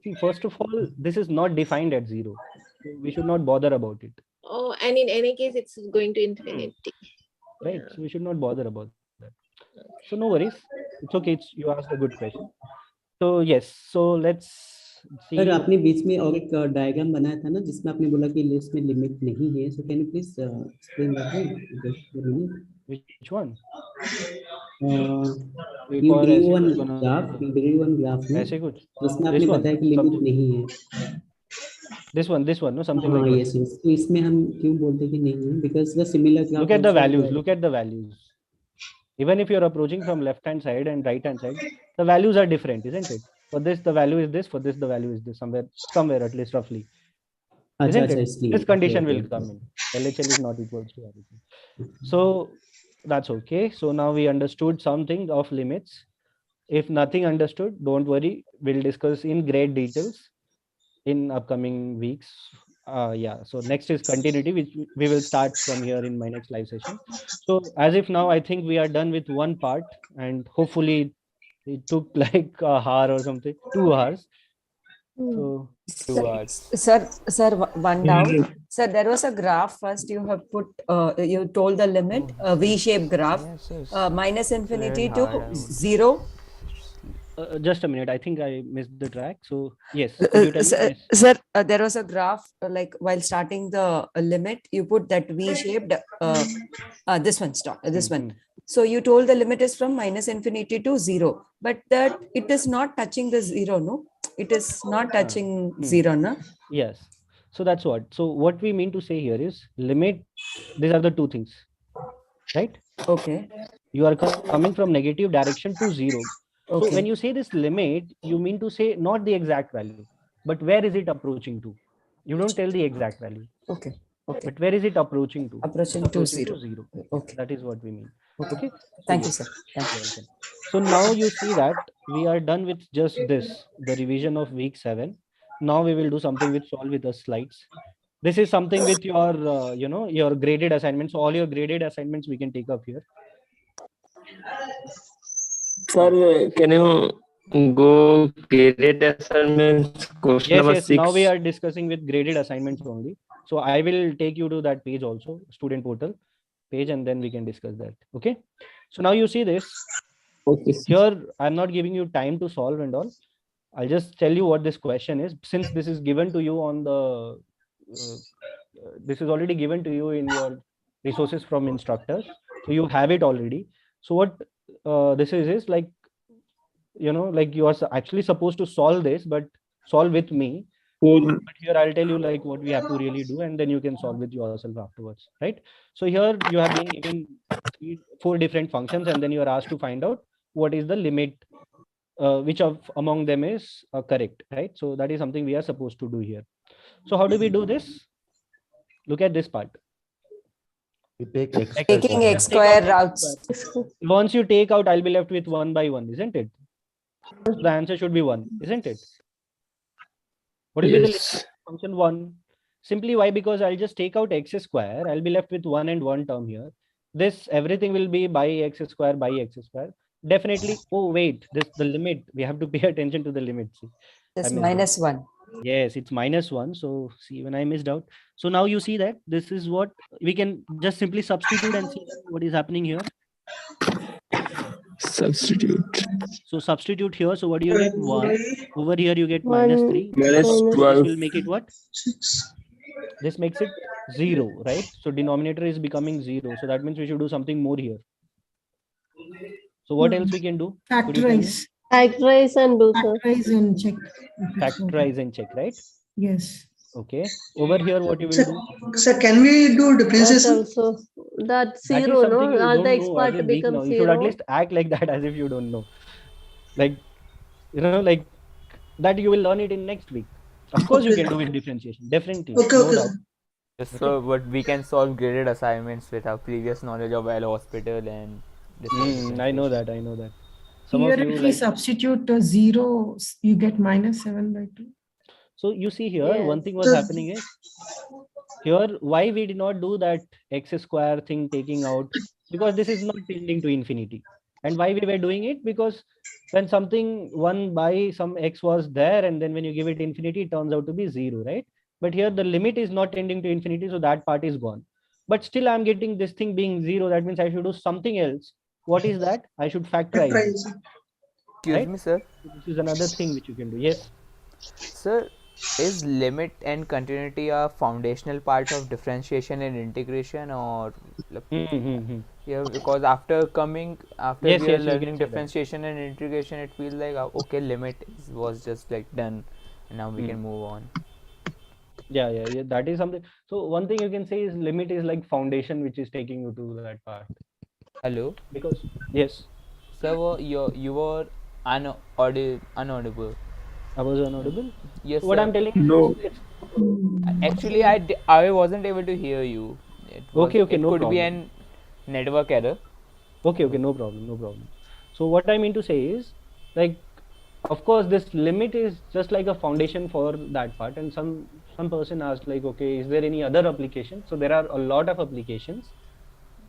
See, first of all, this is not defined at 0, so we should not bother about it. Oh, and in any case, it's going to infinity. Right. So we should not bother about that. So no worries. It's okay. You asked a good question. So yes. So let's see. Sir आपने बीच में और एक diagram बनाया था ना जिसमें आपने बोला कि लिस्ट में लिमिट नहीं है. So can you please explain that? Which one? You drew one graph में ऐसे कुछ जिसमें आपने बताया कि लिमिट नहीं है. This one, no, something like that. Yes. तो इसमें हम क्यों बोलते कि नहीं है? Because the similar graph. Look at the values. Look at the values. Even if you're approaching from left-hand side and right-hand side, the values are different, isn't it? For this, the value is this. For this, the value is this. Somewhere at least roughly. Isn't it? This condition will come in. LHL is not equal to everything. So that's okay. So now we understood something of limits. If nothing understood, don't worry. We'll discuss in great details in upcoming weeks. Yeah, so next is continuity, which we will start from here in my next live session. So as if now I think we are done with one part, and hopefully it took like a hour or something, 2 hours. So 2 hours. Sir, one doubt. Sir, there was a graph first. You have put, you told the limit, V-shaped graph, minus infinity to 0. Just a minute. I think I missed the track. So yes. Sir, there was a graph like while starting the limit, you put that V-shaped. This one, stop. This one. So you told the limit is from minus infinity to 0, but that it is not touching the 0, no? It is not touching 0, no? Yes. So that's what. So what we mean to say here is limit. These are the two things, right? Okay. You are coming from negative direction to 0. Okay. So when you say this limit, you mean to say not the exact value, but where is it approaching to? You don't tell the exact value. Okay. Okay. But where is it approaching to? Approaching to 0. Okay. That is what we mean. Okay. Thank you, sir. Thank you. So now you see that we are done with just this, the revision of week 7. Now we will do something with solve with the slides. This is something with your, your graded assignments. So all your graded assignments we can take up here. Sir, can you go graded assignments? Yes. Now we are discussing with graded assignments only. So I will take you to that page also, student portal page, and then we can discuss that. Okay. So now you see this. Okay. Here, I'm not giving you time to solve and all. I'll just tell you what this question is. Since this is given to you on the, this is already given to you in your resources from instructors. So you have it already. So what this is like, like you are actually supposed to solve this, but solve with me. But here I'll tell you like what we have to really do, and then you can solve with yourself afterwards, right? So here you have been given 4 different functions, and then you are asked to find out what is the limit, which of among them is correct, right? So that is something we are supposed to do here. So how do we do this? Look at this part. We take taking x square routes. Once you take out, I'll be left with 1 by 1, isn't it? So the answer should be 1, isn't it? What will be the limit? Function 1? Simply why? Because I'll just take out x square. I'll be left with 1 and 1 term here. This everything will be by x square by x square. Definitely. Oh wait, this the limit. We have to pay attention to the limit. See, it's minus 1. Yes, it's minus 1. So see, when I missed out. So now you see that this is what we can just simply substitute and see what is happening here. Substitute. So substitute here. So what do you get? 1. Over here you get minus 3. Minus 12. This will make it what? This makes it 0, right? So denominator is becoming 0. So that means we should do something more here. So what else we can do? Factorize. Factorize and do, sir. Factorize and check. Factorize and check, right? Yes. Okay. Over here, what you will do? Sir, can we do That differentiation? also. That That is zero, no? something you All the don't x know as part a week now. becomes You should at zero. least act like that as if you don't know. Like, like that you will learn it in next week. Of course, you can do it differentiation. Definitely. No doubt. Yes, sir, but we can solve graded assignments with our previous knowledge of L hospital and I know that. I know that. Some Here, of you if we substitute 0, you get -7/2. So you see here, one thing was happening is here, why we did not do that x square thing taking out, because this is not tending to infinity. And why we were doing it? Because when something 1 by some x was there, and then when you give it infinity, it turns out to be 0, right? But here the limit is not tending to infinity, so that part is gone. But still I'm getting this thing being 0. That means I should do something else. What is that? I should factorize. Excuse me, sir. This is another thing which you can do. Yes. Sir, is limit and continuity a foundational part of differentiation and integration, or yeah, because after Yes, we are yes, you can learning say that. differentiation and integration, it feels like okay, limit was just like done and now we can move on. Yeah, that is something. So one thing you can say is limit is like foundation which is taking you to that part. Hello? Because yes, Sir, you were unaudible. I was unaudible. Yes, What sir. I'm telling you is Actually, I wasn't able to hear you. Okay, It no could be problem. an network error. Okay, no problem. So what I mean to say is, like, of course, this limit is just like a foundation for that part. And some person asked, like, okay, is there any other application? So there are a lot of applications,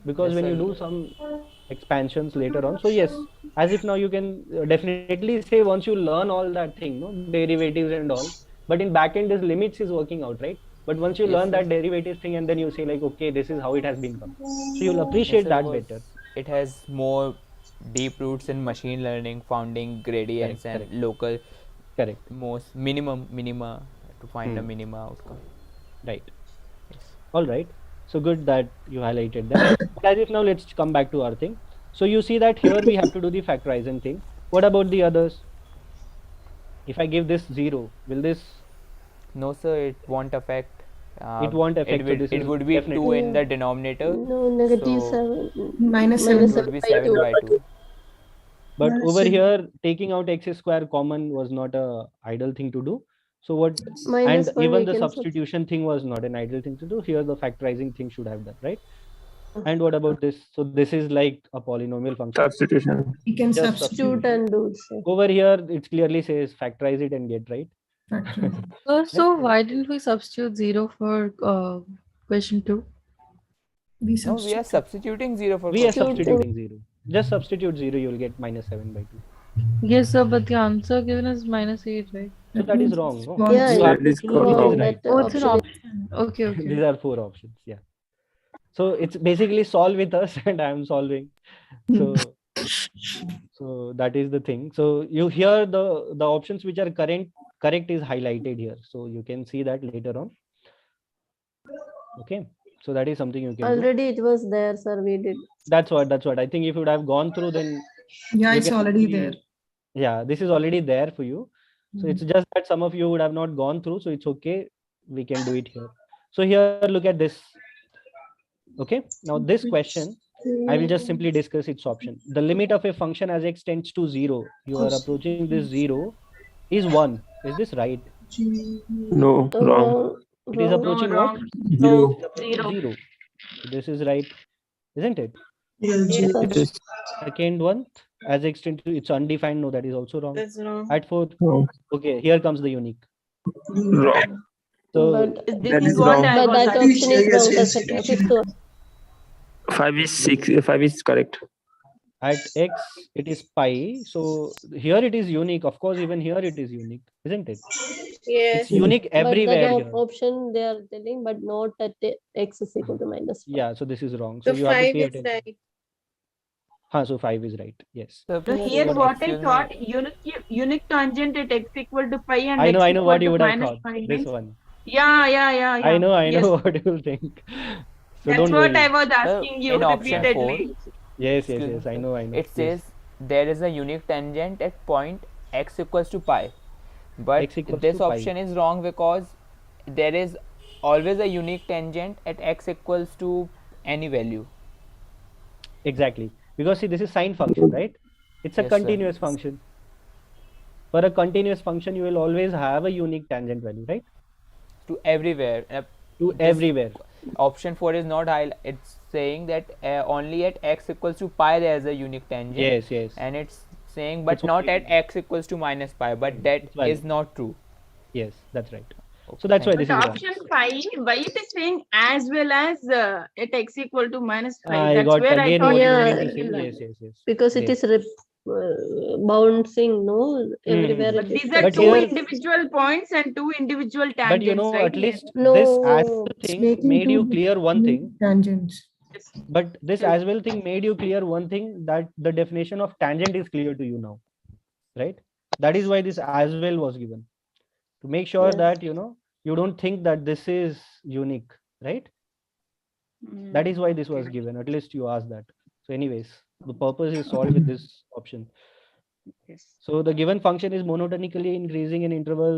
because Yes, when you sir. do some expansions later on, so yes, as if now you can definitely say once you learn all that thing, no, derivatives and all, but in backend this limits is working out, right? But once you Yes, learn sir. that derivative thing, and then you say like, okay, this is how it has been come, so you'll Yes, appreciate sir, that because better. it has more deep roots in machine learning, founding gradients and Correct. local Correct. most minima to find a minima outcome. Right. All right. So good that you highlighted that. But as if now let's come back to our thing. So you see that here we have to do the factorizing thing. What about the others? If I give this 0, will this? No, sir, it won't affect. It won't affect. So this It is would be 2 definitely in the denominator. No, negative so 7. -7. It would be 7 by 2. But over here, taking out x square common was not a idle thing to do. So what? Minus And 1 even we the can substitution thing was not an idle thing to do. Here the factorizing thing should have done, right? And what about this? So this is like a polynomial function. Substitution. We can Just substitute. and do, sir. Over here, it clearly says factorize it and get right. So why didn't we substitute 0 for question 2? No, we are substituting 0 for We are question. substituting 0. Just substitute 0, you'll get -7 by 2. Yes, sir, but the answer given is -8, right? So that is wrong. No? Yeah, You have to it's choose which wrong. is right. That Oh, it's an option option. Okay. These are 4 options. Yeah. So it's basically solve with us, and I am solving. So that is the thing. So you hear the options which are correct is highlighted here. So you can see that later on. Okay. So that is something you can do. already it was there, sir. We did. That's what I think. If you would have gone through, then Yeah, you it's can already see- there. Yeah, this is already there for you. So it's just that some of you would have not gone through, so it's okay. We can do it here. So here, look at this. Okay, now this question, I will just simply discuss its option. The limit of a function as x tends to 0, you are approaching this 0, is 1. Is this right? No, wrong. It is approaching what? 0. 0. So this is right, isn't it? Yes. Second one, as x tends to, it's undefined. No, that is also wrong. That's wrong. At fourth, Wrong. okay, here comes the unique. Wrong. So But That is wrong. but that option is wrong. The fifth one. 5 is 6. 5 is correct. At x, it is pi. So here it is unique. Of course, even here it is unique, isn't it? Yes. It's unique everywhere But here. that option they are telling, but not at x is equal to -5. Yeah, so this is wrong. So So you have to 5 pay is attention. right. So 5 is right. Yes. So here what I thought, unique tangent at x equal to pi and I know x what equal you to would have minus thought. pi. This one. Yeah. I know Yes. what you will think. So That's don't what worry. I was asking you in option repeatedly. 4, Yes. I know. it says there is a unique tangent at point x equals to pi, but X equals this to pi. option is wrong because there is always a unique tangent at x equals to any value. Exactly, because see, this is sine function, right? It's a Yes, sir. continuous function. For a continuous function, you will always have a unique tangent value, right? To everywhere. To This everywhere. option 4 is not high. It's saying that only at x equals to pi there is a unique tangent. Yes, yes. And it's saying but It's not only at x equals to minus pi, but that It's valid. is not true. Yes, that's right. So that's why Thank this But is wrong. option 5, why it is saying as well as at x equal to minus 5? I That's got where I again thought what you Yeah, mean to say. Yes, yes, yes. because it Yes. is bouncing, no? Everywhere But it is these are But two here- individual points and two individual tangents, But you know, right? at least this No, as well It's thing making made you two clear one thing. tangents. But this as well thing made you clear one thing, that the definition of tangent is clear to you now, right? That is why this as well was given, to make sure Yes. that you don't think that this is unique, right? That is why this was given. At least you asked that. So anyways, the purpose is solved with this option. So the given function is monotonically increasing in interval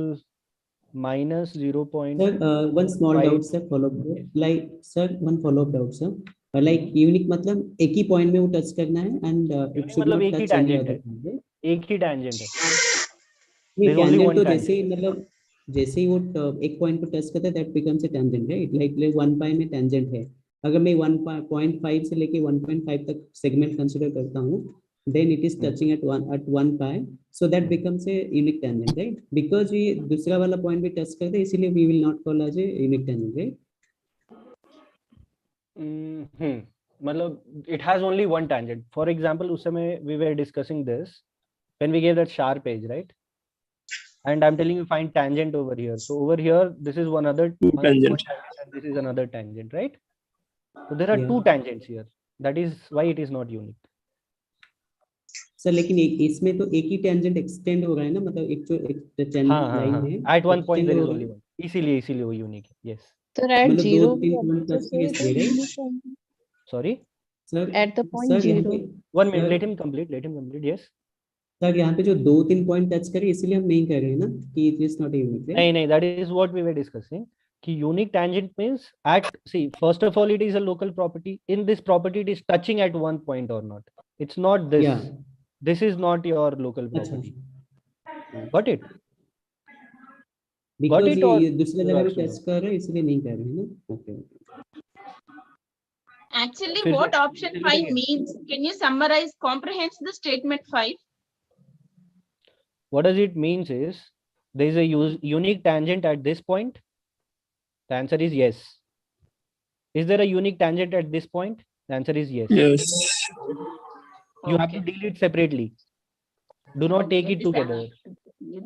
minus 0.5. Sir, one small doubt, sir, follow up. Like, sir, one follow up doubt, sir. Like unique मतलब एक ही point में वो touch करना है and it should मतलब not एक ही touch any tangent other है, point. एक ही tangent है. नहीं, There's only tangent one तो tangent. जैसे ही मतलब जैसे ही वो एक पॉइंट पर टच करता है that becomes a tangent, right? Like 1 पाई में टेंजेंट है. अगर मैं 1.5 से लेके 1.5 तक सेगमेंट कंसीडर करता हूँ, then it is touching at 1 pi, so that becomes a unique tangent, right? Because we दूसरा वाला पॉइंट भी टच करते हैं, इसीलिए we will not call as a unique tangent, right? मतलब it has only one tangent. For example, उस समय we were discussing this when we gave that sharp edge, right? And I'm telling you find tangent over here. So over here, this is one tangent, and this is another tangent, right? So there are two tangents here. That is why it is not unique. Sir लेकिन इसमें तो एक ही tangent extend हो रहा है ना, मतलब एक जो एक लाइन है At one point there is only one. इसीलिए वो unique है. Yes. So at मतलब zero, 2-3 पॉइंट टच say किए, the right? unique tangent. Sorry. Sir At the point sir यहाँ 0. पे 1 minute. Let him complete. Yes. Sir यहाँ पे जो 2-3 पॉइंट टच करे, इसीलिए हम नहीं कर रहे हैं ना कि it is not unique, right? नहीं, that is what we were discussing. कि unique tangent means first of all, it is a local property. In this property, it is touching at one point or not. It's not this. Yeah. This is not your local property. Got it? Because it or ये दूसरी जगह पे also touch कर रहे हैं, इसलिए नहीं कर रहे हैं ना. ओके. Actually, फिर what से- option 5 means? Can you summarize, comprehend the statement 5? What does it means is there is a unique tangent at this point. The answer is yes. Is there a unique tangent at this point? The answer is yes. You have to deal it separately. Do not take it together.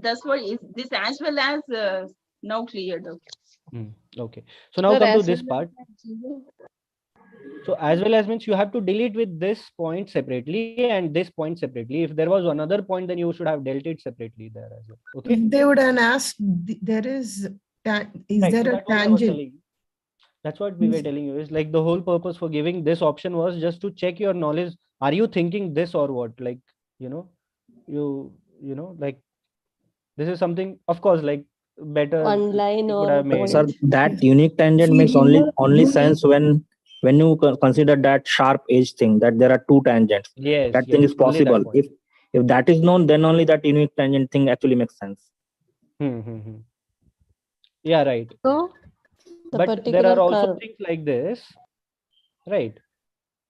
That's what is this as well as now cleared. Okay. Okay. So now Sir, come to as this well part. as zero. So as well as means you have to delete with this point separately and this point separately. If there was another point, then you should have dealt it separately there as well. Okay. They would have asked, there is Right, there so a that's what I was tangent? telling you. That's what we were telling you. Is like the whole purpose for giving this option was just to check your knowledge. Are you thinking this or what? Like, like this is something, of course, like better. One line it would or have made Sir, it. that unique tangent See, makes you only need- sense when you consider that sharp edge thing, that there are two tangents. Yes, That thing yes, is only that possible. point. If that is known, then only that unique tangent thing actually makes sense. Yeah, right. So the But there particular are also curve. things like this, right?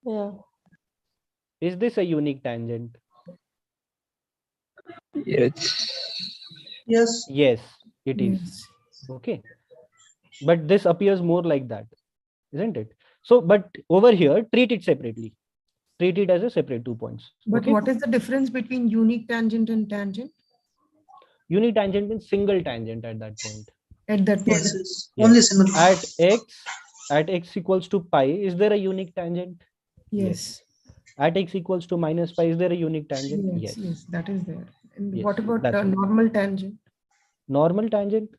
Yeah. Is this a unique tangent? Yes. Yes, it is. Yes. Okay. But this appears more like that, isn't it? So, but over here, treat it separately. Treat it as a separate 2 points. But Okay? what is the difference between unique tangent and tangent? Unique tangent means single tangent at that point. At that point. Yes, yes. Only single. At x equals to pi, is there a unique tangent? Yes. At x equals to minus pi, is there a unique tangent? Yes, yes, that is there. And Yes, what about that's it. normal tangent? Normal tangent?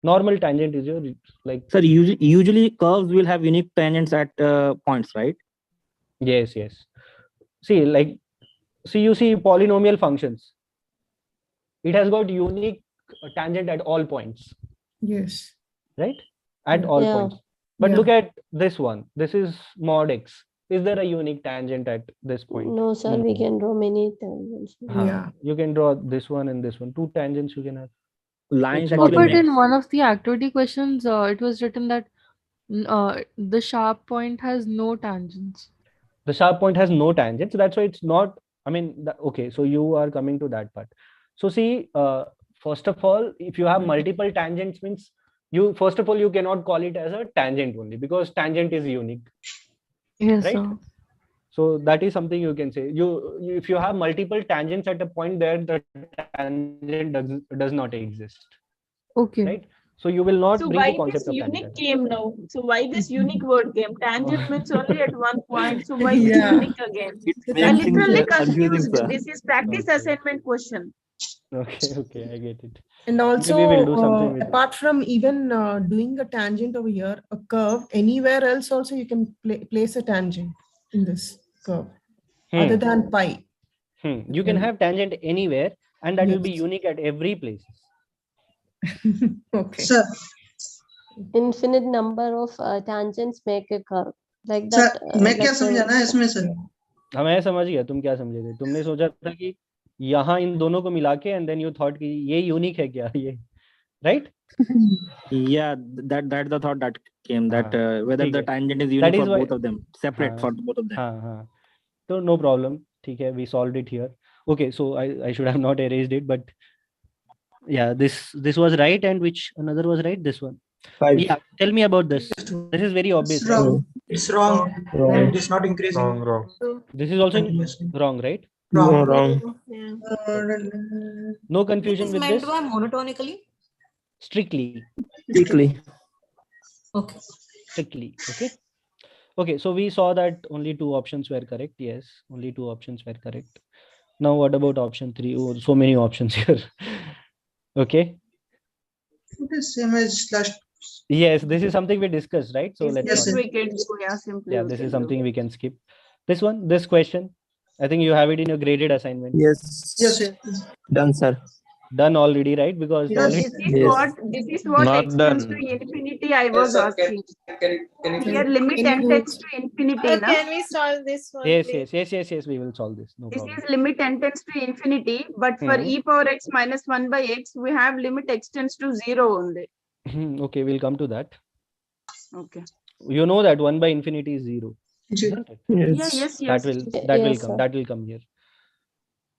Normal tangent is your like. Sir, usually curves will have unique tangents at points, right? Yes, yes. See, like see, you see polynomial functions. It has got unique tangent at all points. Yes. Right? At Yeah. all Yeah. points. But Yeah. look at this one. This is mod x. Is there a unique tangent at this point? No, sir, we can draw many tangents. Yeah. You can draw this one and this one. 2 tangents you can have. Lines It's Oh, not actually but unique. in one of the activity questions, it was written that the sharp point has no tangents. The sharp point has no tangents. That's why it's not. I mean, okay. So you are coming to that part. So see, first of all, if you have multiple tangents, means you first of all you cannot call it as a tangent only, because tangent is unique. Yes, Right? sir. So that is something you can say. If you have multiple tangents at a point, there the tangent does not exist. Okay. Right? So you will not So bring the why concept this of unique tangent. came now? So why this unique word came? Tangent means only at one point. So why this Yeah. unique again? It I makes things literally confusing, confused. sir. This is practice Okay. assignment question. Okay, I get it. And also, Maybe we'll do something with it. apart from even doing a tangent over here, a curve, anywhere else also you can place a tangent in this curve, other than pi. You can have tangent anywhere, and that will be Yes. unique at every place. Okay. Sir, Infinite number of tangents make a curve. Like sir, that. मैं क्या समझा ना इसमें sir? हाँ, मैं समझ गया तुम क्या समझे थे. तुमने सोचा था कि यहाँ इन दोनों को मिला के, and then you thought कि ये यूनिक है क्या ये, right? Yeah, that's the thought that came, that whether ठीक the है. tangent is That unique is for why. both of them, separate for both of them. हाँ. So no problem. ठीक है, we solved it here. Okay, so I should have not erased it, but yeah, this was right, and which another was right? This one. 5. Yeah, tell me about this. This is very obvious, It's right? wrong. It's wrong. Wrong. It is not increasing. Wrong. This is also Continuously. wrong, right? Wrong. Wrong. Yeah. No confusion Is with meant this. by monotonically? Strictly. Strictly. Okay. Strictly. Okay, so we saw that only 2 options were correct. Yes, only 2 options were correct. Now what about option 3? Oh, so many options here. Okay. It is same as last. Yes, this is something we discussed, right? So let's Yes, not. sir. We can do, yeah, simply. Yeah, we this can is do. something we can skip. This question, I think you have it in your graded assignment. Yes. Yes, yes. Done, sir. Done already, right? Because Yes. So already. this is what Not extends done. to infinity I was asking. Here limit Can n you- tends to infinity, na? Can we solve this one, Yes, please? yes. We will solve this. No This problem. is limit n tends to infinity, but for Hmm. e power x minus 1 by x, we have limit x tends to 0 only. Okay, we'll come to that. Okay. You know that 1 by infinity is 0. Isn't it? Yeah, yes. That will Yes, come. sir. That will come here.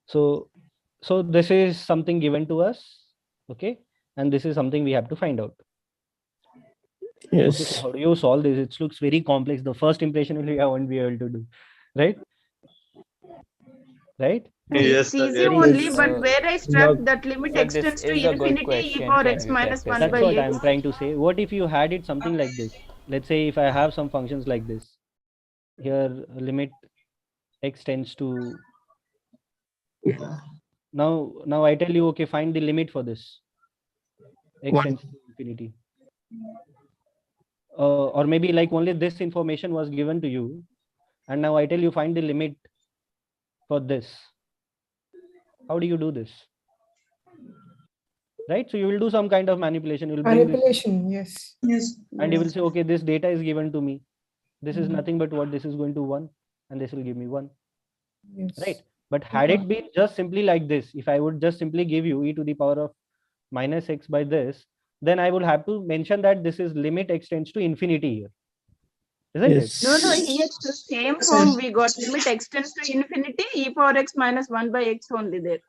So this is something given to us. Okay, and this is something we have to find out. Yes. Okay, so how do you solve this? It looks very complex. The first impression will be I won't be able to do. Right? Yes, It's sir. easy Yes. only, but where I struck that limit Sir, x this tends to is a good infinity, e question. power Can x we minus practice 1 it? by That's what x. I'm trying to say. What if you had it something like this? Let's say if I have some functions like this. Here limit x tends to. Now I tell you, okay, find the limit for this. X 1. tends to infinity. Or maybe like only this information was given to you, and now I tell you find the limit for this. How do you do this? Right? So you will do some kind of manipulation. You will bring this, Manipulation, yes. Yes. and you will say, okay, this data is given to me. This is nothing but what this is going to 1, and this will give me 1. Yes. Right? But had it been just simply like this, if I would just simply give you e to the power of minus x by this, then I would have to mention that this is limit x tends to infinity here. Isn't it? No, here it's the same form we got. Limit x tends to infinity, e power x minus 1 by x only there.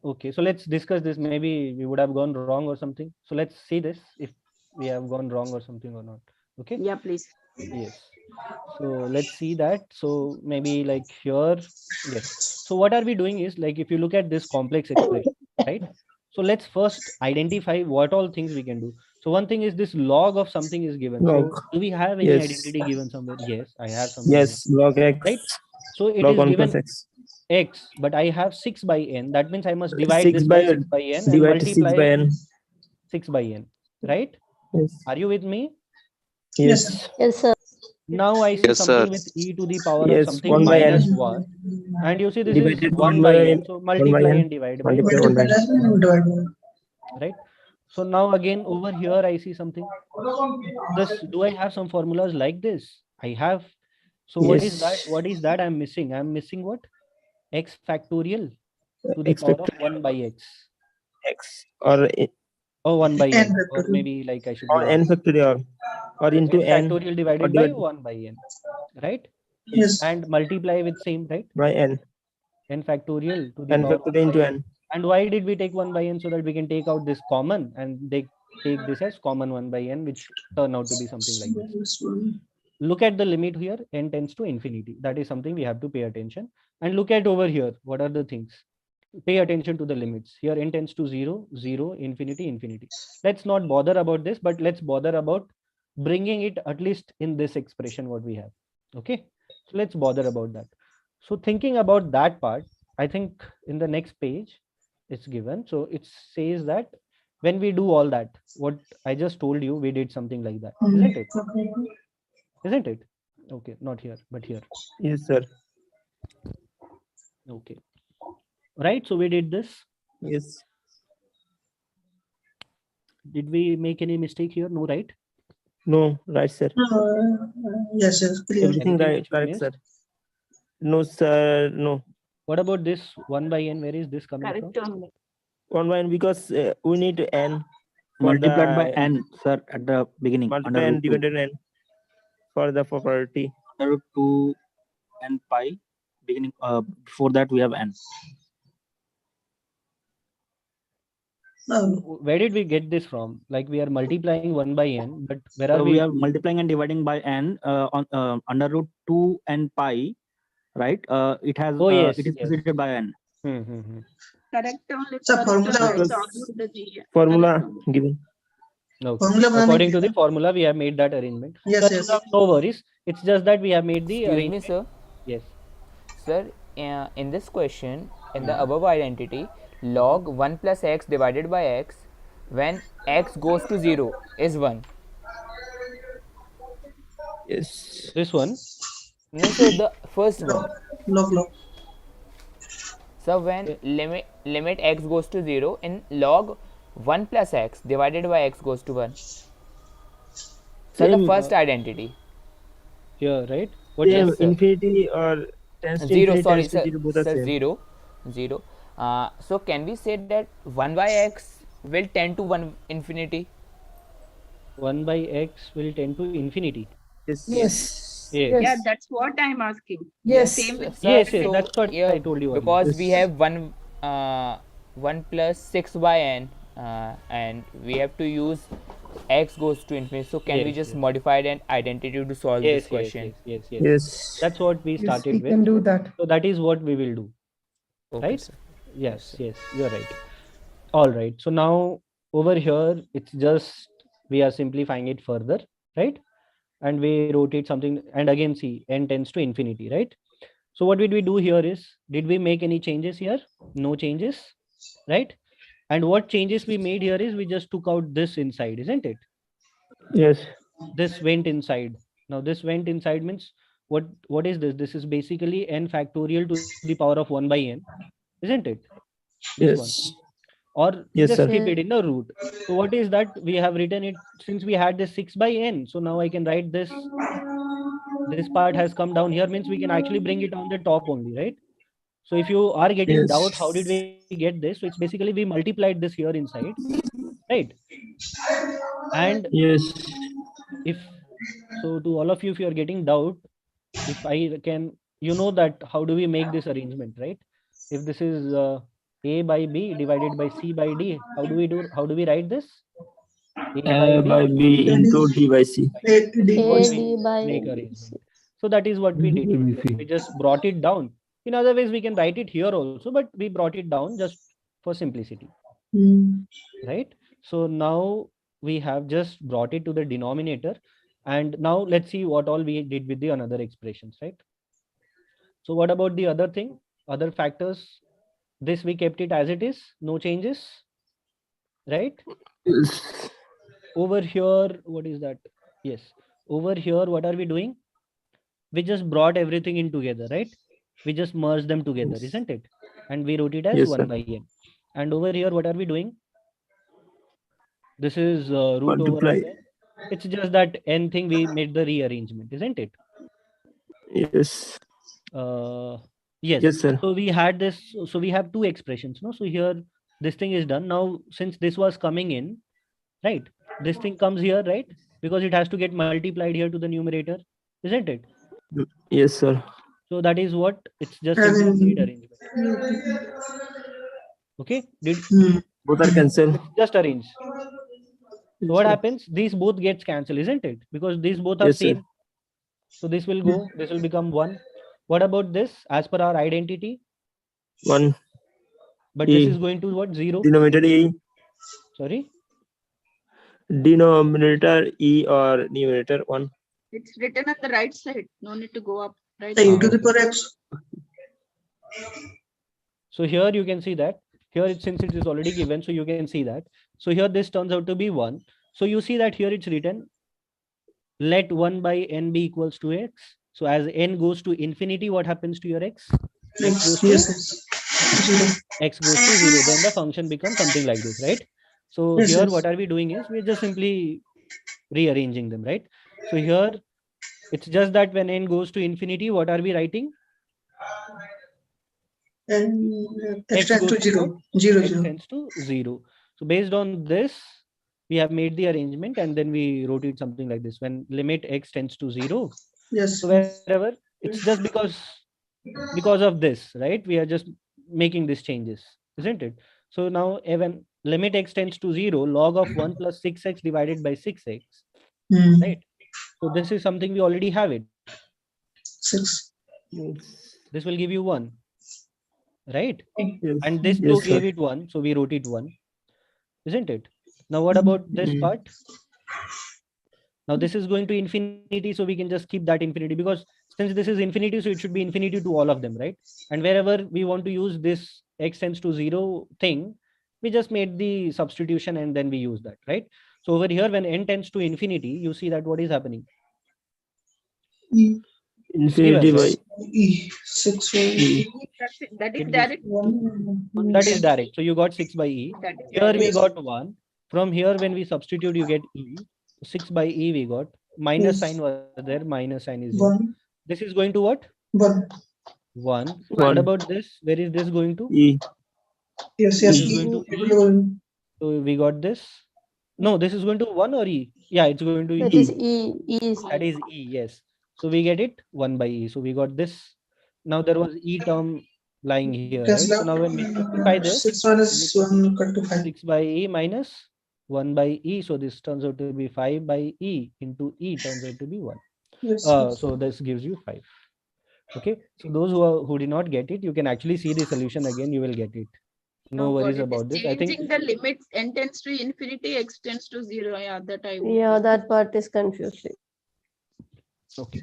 Okay, so let's discuss this. Maybe we would have gone wrong or something. So let's see this if we have gone wrong or something or not. Okay. Yeah, please. Yes. So let's see that. So maybe like here, yes. So what are we doing is like if you look at this complex expression, right? So let's first identify what all things we can do. So one thing is this log of something is given. Log. So do we have any Yes. identity given somewhere? Yes, I have something. Yes. Log x. Right. So it Log is 1 given plus x. x, but I have 6 by n. That means I must divide 6 this by by 6 by n and divide multiply 6 by n. 6 by n. Right? Yes. Are you with me? Yes. Yes, sir. Now I see Yes, something sir. with e to the power of Yes, something 1 by n. -1, and you see this is Divided 1 by n. So 1 by multiply n. and divide by Multiply 1 1 by n. right? So now again over here I see something. This, do I have some formulas like this? I have. So what is that? Yes. What is that I'm missing? I'm missing what? X factorial to the X power of factorial 1 by x. x or Or 1 by N n, or factorial. maybe like I should or give n factorial or into n n factorial or divided by divided 1 by n, right? Yes. And multiply with same, right? by n. N factorial to the N power of factorial 1 into by n. n. And why did we take 1 by n? So that we can take out this common and they take this as common 1 by n, which turn out to be something like this. Look at the limit here, n tends to infinity. That is something we have to pay attention. And look at over here, what are the things? Pay attention to the limits. Here n tends to 0, 0, infinity, infinity. Let's not bother about this, but let's bother about bringing it at least in this expression what we have. Okay, so let's bother about that. So thinking about that part, I think in the next page it's given. So it says that when we do all that, what I just told you, we did something like that, isn't it? Isn't it? Okay, not here, but here. Yes, sir. Okay. Right, so we did this. Yes. Did we make any mistake here? No, right? No, right, sir. Yes, yes, clear. Everything Anything right, which we correct, missed? sir. No, sir. No. What about this 1 by n? Where is this coming from? Correct only. 1 by n because we need n for Multiplied by the n, sir, at the beginning. multiply Under and root 2. divided n for the property. Under root 2 and pi. Beginning before that we have n. Where did we get this from? Like we are multiplying 1 by n, but where are So we? we are multiplying and dividing by n on under root 2 and pi, right? It has Oh, yes, it is yes. preceded by n. Correct only. So Correct formula only. was- It's all the G. Formula Correct only. given. Okay. Formula According बनाने to the formula, we have made that arrangement. Yes, Sir, yes. no worries. It's just that we have made the Excuse me, arrangement. sir. Yes. Sir, in this question, in the above identity, log 1 plus x divided by x, when x goes to 0 is 1. Yes. This one? No, sir, the first one. Log. So when limit x goes to 0, in log 1 plus x divided by x goes to 1. So the Same, first identity. Here, right? What Same Yes, sir. infinity or tends to 0, infinity, sorry, tends to sir, 0, both are sir, same. 0. So can we say that 1 by x will tend to 1 infinity? 1 by x will tend to infinity. Yes. Yes. Yes. Yeah, that's what I'm asking. Yes. Same with Sir, Yes, so, that's what yeah, I told you because earlier. we have 1 plus 6 by n and we have to use x goes to infinity. So can we Yes, just yes. modify an identity to solve Yes, this question? yes. Yes. That's what we Yes, started we with. can do that. So that is what we will do. Okay, Right? sir. Yes, you're right. All right. So now over here, it's just we are simplifying it further, right? And we wrote it something, and again, see, n tends to infinity, right? So what did we do here is, did we make any changes here? No changes, right? And what changes we made here is we just took out this inside, isn't it? Yes. This went inside. Now this went inside means what is this? This is basically n factorial to the power of 1 by n, isn't it? This one. Yes. Or Yes, just sir. keep it in the root. So what is that? We have written it since we had this 6 by n. So now I can write this. This part has come down here means we can actually bring it on the top only, right? So if you are getting Yes. doubt, how did we get this? So it's basically we multiplied this here inside, right? And Yes. if so, to all of you, if you are getting doubt, if I can, you know that how do we make this arrangement, right? If this is a by b divided by c by d, how do we write this? A by b into d by c. This is what A we D by make C. arrangement. So that is what we did. We just brought it down. In other ways, we can write it here also, but we brought it down just for simplicity, right? So now we have just brought it to the denominator, and now let's see what all we did with the another expressions, right? So what about the other thing, other factors? This we kept it as it is, no changes, right? Over here, what is that? Yes, over here, what are we doing? we just brought everything in together, right? We just merged them together, Yes. isn't it? And we wrote it as Yes, 1 sir. by n. And over here, what are we doing? This is root over Multiply. of n. It's just that n thing we made the rearrangement, isn't it? Yes. Yes. Yes, sir. So we had this. So we have two expressions, no? So here, this thing is done. Now, since this was coming in, right? This thing comes here, right? Because it has to get multiplied here to the numerator, isn't it? Yes, sir. So that is what it's just As simply in- rearrangement. Okay, did Both are cancelled. it's just arrange. So what happens? These both gets cancelled, isn't it? Because these both are Yes, sir. same. So this will go. This will become 1. What about this? As per our identity, 1. but E. this is going to what? 0. Denominator E. Sorry. Denominator E or numerator 1. It's written on the right side. No need to go up. Right. E to the power x. So here you can see that here since it is already given, so you can see that. So here this turns out to be 1. So you see that here it's written, let 1 by n be equals to x. So as n goes to infinity, what happens to your x? X goes to, x goes to 0. Then the function becomes something like this, right? So Yes, here yes. what are we doing is we're just simply rearranging them, right? So here it's just that when n goes to infinity, what are we writing? And X x tends goes to 0. what? 0, X 0. tends to 0. So based on this, we have made the arrangement and then we wrote it something like this. When limit x tends to 0, Yes. so wherever it's just because of this, right? We are just making these changes, isn't it? So now when limit x tends to 0, log of 1 plus 6x divided by 6x, right? So this is something we already have it. 6. This will give you 1, right? Yes. And this Yes, too sir. gave it 1, so we wrote it 1, isn't it? Now what about this part? Now this is going to infinity, so we can just keep that infinity, because since this is infinity, so it should be infinity to all of them, right? And wherever we want to use this x tends to 0 thing, we just made the substitution and then we use that, right? So over here, when n tends to infinity, you see that what is happening? Infinity by E. 6 E. That is direct. That is direct. So you got 6 by e. That is Here we Yes. got 1. From here, when we substitute, you get e. 6 by e we got. Minus Yes. sign was there. Minus sign is here. 1. This is going to what? 1. 1. What 1. about this? Where is this going to? E. Yes, This yes. is E. going to e. E. So we got this. No, this is going to 1 or e? Yeah, it's going to That e. is E. E is That is e, yes. So we get it 1 by e. So we got this. Now there was e term lying here, Yes, right? So now when we simplify this, 6 minus 1 equal to 5. 6 by e minus 1 by e. So this turns out to be 5 by e into e turns out to be 1. Yes. So this gives you 5. Okay. So those who did not get it, you can actually see the solution again. You will get it. No worries about this. I think Changing the limits, n tends to infinity, x tends to 0. Yeah, that I would. Yeah, that part is confusing. okay.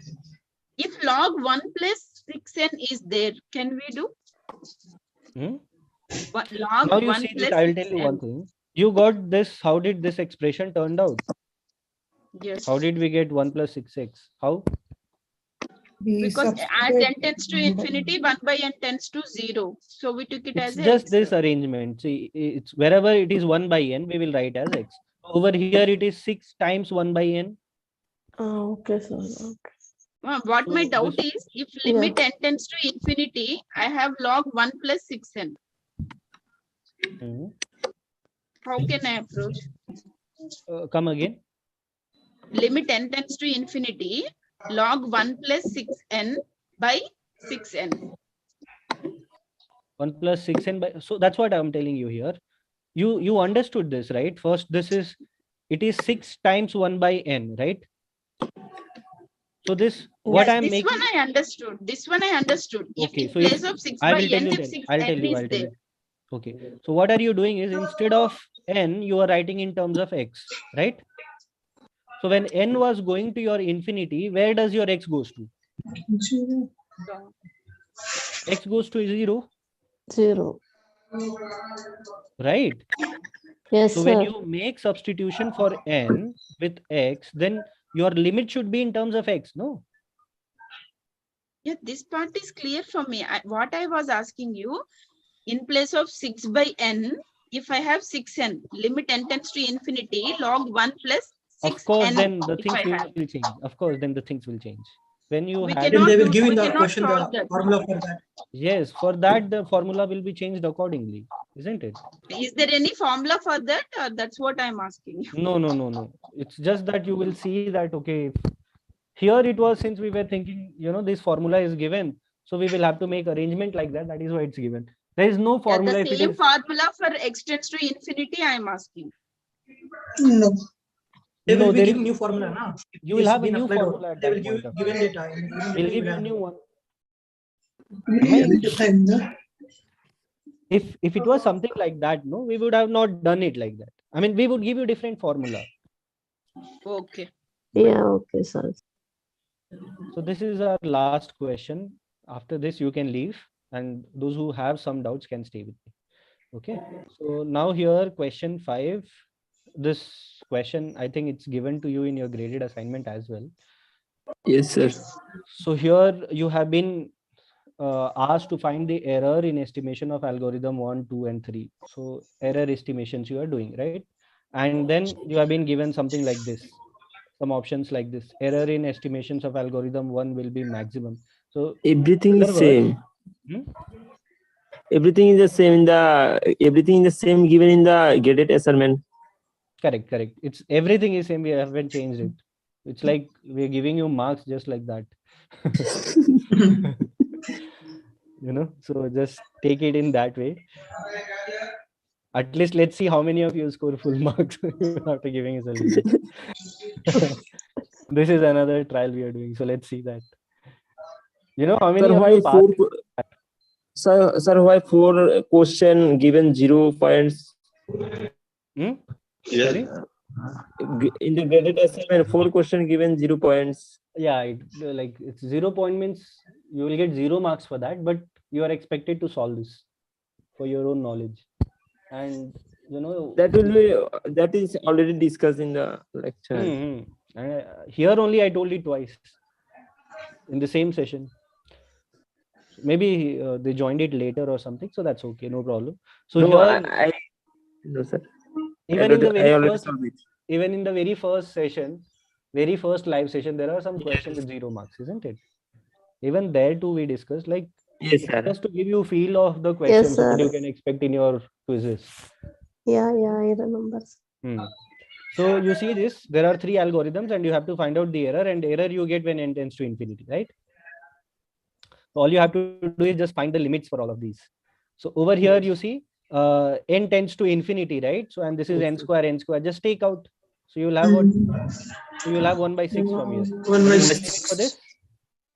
If log 1 plus 6n is there, can we do? Hmm? Log Now you 1 see this. plus I will tell you 6n. one thing. You got this. How did this expression turned out? Yes. How did we get 1 plus 6x? How? Because as n tends to infinity, 1 by n tends to 0. So we took it It's as just x. this arrangement. See, it's wherever it is 1 by n, we will write as x. Over here, it is 6 times 1 by n. Oh, okay, sir. Okay. What my So doubt this- is, if limit n tends to infinity, I have log 1 plus 6n. Mhm. How can I approach? Come again. Limit n tends to infinity, log 1 plus 6n by 6n. 1 plus 6n by, so that's what I'm telling you here. You understood this, right? First, it is 6 times 1 by n, right? So this, what Yes, I'm this making. one I understood. This one I understood. If Okay, in so place of 6 I by will tell n, you if then. 6 I'll n tell you. is I'll tell there. you. Okay. So what are you doing is, instead of n, you are writing in terms of x, right? So when n was going to your infinity, where does your x goes to? X goes to 0. 0. Right? Yes, so when sir. you make substitution for n with x, then your limit should be in terms of x, no? Yeah, this part is clear for me. What I was asking you, in place of 6 by n, if I have 6n, limit n tends to infinity, log 1 plus 6n. Of course, then the if things I have. will change. Of course, then the things will change. When you We have cannot They will do- give in we the cannot question the solve that. formula for that. Yes, for that the formula will be changed accordingly, isn't it? Is there any formula for that? That's what I'm asking. No. It's just that you will see that, okay, here it was, since we were thinking, this formula is given, so we will have to make arrangement like that. That is why it's given. There is no formula Yeah, if the it same is. formula for x tends to infinity, I'm asking. No. They will No, be there giving is. new formula, na? You will It's have a been new applied formula at They will that give point of given time. data. Given data We'll you give will you a have. new one. If it was something like that, no, we would have not done it like that. I mean, we would give you different formula. Okay. Yeah, okay, sir. So this is our last question. After this, you can leave, and those who have some doubts can stay with me. Okay. So now here, question 5. This question, I think it's given to you in your graded assignment as well. Yes, sir. So here you have been asked to find the error in estimation of algorithm 1, 2, and 3. So error estimations you are doing, right? And then you have been given something like this, some options like this. Error in estimations of algorithm 1 will be maximum. So Everything is other words, same. Everything is the same in the everything is the same given in the graded assignment. Correct. It's everything is same. We haven't changed it. It's like we're giving you marks just like that. So just take it in that way. At least let's see how many of you score full marks after giving a solution. This is another trial we are doing. So let's see that. How many Sir, of why you passed? Sir, why 4 question given 0 points? Sorry? In the graded assignment, 4 question given 0 points. Yeah, it's 0 point means you will get 0 marks for that, but you are expected to solve this for your own knowledge. And that is already discussed in the lecture. Here only I told it twice in the same session. Maybe they joined it later or something, so that's okay, no problem. So No, here, no, sir. Even in the very first session, very first live session, there are some questions with 0 marks, isn't it? Even there too, we discussed yes, sir. Just to give you a feel of the questions sir. that you can expect in your quizzes. Yeah, I remember. So you see this, there are 3 algorithms and you have to find out the error, and error you get when n tends to infinity, right? So all you have to do is just find the limits for all of these. So over here you see n tends to infinity, right? So and this is n square, just take out. So you'll have what? So you'll have 1 by 6 from here. 1 by 6 for this.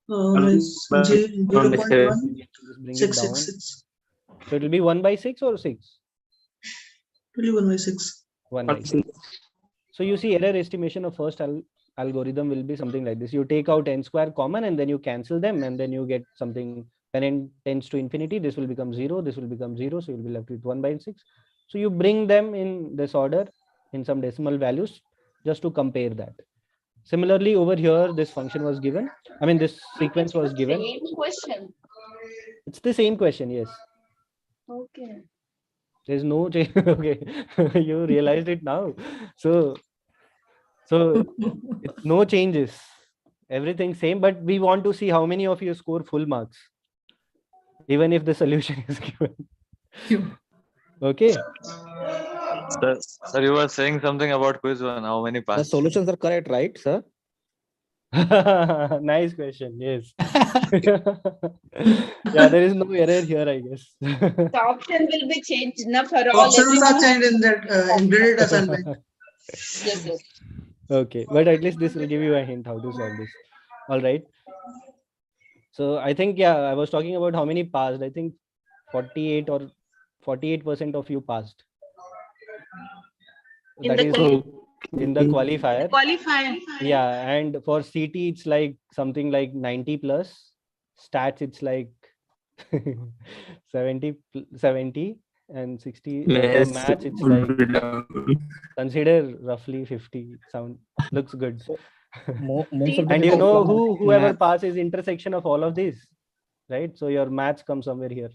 0.1. Just bring it down. So it will be 1 by 6 or 6? Really 1 by 6. 1 by 6. So you see error estimation of first algorithm will be something like this. You take out n square common and then you cancel them, and then you get something. When n tends to infinity, this will become 0, this will become 0, so you'll be left with 1 by 6. So you bring them in this order in some decimal values just to compare that. Similarly, over here, this function was given. I mean, this sequence was given. Same question. It's the same question, yes. Okay. There's no change. Okay, you realized it now. So it's no changes. Everything same, but we want to see how many of you score full marks, even if the solution is given. Okay. Sir, you were saying something about quiz 1. How many passed? The solutions are correct, right, sir? Nice question. Yes. Yeah, there is no error here, I guess. The option will be changed now for all. Options are changed in that in graded assignment. Yes. Okay, but at least this will give you a hint how to solve this. All right. So I think, yeah, I was talking about how many passed. I think 48 or 48% of you passed. In that the is in the qualifier. Qualifier. Yeah, and for CT it's like something like 90 plus. Stats it's like 70 and 60. For maths it's like, consider roughly 50. Looks good. Most of the And you people know from whoever math- passes intersection of all of these, right? So your maths come somewhere here.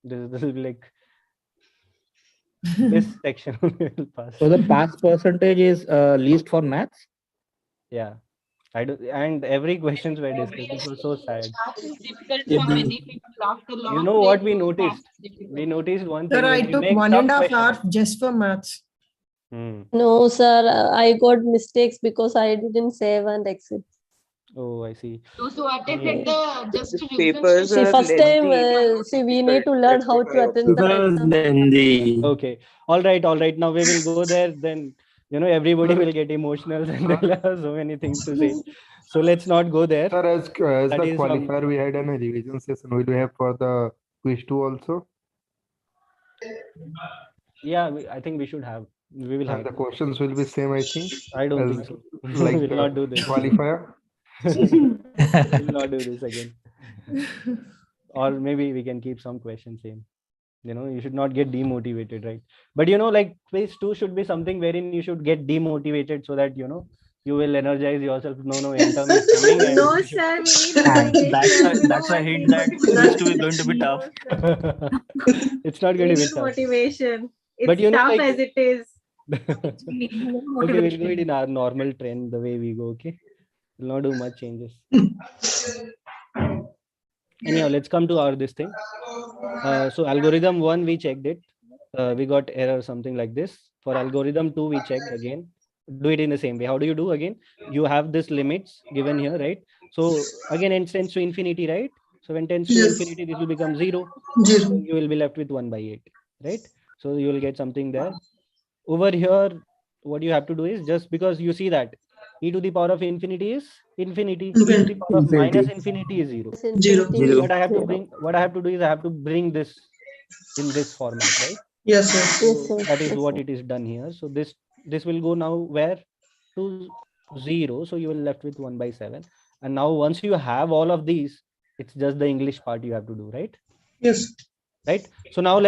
This will be like this section will pass. So the pass percentage is least for maths. Yeah, I do. And every questions were discussed. It was so sad. Math is difficult for many people after You long know what we training. Math noticed? is difficult. We noticed one Sir, thing I when we took make 1.5 tough hours questions. just for maths. No, sir, I got mistakes because I didn't save and exit. Oh, I see. Those who attended the just The papers See, are first time, lengthy. see, we need to learn how to attend the exam. Okay. All right. All right. Now we will go there. Then, everybody will get emotional and they'll have so many things to say. So let's not go there. Sir, as That the is qualifier, we had a revision session. Will we have for the quiz 2 also? Yeah, I think we should have. We will And have. the questions will be same, I think. I don't as think so. Like We'll the not do this. qualifier. We'll not do this again. Or maybe we can keep some questions same. You should not get demotivated, right? But like quiz 2 should be something wherein you should get demotivated so that you will energize yourself. No, end term is coming. And No, we should- sir, we need motivation. That's a hint that quiz 2 is going to be tough. It's not We going to be need tough. motivation. But It's tough like as it is. okay, we'll go it in our normal trend the way we go. Okay, we'll not do much changes. Anyhow, let's come to this thing. So algorithm 1, we checked it. We got error something like this. For algorithm 2, we checked again. Do it in the same way. How do you do again? You have this limits given here, right? So again, n tends to infinity, right? So when tends to infinity, this will become 0. So you will be left with 1/8, right? So you will get something there. Over here, what you have to do is, just because you see that e to the power of infinity is infinity, e to the power of minus infinity is 0. Zero. What I have to bring, what I have to do is I have to bring this in this format, right? Yes, sir. So that is what it is done here. So this will go now where? To 0. So you will left with 1/7. And now once you have all of these, it's just the English part you have to do, right? Yes. Right. So now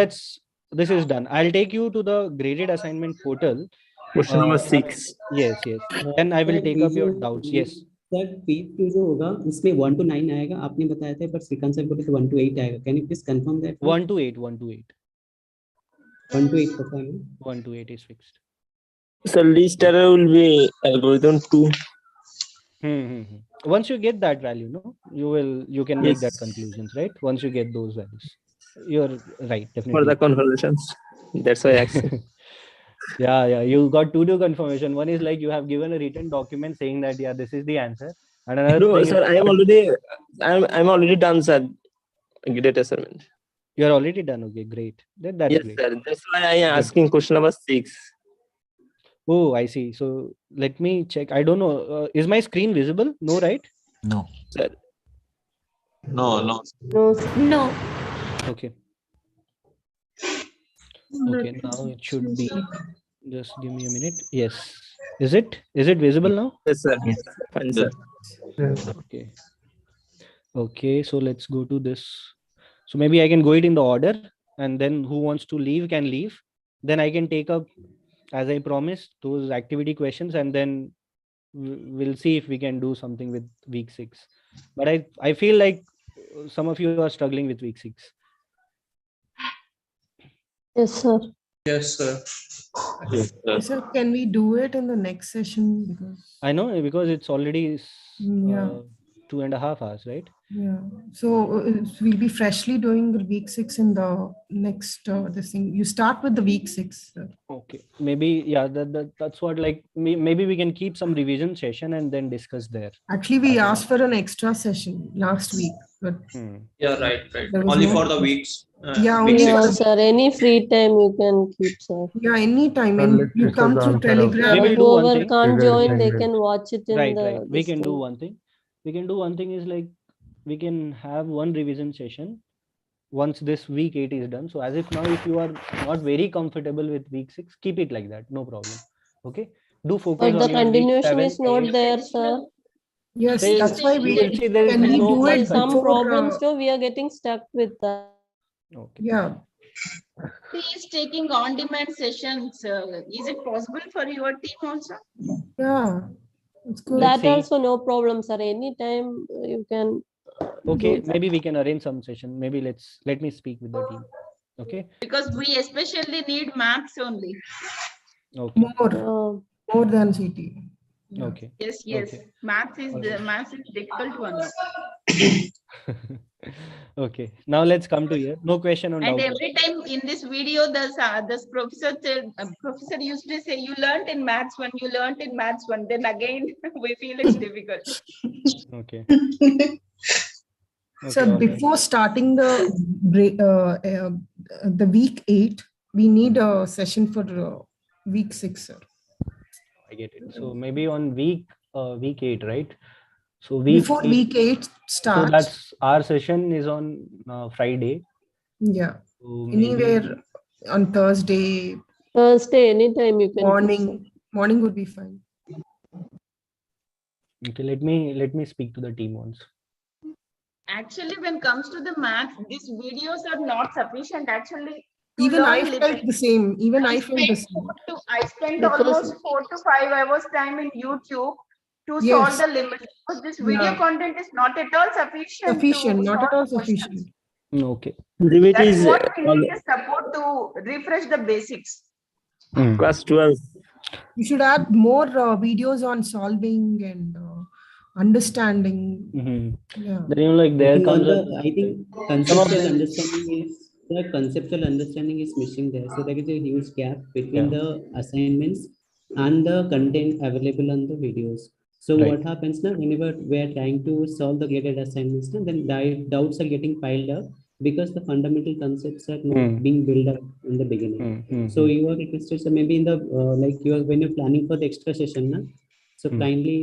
this is done. I'll take you to the graded assignment portal. Question number 6. Yes. Then I will take up your doubts. Yes. Sir P2 जो होगा उसमें 1 to 9 आएगा आपने बताया था पर Shrikant sir बोले तो 1 to 8 आएगा can you please confirm that 1 to 8 1 to 8 पता है 1 to 8 is fixed. So least error will be algorithm 2. Once you get that value, no, you can make that conclusions, right? Once you get those values, you're right, definitely. For the conversations, that's why I asked. Yeah, you got to do confirmation. One is like you have given a written document saying that this is the answer, and another No, thing sir, I'm already done, sir. Graded assignment. You're already done. Okay, great. That's Yes, great. sir. That's why I am asking question number 6. Oh, I see. So let me check. I don't know. Is my screen visible? No, right? No. Sir. No. No. Okay. Okay, now it should be. Just give me a minute. Yes. Is it visible now? Yes, sir. Fine, sir. Okay, so let's go to this. So maybe I can go it in the order, and then who wants to leave can leave. Then I can take up, as I promised, those activity questions, and then we'll see if we can do something with week 6. But I feel like some of you are struggling with week 6. Yes, sir. Yes, sir. So can we do it in the next session? Because I know, because it's already 2.5 hours, right? Yeah. So we'll be freshly doing the week 6 in the next this thing. You start with the week 6. Okay. Maybe that's what, like, maybe we can keep some revision session and then discuss there. Actually, we asked for an extra session last week, but Yeah, right. there was Only no- for the weeks. only Yeah, for the- sir. Any free time you can keep, sir. Yeah, anytime. And you come through Telegram. We will do one Whoever thing. can't join, they can watch it in Right. the. We this can do thing. one thing. We can do one thing is, like, we can have one revision session once this week 8 is done. So as if now, if you are not very comfortable with week 6, keep it like that. No problem. Okay. Do focus But the on your week continuation 7. is not there, sir. Yes, They- that's why you will see there is can we no do much it Some before, problems, so we are getting stuck with that. Okay. Yeah. He is taking on-demand sessions. Is it possible for your team also? Yeah. It's good. That see. also no problem, sir. Anytime you can. Okay, do that. maybe we can arrange some session. Maybe let me speak with the team. Okay. Because we especially need maths only. Okay. More than CT. Yeah. Okay. Yes, yes. Okay. Maths is All the right. maths is difficult one now. Okay. Now let's come to here. No question on And doubt. every time in this video, the professor used to say, "You learned in maths one. You learned in maths one." Then again, we feel it's difficult. Okay. So all right. before starting the week 8, we need a session for week 6, sir. I get it. So maybe on week 8, right? So week Before 8, week 8 so starts. that's our session is on Friday. Yeah. So maybe Anywhere on Thursday. Thursday, anytime you can. Morning would be fine. okay. Let me speak to the team once. Actually, when it comes to the maths, these videos are not sufficient. Actually, to Even I learn felt the same. Even I felt the same. I spent Because- almost 4 to 5 hours time in YouTube to Yes. solve the limit. Because this video Yeah. content is not at all sufficient. Sufficient, to not at solve all the questions. sufficient. Okay. Limit That's is what we need the support to refresh the basics. class 12. You should add more videos on solving and understanding. Yeah. Then like I there think comes I think conceptual understanding is missing there. So there is a huge gap between the assignments and the content available on the videos. So Right. what happens now, whenever we are trying to solve the graded assignments, then doubts are getting piled up because the fundamental concepts are not being built up in the beginning. So you are requested, so maybe in the when you're planning for the extra session, na, so kindly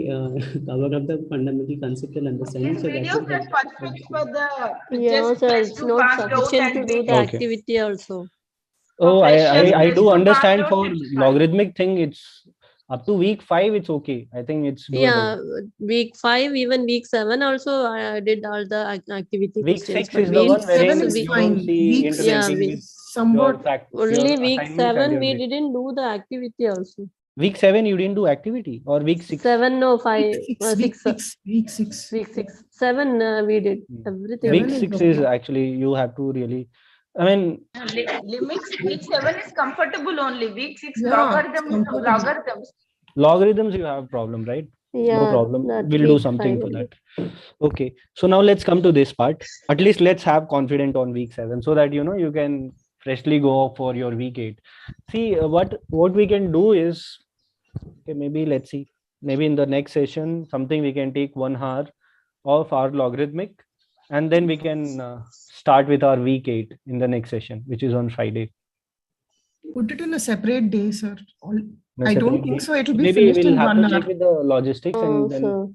cover up the fundamental conceptual understanding. These So that videos will are help. perfect for the Yeah, just sir. plus It's 2 not passed out sufficient to and do the Okay. activity also. Oh, freshers, I plus do 2 understand passed out, for it's fine. logarithmic thing. It's up to week 5. It's okay. I think it's doable. Yeah, week 5, even week 7 also I did all the activity Week questions. 6 But is the one wherein 7 is you fine. don't see Week interlinking we- with somewhat only your week assignments and 7 your we grade. didn't do the activity also. Week 7 you didn't do activity, or week 6? 7, no, 5, Week 6. Week 6. Week 6. 7 we did everything. Week 7 is 6 is okay. actually you have to really. I mean, Limits, week 7 is comfortable only. Week 6 Yeah, logarithms. logarithms you have problem, right? No Yeah, problem. that We'll do week something 5 for only. that. Okay. So now let's come to this part. At least let's have confidence on week 7 so that you can freshly go for your week 8. See what we can do is, okay, maybe let's see. Maybe in the next session something we can take 1 hour of our logarithmic, and then we can start with our week 8 in the next session, which is on Friday. Put it in a separate day, sir. No, I don't separate think day. so. It will be Maybe finished we'll in have 1 to check hour. with the logistics and then. sir.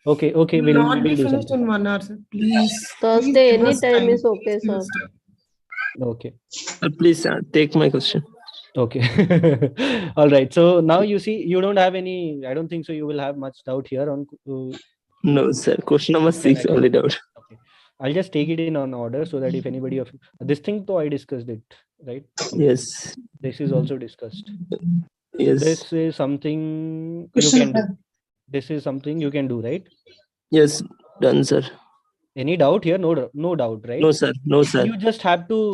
Okay, It will we'll not be do finished something. in 1 hour, sir. Please. Thursday, give us anytime time. is okay, Please give sir. us time. Okay. Please take my question. Okay. All right. So now you see, you don't have any. I don't think so. You will have much doubt here on. No, sir. Question number 6 only doubt. Okay. I'll just take it in on order so that if anybody of this thing, though, I discussed it, right? Yes. This is also discussed. Yes. This is something you can do. This is something you can do, right? Yes, done, sir. Any doubt here? No doubt, right? No, sir. No, sir. You just have to,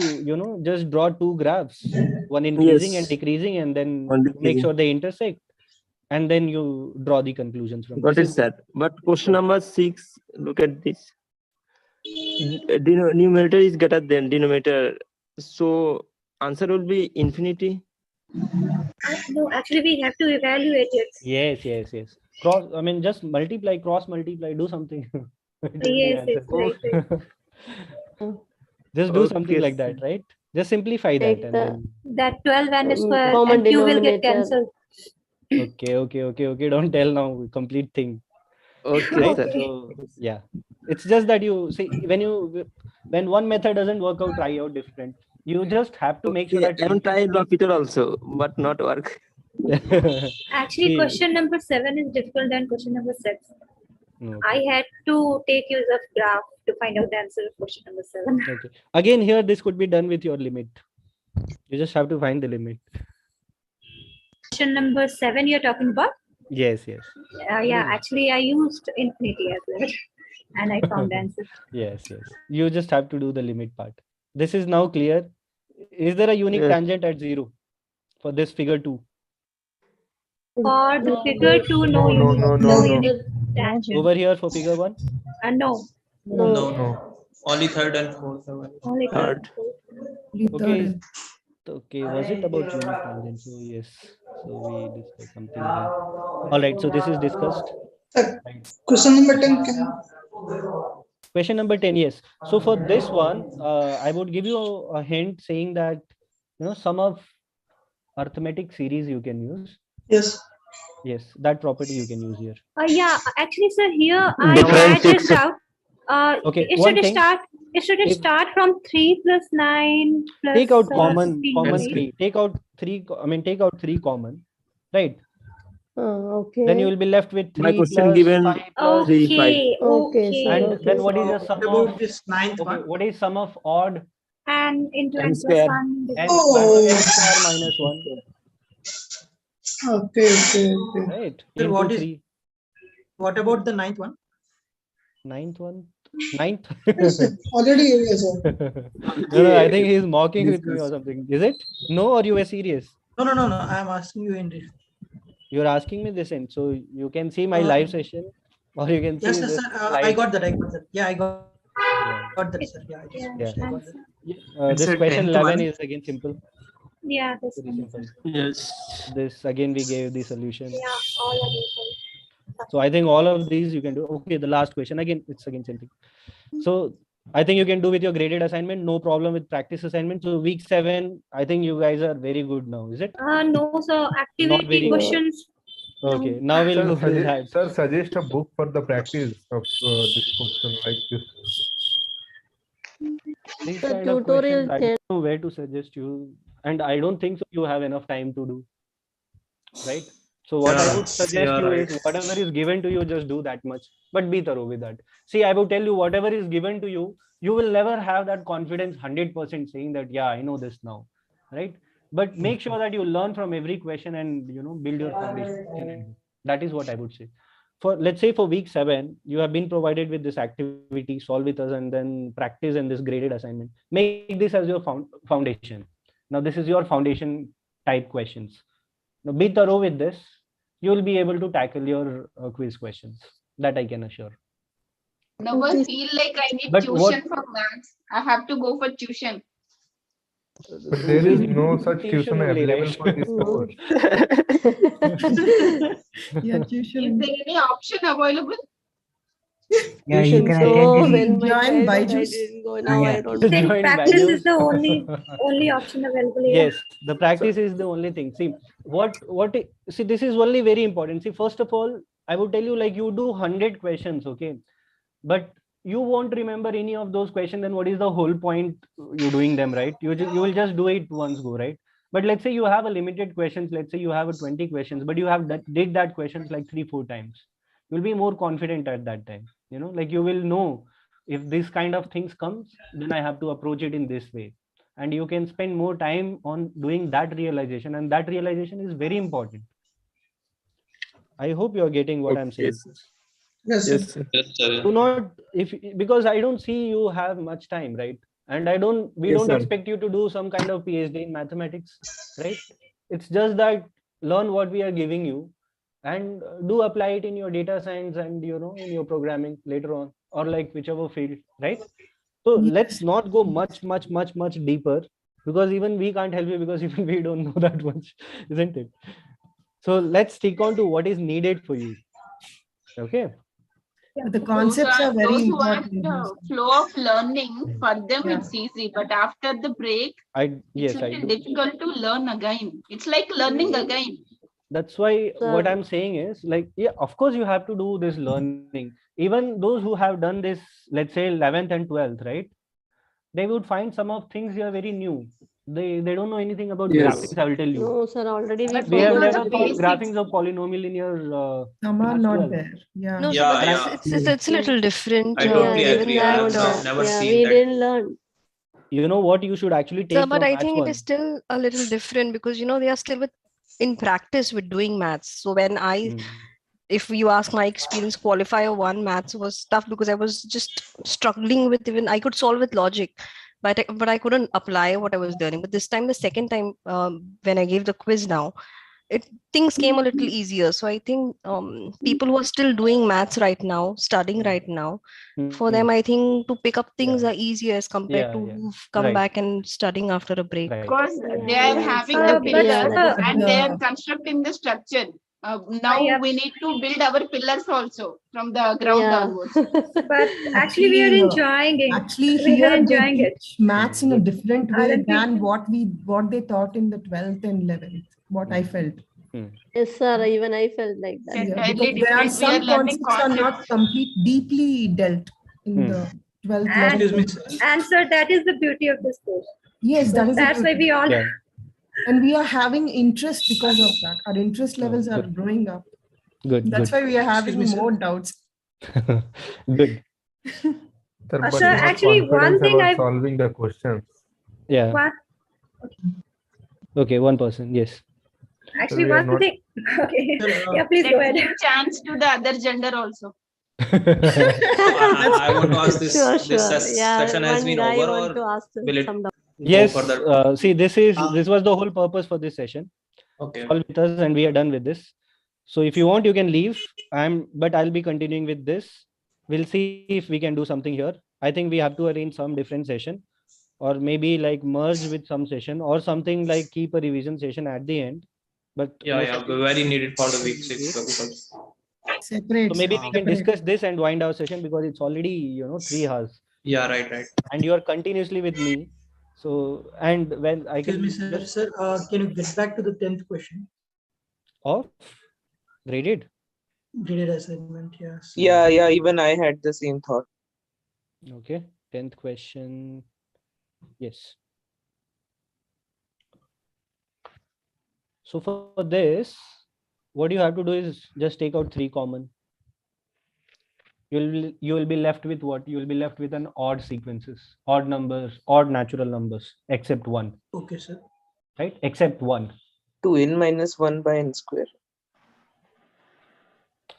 just draw 2 graphs, one increasing and decreasing, and then make sure they intersect, and then you draw the conclusions from. Got it, sir. But question number 6, look at this. Numerator is greater than denominator. So answer will be infinity. No, actually we have to evaluate it. Yes. Cross. I mean, just multiply, cross multiply, do something. It will be Yes, answer. right. Just do something like that, right? Just simplify that, and then. That 12 and square common and q will get denominator. cancelled. Okay. Don't tell now. Complete thing. Okay, Right? sir. So yeah, it's just that you see when one method doesn't work out, try out different. You just have to make sure that. I am trying Peter also, but not work. Actually, See, question number 7 is difficult than question number 6. okay. I had to take use of graph to find out the answer of question number 7. Okay. Again, here this could be done with your limit. You just have to find the limit. Question number 7 you're talking about? Yes, yes. Yeah, actually, I used infinity as well, and I found the answer. Yes, yes. You just have to do the limit part. This is now clear. Is there a unique Yes. tangent at 0 for this figure 2? For the figure 2, no unique tangent. Over here for figure 1? No. No. Only third and fourth. Only Third. Okay. Okay. Was it about unique tangent? So yes. So we discussed something here. All right. So this is discussed. Right. Question number 10. Question number 10. Yes. So for this one, I would give you a hint saying that sum of arithmetic series you can use. Yes. Yes. That property you can use here. Yeah, actually, sir, here I had this doubt. Okay. It should start from 3 plus 9 plus. Take out common 16, 3. Take out 3. Take out 3 common. Right. Okay. Then you will be left with 3 My question plus given 5 plus 3, 5. Okay, sir. And Okay. then what is the sum of this ninth one? what is sum of odd? And into N n plus square. 1. N Oh. square minus 1. Okay. Right. Sir, Into 3. What about the ninth one? Ninth one? Ninth? Yes, sir. Already, yes, sir. No, I think he's mocking with me or something. Is it? No, or you were serious? No. I am asking you in. You're asking me this in. So you can see my live session, or you can see Yes, this sir. slide. I got that. Yeah, I got that, sir. Yeah, I got that. This question 11 is again simple. Yeah, this Very one. simple. Yes. This again we gave the solution. Yeah, all of these. So I think all of these you can do. Okay, the last question again, it's again simple. So I think you can do with your graded assignment, no problem with practice assignment. So week 7, I think you guys are very good now, is it? No, sir. Not Activity very questions. Okay, now we'll go through that. Sir, suggest a book for the practice of this question like this. These The kind of tutorial questions, I don't know where to suggest you, and I don't think so you have enough time to do, right? So what I would suggest you is whatever is given to you, just do that much, but be thorough with that. See, I would tell you whatever is given to you, you will never have that confidence 100% saying that, yeah, I know this now, right? But make sure that you learn from every question and, build your foundation. That is what I would say. For let's say for week 7, you have been provided with this activity, solve with us, and then practice and this graded assignment. Make this as your foundation. Now, this is your foundation type questions. Now, be thorough with this. You will be able to tackle your quiz questions. That I can assure. Never feel like I need But tuition for maths. I have to go for tuition. But there is no such tuition only, available right? for this course. Yeah, Is tuition. there any option available? Yeah, you can So attend when my join child was, I Byju's. didn't go. Now Yeah. I don't. Then Join practice Byju's. is the only option available here. Yes, the practice is the only thing. See, see, this is only very important. See, first of all, I would tell you, like, you do 100 questions, okay? But you won't remember any of those questions, then what is the whole point you doing them, right? You will just do it once go, right? But let's say you have a limited questions, let's say you have a 20 questions, but you have did that questions like 3-4 times. You'll be more confident at that time, like you will know if this kind of things comes, then I have to approach it in this way. And you can spend more time on doing that realization, and that realization is very important. I hope you're getting what I'm saying. Yes, Yes, sir. sir. Do not, because I don't see you have much time, right? And we Yes, don't sir. expect you to do some kind of PhD in mathematics, right? It's just that learn what we are giving you and do apply it in your data science and in your programming later on, or like whichever field, right? So let's not go much deeper, because even we can't help you, because even we don't know that much, isn't it? So let's stick on to what is needed for you. Okay. The concepts are very those important. who want flow of learning, for them Yeah. it's easy. But after the break, Yes, it's I little do. difficult to learn again. It's like learning again. That's why what Sir. I'm saying is, like, yeah, of course you have to do this learning. Even those who have done this, let's say 11th and 12th, right? They would find some of things here very new. They don't know anything about Yes. graphics, I will tell you. No, sir. Already we But We they have know never the taught basics. graphings of polynomial in your Some are class not 12. there. Yeah. No, Yeah, but yeah. it's a little different. I totally even agree. I have that, never yeah, seen we that. didn't learn. You know what you should actually Sir, take but from I match think it 1. is still a little different because they are still with in practice with doing maths. So when if you ask my experience, qualifier 1 maths was tough because I was just struggling with, even I could solve with logic, but I couldn't apply what I was learning. But this time, the second time, when I gave the quiz now, things came a little easier. So I think people who are still doing maths right now, studying right now, for them, I think to pick up things are easier as compared to who've come back and studying after a break. Because they are having the pillars and they are constructing the structure. Now we need to build our pillars also from the ground downwards. But actually, we are enjoying it. Actually, We are here they enjoying it. teach maths in a different way Aren't we? than what they taught in the 12th and 11th. What I felt. Yes, sir. Even I felt like that. Yeah, because there are some concepts are not deeply dealt in the 12th And, level. and sir, that is the beauty of this course. Yes, that is the That's why beauty. we all. Yeah. And we are having interest because of that. Our interest levels are growing up. Good. That's why we are having more doubts. Good. Sir, but Sir, not actually, one confidence thing about I. solving the questions. Yeah. What? Okay, one person. Yes. Actually, we are one not- thing. Okay. Yeah, please go ahead. Let's give chance to the other gender also. I want to ask this. Sure, This sure. Yeah, session has one been guy over, want to or ask will it some doubt. Yes. go further? See, this was the whole purpose for this session. Okay. All with us, and we are done with this. So if you want, you can leave. But I'll be continuing with this. We'll see if we can do something here. I think we have to arrange some different session, or maybe like merge with some session, or something like keep a revision session at the end. But Yeah, very needed for the week 6 because. Separate. So maybe we can discuss this and wind our session because it's already 3 hours. Yeah, right. And you are continuously with me. So and when I can Excuse me, sir. Can you get back to the 10th question? Of graded. Graded assignment, yes. Yeah, even I had the same thought. Okay, 10th question. Yes. So for this, what you have to do is just take out 3 common. You will be left with what? You will be left with an odd sequences, odd numbers, odd natural numbers, except 1. Okay, sir. Right? Except 1. 2n minus 1 by n square.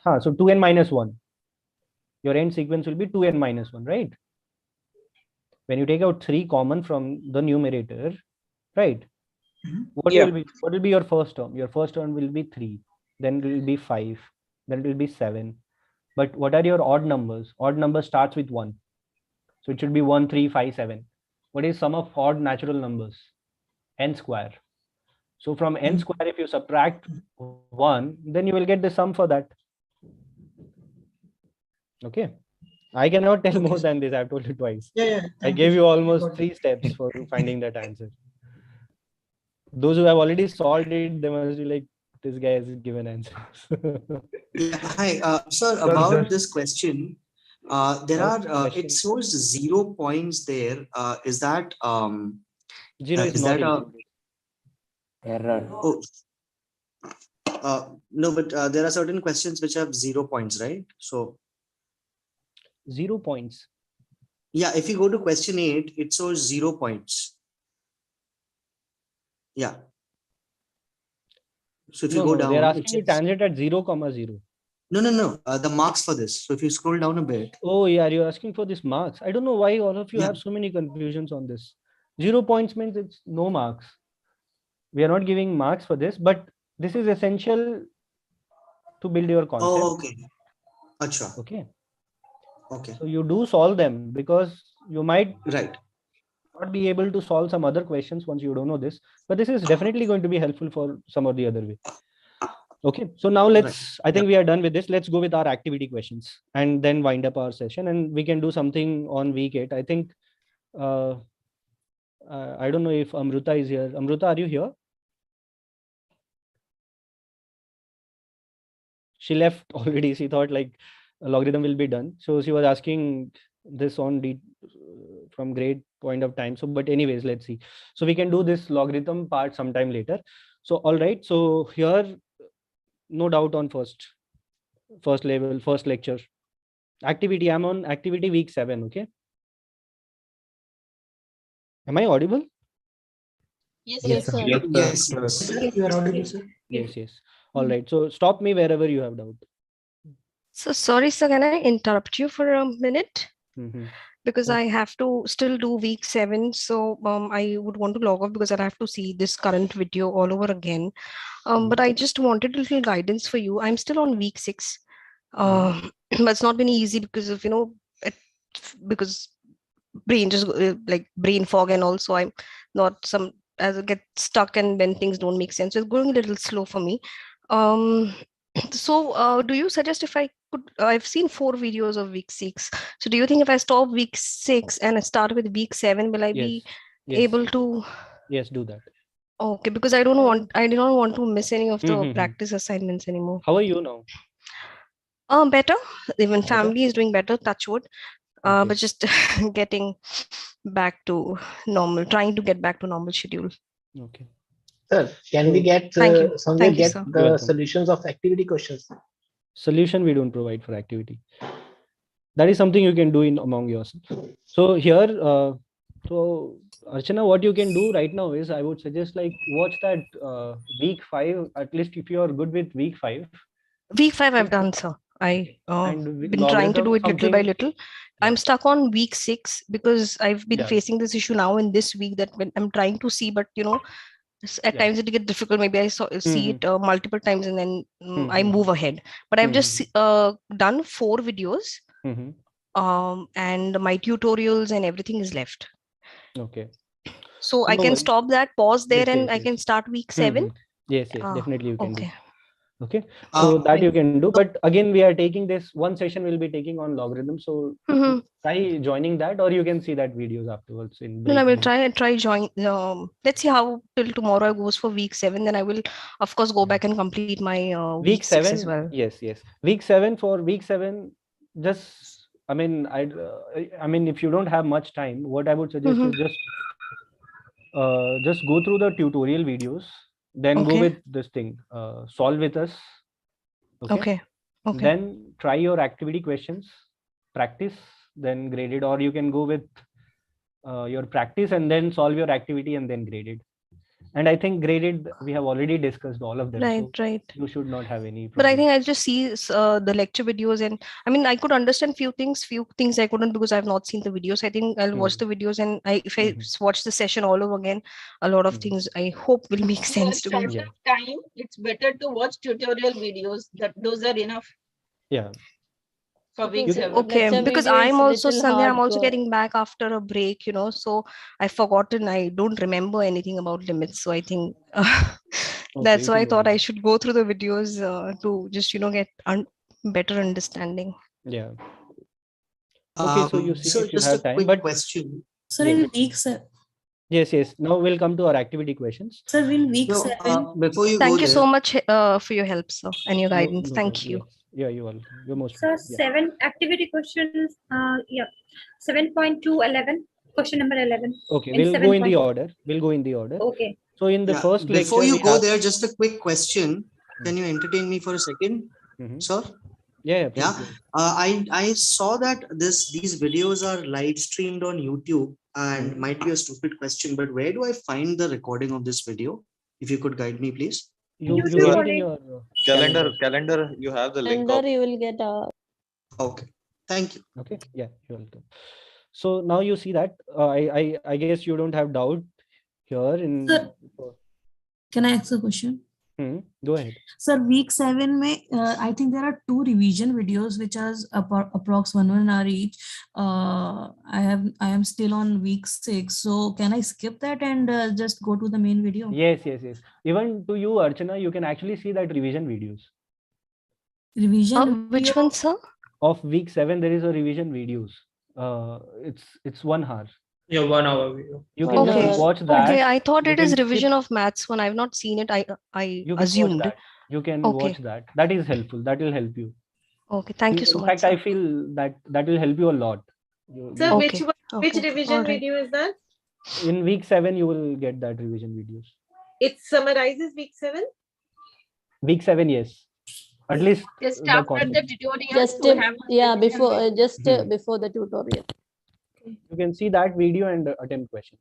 So 2n minus 1. Your end sequence will be 2n minus 1, right? When you take out 3 common from the numerator, right? What will be your first term? Your first term will be 3, then it will be 5, then it will be 7. But what are your odd numbers? Odd number starts with 1. So it should be 1, 3, 5, 7. What is sum of odd natural numbers? N square. So from n square, if you subtract 1, then you will get the sum for that. Okay. I cannot tell more than this. I've told you twice. Yeah. I gave you almost 3 steps for finding that answer. Those who have already solved it, they must be like, this guy has given answers. Hi, sir, about this question, there are, it shows 0 points there. Is that, 0 is not included. Error. No, but there are certain questions which have 0 points, right? So 0 points. Yeah, if you go to question 8, it shows 0 points. Yeah. So if you go down, they're asking you tangent at 0, 0. No. The marks for this. So if you scroll down a bit. Oh yeah, you're asking for this marks. I don't know why all of you have so many confusions on this. 0 points means it's no marks. We are not giving marks for this, but this is essential to build your concept. Oh, okay. Achha. Okay. Okay. So you do solve them because you might not be able to solve some other questions once you don't know this, but this is definitely going to be helpful for some or the other way. Okay, so now I think we are done with this. Let's go with our activity questions and then wind up our session, and we can do something on week 8. I think, I don't know if Amruta is here. Amruta, are you here? She left already. She thought like a logarithm will be done. So she was asking this on from grade point of time. So, but anyways, let's see. So we can do this logarithm part sometime later. So, all right. So here, no doubt on first level, first lecture. Activity, I'm on activity week 7. Okay. Am I audible? Yes, Yes, sir. Yes, sir. sir. You are audible, sir. Yes, yes. All right. So stop me wherever you have doubt. So sorry, sir, can I interrupt you for a minute? Mhm. Because I have to still do week 7. So I would want to log off because I have to see this current video all over again. But I just wanted a little guidance for you. I'm still on week 6. But it's not been easy because of, because brain just like brain fog, and also I'm not some as I get stuck and when things don't make sense. So it's going a little slow for me. So do you suggest if I could, I've seen 4 videos of week 6. So do you think if I stop week 6 and I start with week 7, will I be Yes. able to? Yes, do that. Okay, because I did not want to miss any of the practice assignments anymore. How are you now? Better. Even family is doing better, touch wood. But just getting back to normal, trying to get back to normal schedule. Okay. Sir, can we get somewhere Thank you, get sir. the solutions of activity questions? Solution we don't provide for activity. That is something you can do in among yourself. So here, so Archana, what you can do right now is I would suggest like watch that week 5, at least if you are good with week 5. Week 5 I've done, sir. I been trying to do it little by little. I'm stuck on week 6 because I've been facing this issue now in this week that when I'm trying to see, but at times it gets difficult. Maybe I see it multiple times and then I move ahead. But I've just done 4 videos, and my tutorials and everything is left. Okay. So I can stop that, pause there, and I can start week 7. Yes, definitely you can do. Okay. Okay, so that you can do, but again we are taking this one session will be taking on logarithm, so try joining that, or you can see that videos afterwards in No, I will try join. Let's see how till tomorrow goes for week 7. Then I will of course go back and complete my week 6 as well. Yes, week 7. For week 7, just I mean if you don't have much time, what I would suggest is just go through the tutorial videos, then go with this thing, solve with us. Okay. Then try your activity questions, practice, then graded, or you can go with your practice and then solve your activity and then graded. And I think graded we have already discussed all of them. Right. You should not have any problem. But I think I'll just see the lecture videos, and I mean I could understand few things I couldn't because I've not seen the videos. I think I'll watch the videos, and if I watch the session all over again, a lot of things I hope will make sense to me. Short of time, it's better to watch tutorial videos. Those are enough. Yeah. For week 7. Okay, because I'm also Sandhya, I'm also getting back after a break, so I've forgotten. I don't remember anything about limits. So I think that's why I thought I should go through the videos to just get better understanding. Yeah. Okay, so you see so if you just have a time, quick but question. Sir, in week 7. Yes. Now we'll come to our activity questions. Sir, in week 7. Before you Thank go you there, so much for your help, sir, and your guidance. Thank you. Yeah, you're welcome. You're most So welcome. 7 activity questions. 7.211. Question number 11. Okay, we'll go in the order. Okay. So in the first lecture, before you go there, just a quick question. Can you entertain me for a second, sir? Yeah. I saw that these videos are live streamed on YouTube, and might be a stupid question, but where do I find the recording of this video? If you could guide me, please. You need in your calendar. You have the link. You will get a. Okay. Thank you. Okay. Yeah, you're welcome. So now you see that I guess you don't have doubt here in. Sir, can I ask a question? Go ahead. Sir, week 7 I think there are 2 revision videos which are approx 1 hour each. I am still on week 6, so can I skip that and just go to the main video? Yes. Even to you, Archana, you can actually see that revision videos. Revision which one, sir? Of week 7, there is a revision videos. It's 1 hour. Yeah, 1 hour video. You can just watch that. Okay, I thought it is revision of maths one. I've not seen it. I assumed. You can watch that. That is helpful. That will help you. Okay, thank you so much. In fact, I feel that will help you a lot. Sir, which revision video is that? In week 7, you will get that revision videos. It summarizes week 7? Week 7, yes. At least just after the tutorial. Just before the tutorial. You can see that video and attempt questions.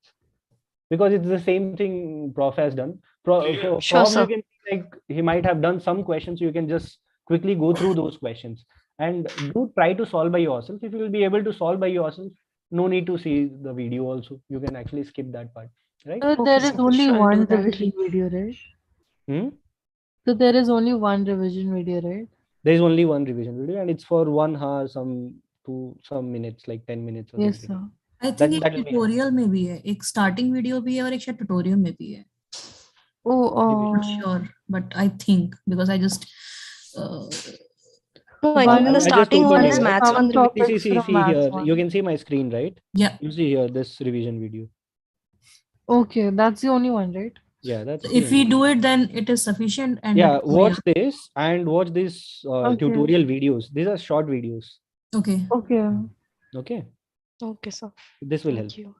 because it's the same thing Prof has done. For Sure, Prof, sir. you can see, like, he might have done some questions. You can just quickly go through those questions and do try to solve by yourself. If you will be able to solve by yourself, no need to see the video also. You can actually skip that part, right? So there is only Sure, I'll do one that. revision video, right? Hmm? So there is only one revision video, right? There is only one revision video, and it's for 1 hour, some minutes, like 10 minutes or Yes, something. sir. I think एक tutorial में भी है, एक starting video भी है और एक शायद tutorial में भी है. Oh, Not sure, but I think because I just. No, I think in the I just starting one opened is it. maths one. See here. You can see my screen, right? Yeah. You see here this revision video. Okay, that's the only one, right? Yeah, that's. If we do it, then it is sufficient. And yeah, watch this and watch these Okay. tutorial videos. These are short videos. Okay. Okay. Okay. Okay, sir. This will Thank help. you.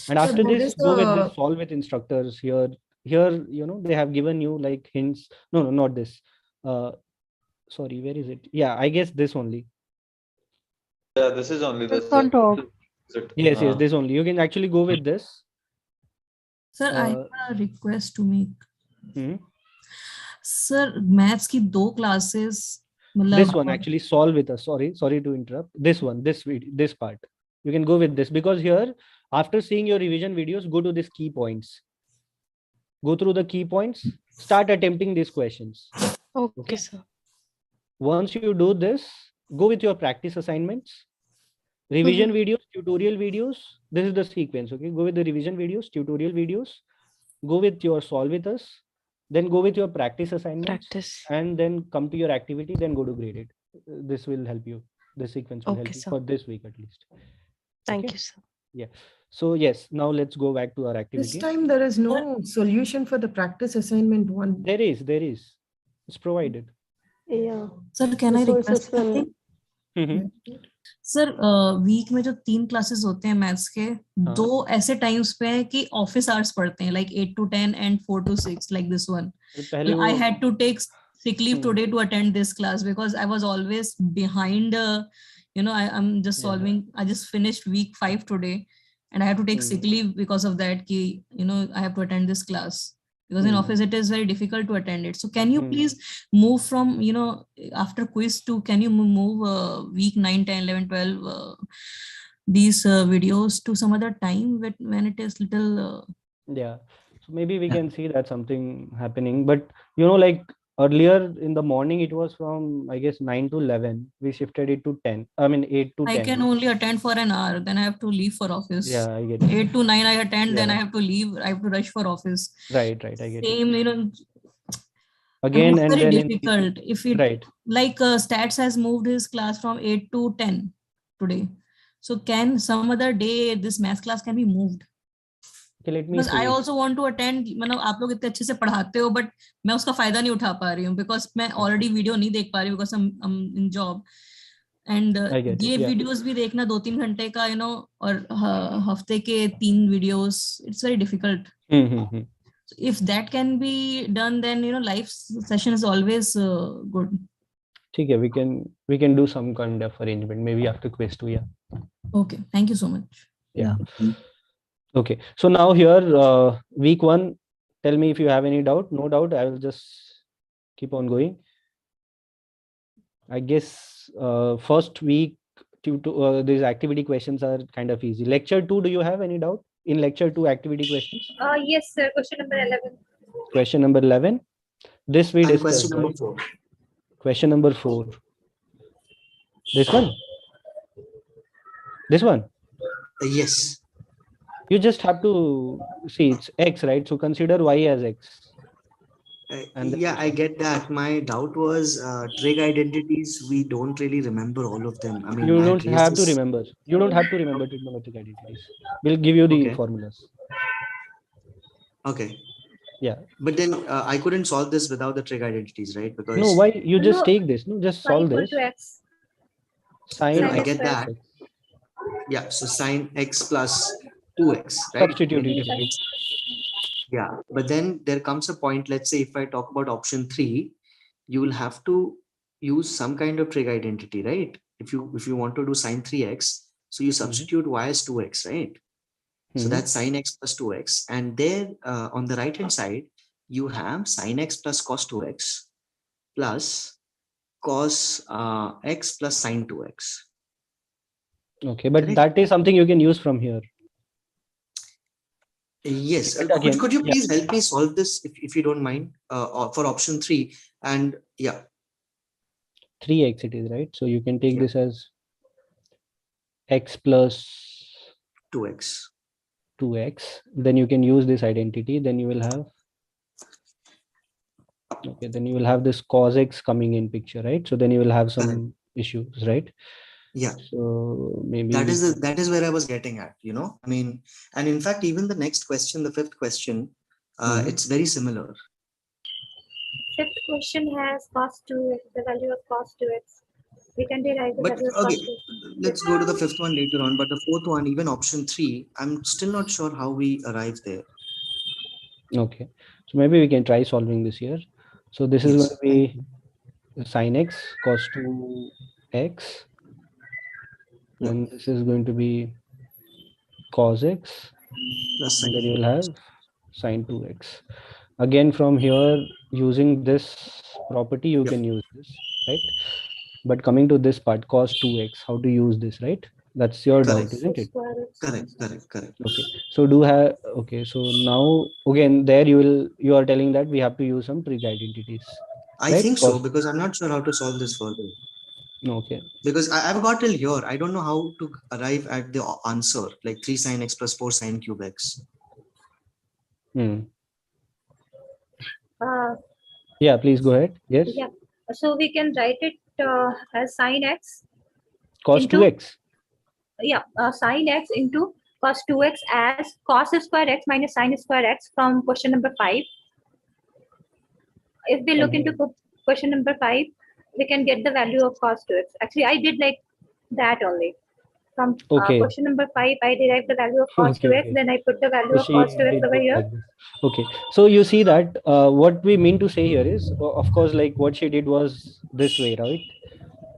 And after there this, is go with a- this, solve with instructors here. Here, you know, they have given you like hints. No, not this. Sorry, where is it? Yeah, I guess this only. Yeah, this is only this. On top. Yes, this only. You can actually go with this. Sir, I have a request to make. Hmm? Sir, maths की दो classes. This one actually solve with us. Sorry to interrupt. This one, this part. You can go with this because here, after seeing your revision videos, go to these key points. Go through the key points. Start attempting these questions. Okay, sir. Once you do this, go with your practice assignments. Revision videos, tutorial videos. This is the sequence. Okay, go with the revision videos, tutorial videos. Go with your solve with us. Then go with your practice assignments. And then come to your activity. Then go to grade it. This will help you. This sequence will help you for this week at least. Thank you, sir. Yeah. So yes, now let's go back to our activity. This time there is no solution for the practice assignment one. There is. It's provided. Yeah. Sir, can I request something? Sir week में जो 3 classes होते हैं maths के, 2 ऐसे times पे है कि office hours पढ़ते हैं, like 8 to 10 and 4 to 6, like this one. I had to take sick leave today to attend this class because I was always behind. I'm just solving. I just finished week 5 today, and I have to take sick leave because of that. I have to attend this class. Because in office it is very difficult to attend it. So can you please move from, after quiz to, can you move week 9, 10, 11, 12, these videos to some other time when it is little. Yeah. So maybe we can see that something happening, but like earlier in the morning, it was from, I guess, 9 to 11. We shifted it to 10. I mean, 8 to 10. I can only attend for an hour. Then I have to leave for office. Yeah, I get it. 8 to 9 I attend. Then I have to leave. I have to rush for office. Right. I get Same, it. Again, it's and very then difficult. If it like stats has moved his class from 8 to 10 today. So can some other day this math class can be moved? Okay, let me Because see. I also want to attend. मतलब आप लोग इतने अच्छे से पढ़ाते हो, but मैं उसका फायदा नहीं उठा पा रही हूँ because मैं already video नहीं देख पा रही हूँ because I'm in job. And ये videos भी देखना 2-3 घंटे का, और हफ्ते के 3 videos, it's very difficult. So if that can be done, then live session is always good. ठीक है, we can do some kind of arrangement maybe after quiz 2. Yeah. Okay, thank you so much. Yeah. Okay, so now here, week 1, tell me if you have any doubt. No doubt, I will just keep on going. I guess first week, these activity questions are kind of easy. Lecture 2, do you have any doubt in lecture 2 activity questions? Yes, sir. Question number 11. Question number 11. This we discussed. Question number 4. Question number 4. This one? This one? Yes. You just have to see it's x, right? So consider y as x. Yeah, I get that. My doubt was trig identities. We don't really remember all of them. I mean, You don't have to remember. You don't have to remember trigonometric identities. We'll give you the formulas. Okay. Yeah. But then I couldn't solve this without the trig identities, right? Because no, why? You just take this. No, just solve this. Sine I get that. Yeah. So sine x plus 2x, right? Substitute it. Yeah, but then there comes a point, let's say if I talk about option 3, you will have to use some kind of trig identity, right? If you want to do sine 3x, so you substitute y as 2x, right? So that's sine x plus 2x. And there on the right hand side, you have sine x plus cos 2x plus cos x plus sine 2x. Okay, but that is something you can use from here. Yes. Again, could you please help me solve this if you don't mind for option 3? And yeah. 3x it is, right? So you can take this as x plus 2x. Then you can use this identity. Then you will have, okay, then you will have this cos x coming in picture, right? So then you will have some issues, right? Yeah. So maybe that is where I was getting at, you know. I mean, and in fact, even the next question, the 5th question, it's very similar. 5th question has cos 2x, the value of cos 2x. We can derive the But value of okay, cos 2. let's go to the 5th one later on. But the 4th one, even option 3, I'm still not sure how we arrive there. Okay, so maybe we can try solving this here. So this is going to be sine x cos 2x, and this is going to be cos x, and then you will have sine 2x. Again, from here, using this property, you can use this, right? But coming to this part, cos 2x, how to use this, right? That's your doubt, isn't it? Correct. Okay, so okay, so now again there you are telling that we have to use some trig identities. I right? think so, because I'm not sure how to solve this further. Okay. Because I've got till here. I don't know how to arrive at the answer, like 3 sine x plus 4 sine cube x. Yeah, please go ahead. Yes. Yeah. So we can write it as sine x cos 2x. Yeah, sine x into cos 2x as cos square x minus sine square x from question number 5. If we look into question number 5, we can get the value of cos 2x. Actually, I did like that only. From question number 5, I derived the value of cos 2x, then I put the value of cos 2x over here. Like okay, so you see that what we mean to say here is, of course, like what she did was this way, right?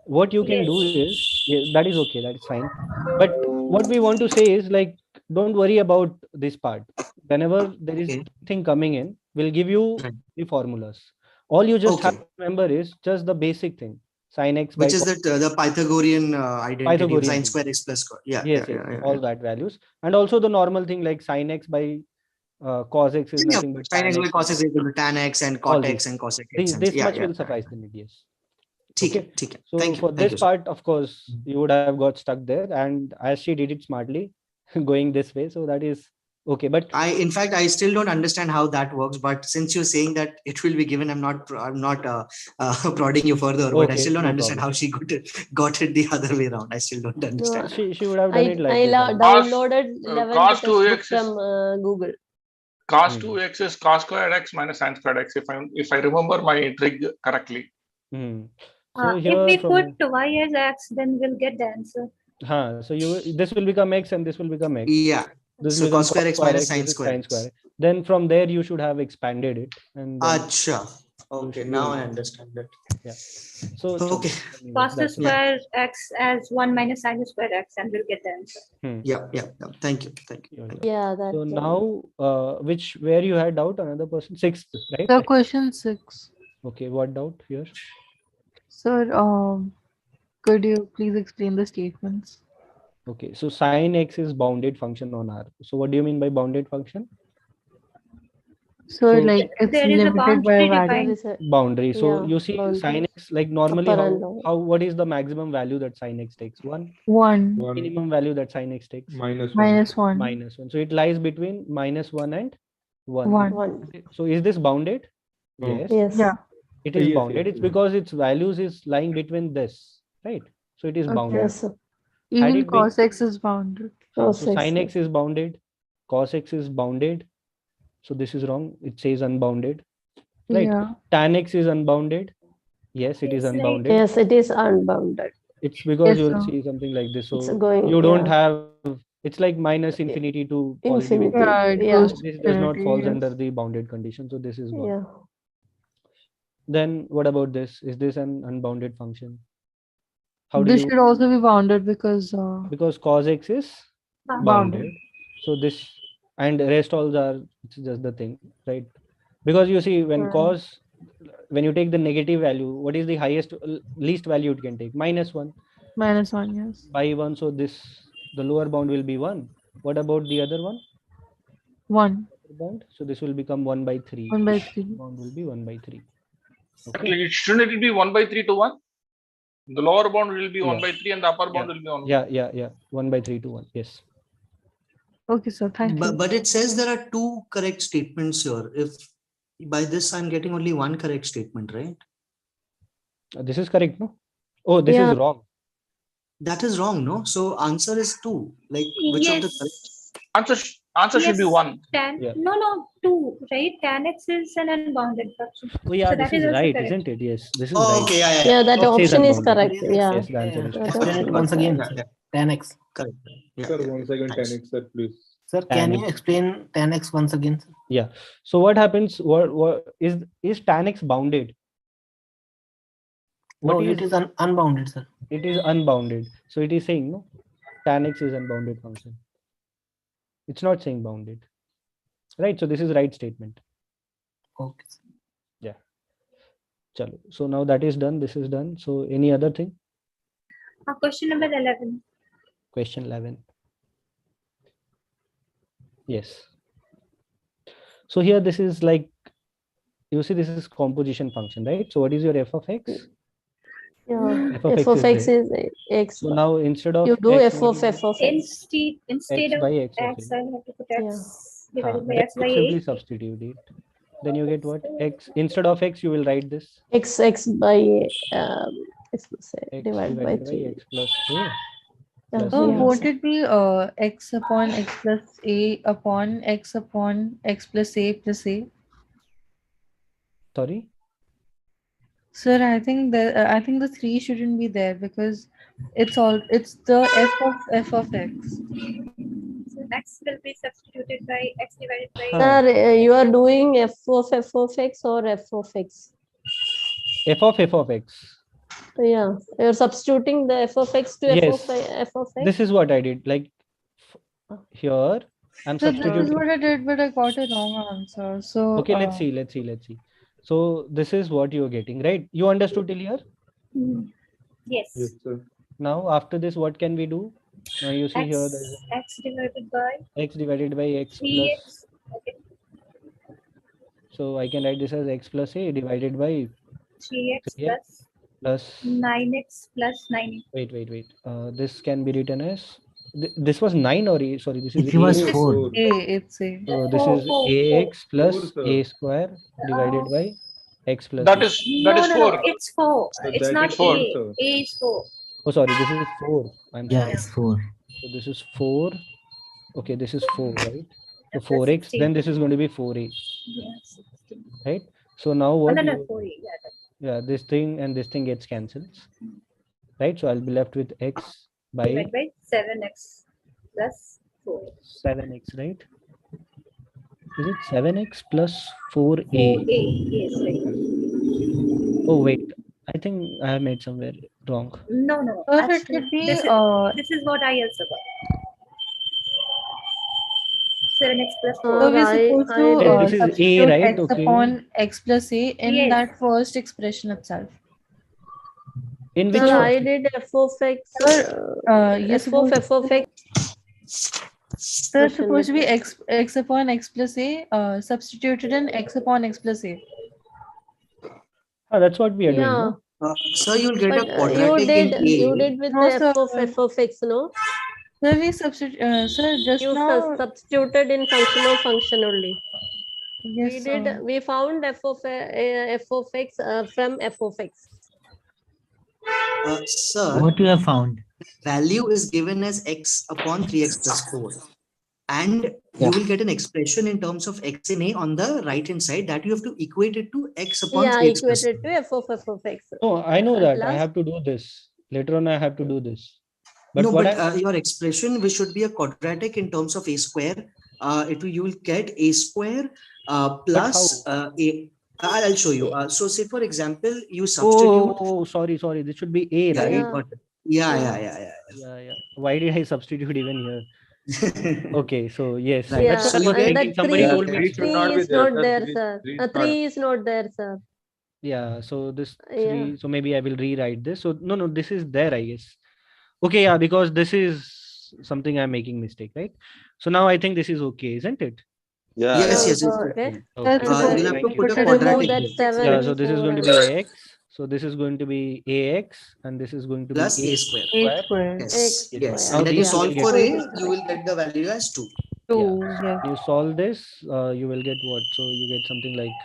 What you can do is, that is okay, that is fine. But what we want to say is, like, don't worry about this part. Whenever there is anything coming in, we'll give you the formulas. All you just have to remember is just the basic thing, sin x by which is that the Pythagorean identity of sine square x plus cos. Yes, all that values, and also the normal thing like sin x by cos x is nothing but sin x by cos x is equal to tan x and cot x and cosec x. This much will suffice the need. Yes. Okay. So for this part, of course, you would have got stuck there, and as she did it smartly, going this way, so that is okay. But in fact, I still don't understand how that works. But since you're saying that it will be given, I'm not prodding you further. But I still don't understand how she got it the other way around. I still don't understand. She would have done it like I downloaded 11th textbook from Google. Cos 2x is cos squared x minus sin squared x. If I remember my trig correctly. So if we put y as x, then we'll get the answer. So this will become x and this will become x. Yeah. This so cos square x minus sin square. Then from there you should have expanded it. And Acha. Okay, now I understand it. Yeah. So okay. Cos square x as 1 minus sin square x, and we'll get the answer. Yeah. Thank you. Yeah. That's so now, where you had doubt? Another person, 6th, right? The question 6. Okay, what doubt here? Sir, could you please explain the statements? Okay, so sin x is bounded function on R. So what do you mean by bounded function? So like it's limited by a value. Boundary. So you see sin x, like normally what is the maximum value that sin x takes? 1. Minimum value that sin x takes? -1. So it lies between -1 and 1. So is this bounded? Yes. Yeah. It is bounded. It's because its values is lying between this, right? So it is bounded. Yes. Even cos x is bounded. So sin x is bounded, cos x is bounded. So this is wrong. It says unbounded, right? Yeah. Tan x is unbounded. Yes, it is unbounded. Yes, it is unbounded. It's because you will see something like this. So you don't have. It's like minus infinity to positive. This does not fall under the bounded condition. So this is gone. Yeah. Then what about this? Is this an unbounded function? This should also be bounded because cos x is bounded. So this and rest all are just the thing, right? Because you see, when cos, when you take the negative value, what is the highest least value it can take? -1. -1, yes. By 1, so this, the lower bound will be 1. What about the other one? 1. Bound. So this will become 1/3. 1/3. Bound will be 1/3. Okay. Shouldn't it be 1/3 to 1? The lower bound will be 1/3 and the upper bound will be 1. Yeah. 1/3 to 1. Yes. Okay, sir. Thank you. But it says there are 2 correct statements here. If by this I'm getting only 1 correct statement, right? This is correct, no? Oh, this is wrong. That is wrong, no? So answer is 2. Like which of the correct? Answer should be 1. No, 2, right? Tan x is an unbounded function. Oh yeah, so this that is also right, correct. isn't it? Yes, this is Oh, right. okay, yeah. Yeah, that It says option is unbounded. correct. Yeah. Yes, the answer is That correct. option Once is again, correct. sir. Tan x. Correct. Sir, once again, tan x, sir, please. Sir, Tan can you x. explain tan x once again, sir? Yeah. So what happens? What is tan x bounded? No, it is unbounded, sir. It is unbounded. So it is saying no, tan x is unbounded function. It's not saying bounded, right? So this is right statement. Okay. Yeah. Chalo. So now that is done. This is done. So any other thing? Question number 11. Question 11. Yes. So here this is like, you see this is composition function, right? So what is your f of x? Yeah. F of x is x. So now instead of you do x, f of x. Instead x of by x of x, a. I'll have to put x divided by Then x by simply 8. substitute it. Then you get what? X instead of x, you will write this. X by x plus a divided by 3. X plus a. Plus So a. won't it be x upon x plus a upon x plus a plus a? Sorry? Sir, I think the 3 shouldn't be there because it's the f of x. So x will be substituted by x divided by Sir, you are doing f of x or f of x? F of x. Yeah, you're substituting the f of x to Yes. f of x. This is what I did. Like here, I'm So this substituting. is what I did, but I got a wrong answer. So Okay, let's see. So this is what you're getting, right? You understood till here? Yes. Yes, sir. Now after this, what can we do? Now you see here there's x divided by x plus. 3x. Okay. So I can write this as x plus a divided by 3x plus 9x plus 9. Wait. This can be written as this was 9 or a, sorry, this is It was a. 4. It's a. So this is ax plus a square divided by x plus. That a. is No, 4. it's 4. It's not 4. A. A is 4. Oh, sorry, this is 4. I'm Yeah, sorry. it's 4. So this is 4. Okay, this is 4, right? So 4x, then this is going to be 4a, Yes. right? So now what? No, 4a. Yeah, this thing and this thing gets cancelled, right? So I'll be left with x by Divided by 7x plus 4. 7x, right? Is it 7x plus 4a? 4a, yes, right. Oh, wait. I think I have made somewhere wrong. No. Or it Actually, could be this is what I also got. 7x plus 4. So we're supposed to This is a, substitute right? x Okay. upon x plus a in Yes. that first expression itself. In which Sir, one? I did f of x. Yes, f of x. So it's supposed to be x upon x plus a substituted in x upon x plus a. Oh, that's what we are doing. No? Sir, you'll get But a quadratic in A. you did with No, the sir. f of x, no? So we substitute. Sir, just You now. substituted in function of function only. Yes, We found f of x from f of x. Sir, What you have found? value is given as x upon 3x plus 4. And you will get an expression in terms of x in A on the right hand side that you have to equate it to x upon 3x plus 4. Equated to f of x. No, I know that. I Plus- have to do this. Later on, I have to do this. But No, what but your expression which should be a quadratic in terms of a square. You will get a square plus a. I'll show you. So say for example, you substitute. Oh, sorry. This should be a, Yeah, right? you got it. Yeah. Yeah. Why did I substitute even here? Okay, so yes. Right. Yeah, That's So what I you was get thinking. Somebody Yeah, told me. three should not 3 be is there, not sir. there, Three, sir. three is not 3 is not there, sir. Yeah, so this Yeah. 3, so maybe I will rewrite this. So no, this is there, I guess. Okay, yeah, because this is something I'm making mistake, right? So now I think this is okay, isn't it? Yeah, yes, Now yes, it's it's okay. okay. That's Okay, You'll okay. have to thank you. put a Remove quadratic that here. 7, Yeah, so this is 4 going to and be ax. So this is going to be ax, and this is going to be Plus a square. A square. square. Yes, x yes. Now And square. then you these Yeah. two will solve get for Oh, a, it is you will get the value as 2. yeah. 2. Yes. You solve this, you will get what? So you get something like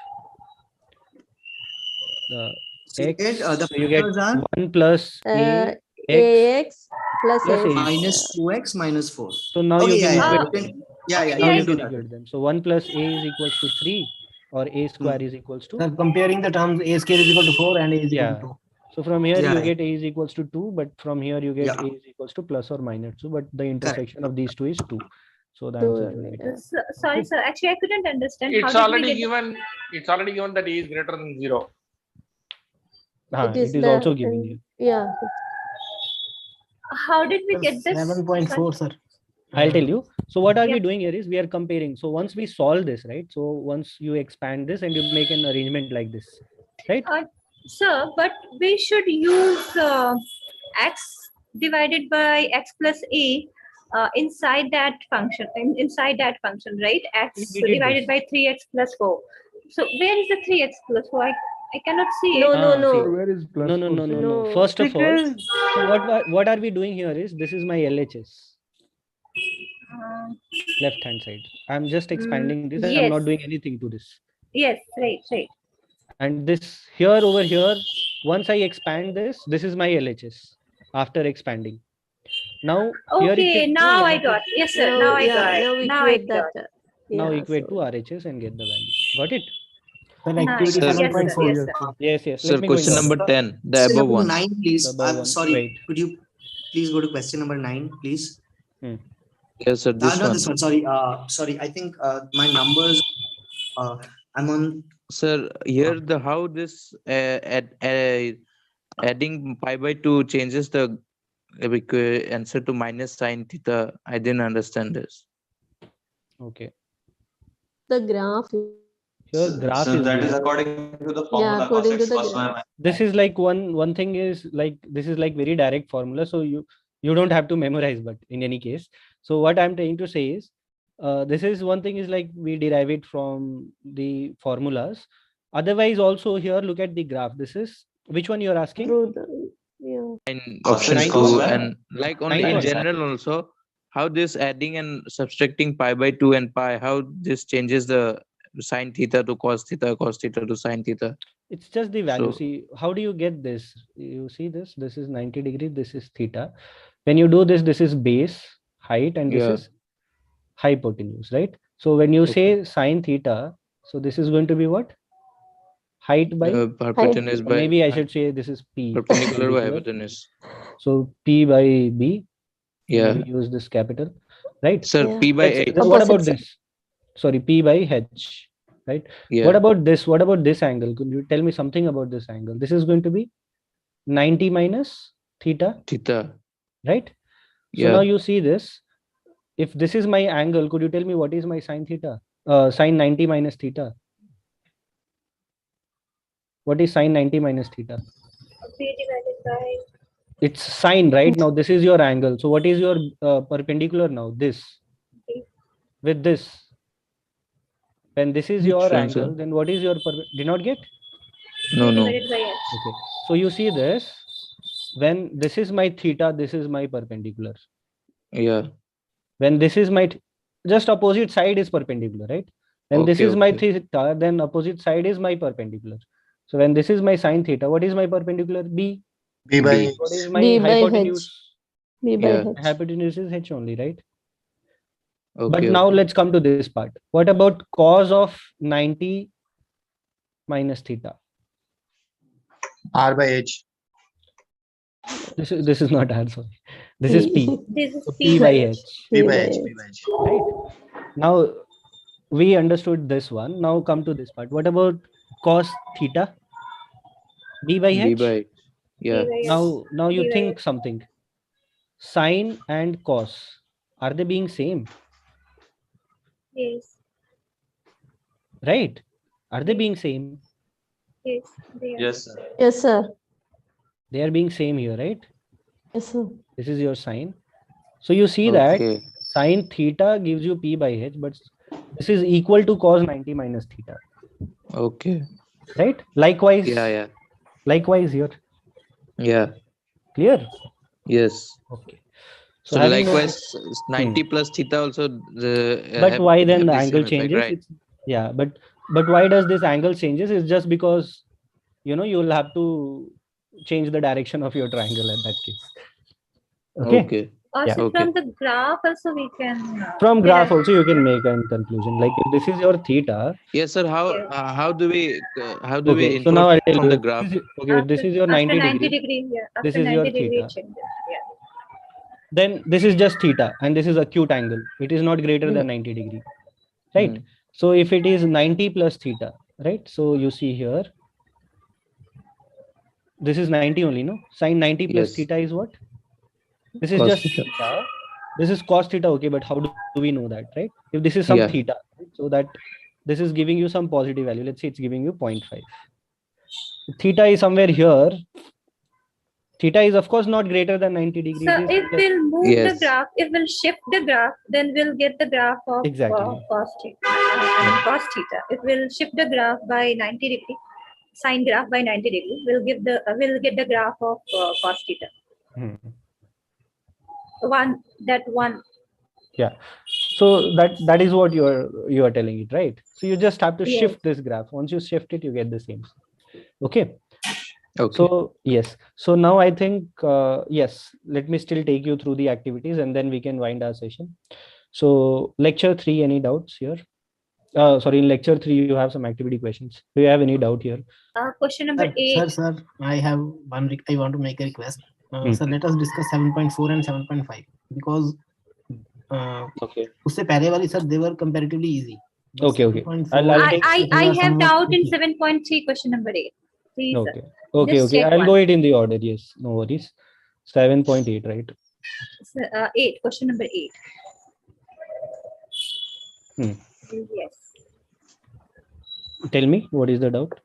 the So you get, x. the So you get factors are 1 plus Uh, ax ax plus plus a a minus square. 2x minus 4. So now you Okay, can yeah, yeah. equate You them. can, yeah, Now you you can do can that. equate them. So 1 plus a is equals to 3, or a square is equals to. Sir, comparing the terms, a square is equal to 4 and a is equal to Yeah. 2. So from here Yeah, you yeah. get a is equals to 2, but from here you get Yeah. a is equals to plus or minus 2, but the Correct. intersection of these two is 2. So the answer will be 2. Sorry, sir. Actually, I couldn't understand. How It's did we already get given. It's already given that a is greater than 0. It is It is there. also giving you. Yeah. how did we get this? 7.4, sir. I'll tell you. So what are Yeah. we doing here is we are comparing. So once we solve this, right? So once you expand this and you make an arrangement like this, right? Sir, but we should use x divided by x plus a inside that function, right? X We did divided this. by 3x plus 4. So where is the 3x plus 4? I cannot see No, it. no. So where is plus No. 4, sir? No. First of all, Because so what are we doing here is this is my LHS, left hand side. I'm just expanding this. I'm yes. not doing anything to this. Yes, right. And this here over here, once I expand this, this is my LHS after expanding. Now here Okay, now I got. Yes, sir. Now I got. Now equate that. Now Yeah, equate so to RHS and get the value. Got it? Sir, Nice. activity Sir, 7.4. Yes. Sir, Let me go in question order. number 10, the Question above number one. 9, please. The above I'm one. sorry. Wait. Could you please go to question number 9, please? Yes, sir, this Not one. this one. Sorry. I think my numbers. I'm on. Sir, here the how this adding pi by 2 changes the answer to minus sine theta. I didn't understand this. Okay. the graph. Here graph So is that is given. according to the Yeah, formula cos according to x the plus y graph. minus. This is like one thing is like this is like very direct formula, so you don't have to memorize, but in any case, so what I'm trying to say is this is one thing is like we derive it from the formulas. Otherwise also here look at the graph. This is which one you're asking? Through the, yeah. And Option option cos 2 y. and like only Ninth in one. general also how this adding and subtracting pi by 2 and pi, how this changes the sine theta to cos theta to sine theta. It's just the value. So- See, how do you get this? You see this? This is 90 degrees. This is theta. When you do this, this is base, height, and this Yeah. is hypotenuse, right? So when you say sine theta, so this is going to be what? Height by hypotenuse or by maybe I should say this is P. perpendicular by hypotenuse. So P by B. Yeah. We use this capital, right? Sir, P by H. What about this? Sorry, P by H, right? Yeah. What about this? What about this angle? Could you tell me something about this angle? This is going to be 90 minus theta. Theta. Right? So Yeah. now you see this. If this is my angle, could you tell me what is my sine theta? Sine 90 minus theta. What is sine 90 minus theta? P divided by. It's sine, right? Now this is your angle. So what is your perpendicular now? This. With this. When this is your angle, then what is your did not get? No. Divided by x. Okay. So you see this. When this is my theta, this is my perpendicular. Yeah. When this is my just opposite side is perpendicular, right? When this is my theta, then opposite side is my perpendicular. So when this is my sine theta, what is my perpendicular? B. B by H. What is my B by hypotenuse? H. B by H. Hypotenuse is H only, right? Okay, but now let's come to this part. What about cos of 90 minus theta? R by H. This is not R, sorry. This is P. This is So P by H. P by H. P by H. Right. Now we understood this one. Now come to this part. What about cos theta? B by H. B by H. Yeah. Now you B by think H. something. Sine and cos. Are they being same? Yes. Right? Are they being same? Yes. They are. Yes, sir. Yes, sir. They are being same here, right? Yes, sir. This is your sine. So you see that Okay. sine theta gives you p by h, but this is equal to cos 90 minus theta. Okay. Right? Likewise. Yeah. Likewise here. Yeah. Clear? Yes. Okay. So having likewise, 90 plus theta also. But why then the the angle same effect, changes? right? It's, yeah, but why does this angle changes? It's just because you'll have to change the direction of your triangle in that case. Okay. Also from the graph also we can From graph derive. also you can make a conclusion. Like if this is your theta. Yes, sir. How do we Okay, so infer now I'll tell from you. the graph? Okay, if this is your 90 degree. Yeah. This After is your 90 degree theta. it changes. Yeah. Then this is just theta and this is acute angle. It is not greater than 90 degree. Right? So if it is 90 plus theta, right? So you see here. This is 90 only, no? Sine 90 plus Yes. theta is what? This is Cos just theta. theta. This is cos theta, okay, but how do we know that, right? If this is some theta, right? So that this is giving you some positive value. Let's say it's giving you 0.5. Theta is somewhere here. Theta is of course not greater than 90 degrees. So if we'll move the graph, if we'll shift the graph, then we'll get the graph of cos theta. If we'll shift the graph by 90 degree, sine graph by 90 degree, we'll get the graph of cos theta. One. Yeah. So that is what you are telling it, right? So you just have to shift this graph. Once you shift it, you get the same. Okay. So yes. So now I think yes. Let me still take you through the activities and then we can wind our session. So lecture 3. Any doubts here? Sorry, in lecture 3 you have some activity questions. Do you have any doubt here? Question number 8. Sir, I have one. I want to make a request. So let us discuss 7.4 and 7.5 because उससे पहले वाली sir they were comparatively easy. Okay. I have doubt in 7.3 question number 8. Please. Okay. I'll go it in the order. Yes, no worries. 7.8, right? 8. Question number 8. Yes. Tell me, what is the doubt?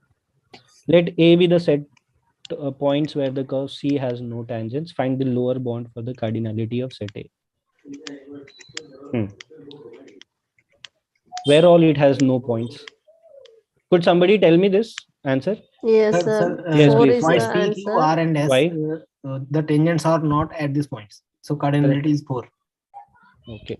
Let A be the set points where the curve C has no tangents. Find the lower bound for the cardinality of set A. Where all it has no points. Could somebody tell me this answer? Yes, sir. Yes, please. Points P, Q, R, and S. Why? The tangents are not at these points. So cardinality is 4. Okay.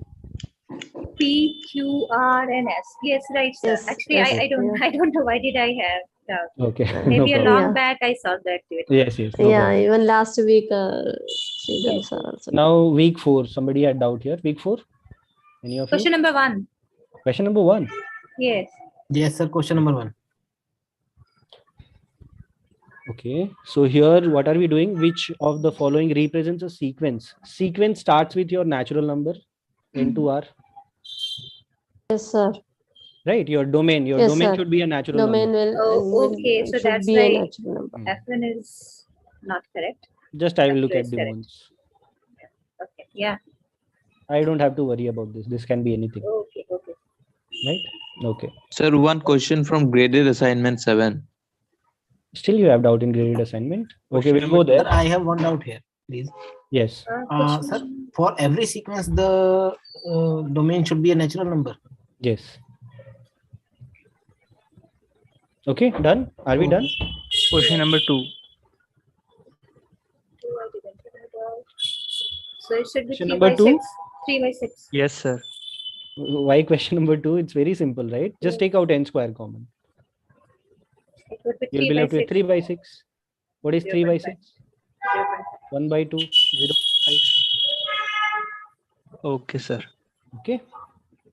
P, Q, R, and S. Yes, right, sir. Yes, Actually, yes, I don't know why did I have doubt. Okay. Maybe No a problem. long back I saw the activity. Yes. No problem. Even last week, Yes. Now week 4. Somebody had doubt here. Week 4. Any of Question you? number 1. Question number 1. Yes. Yes, sir. Question number 1. Okay. So here, what are we doing? Which of the following represents a sequence? Sequence starts with your natural number, N to R. Yes, sir. Right. Your domain. Your domain should be a natural domain number. Okay, so that's be a why natural number. F1 is not correct. Just I will look F2 at is the correct. ones. Okay. Yeah. I don't have to worry about this. This can be anything. Okay. Right? Okay. Sir, one question from graded assignment 7. Still you have doubt in graded assignment? Okay, we'll go there. Sir, I have one doubt here, please. Yes. Sir, for every sequence, the domain should be a natural number. Yes. Okay, done? Are we done? Question number 2. So it should be Question 3 number by 2? 6. 3 by 6. Yes, sir. Why question number 2? It's very simple, right? Just take out n square common. It would be 3 You'll be by left with 6. 3 by 6. What is 3 by 6? 1 by 2, 0.5. Okay, sir. Okay.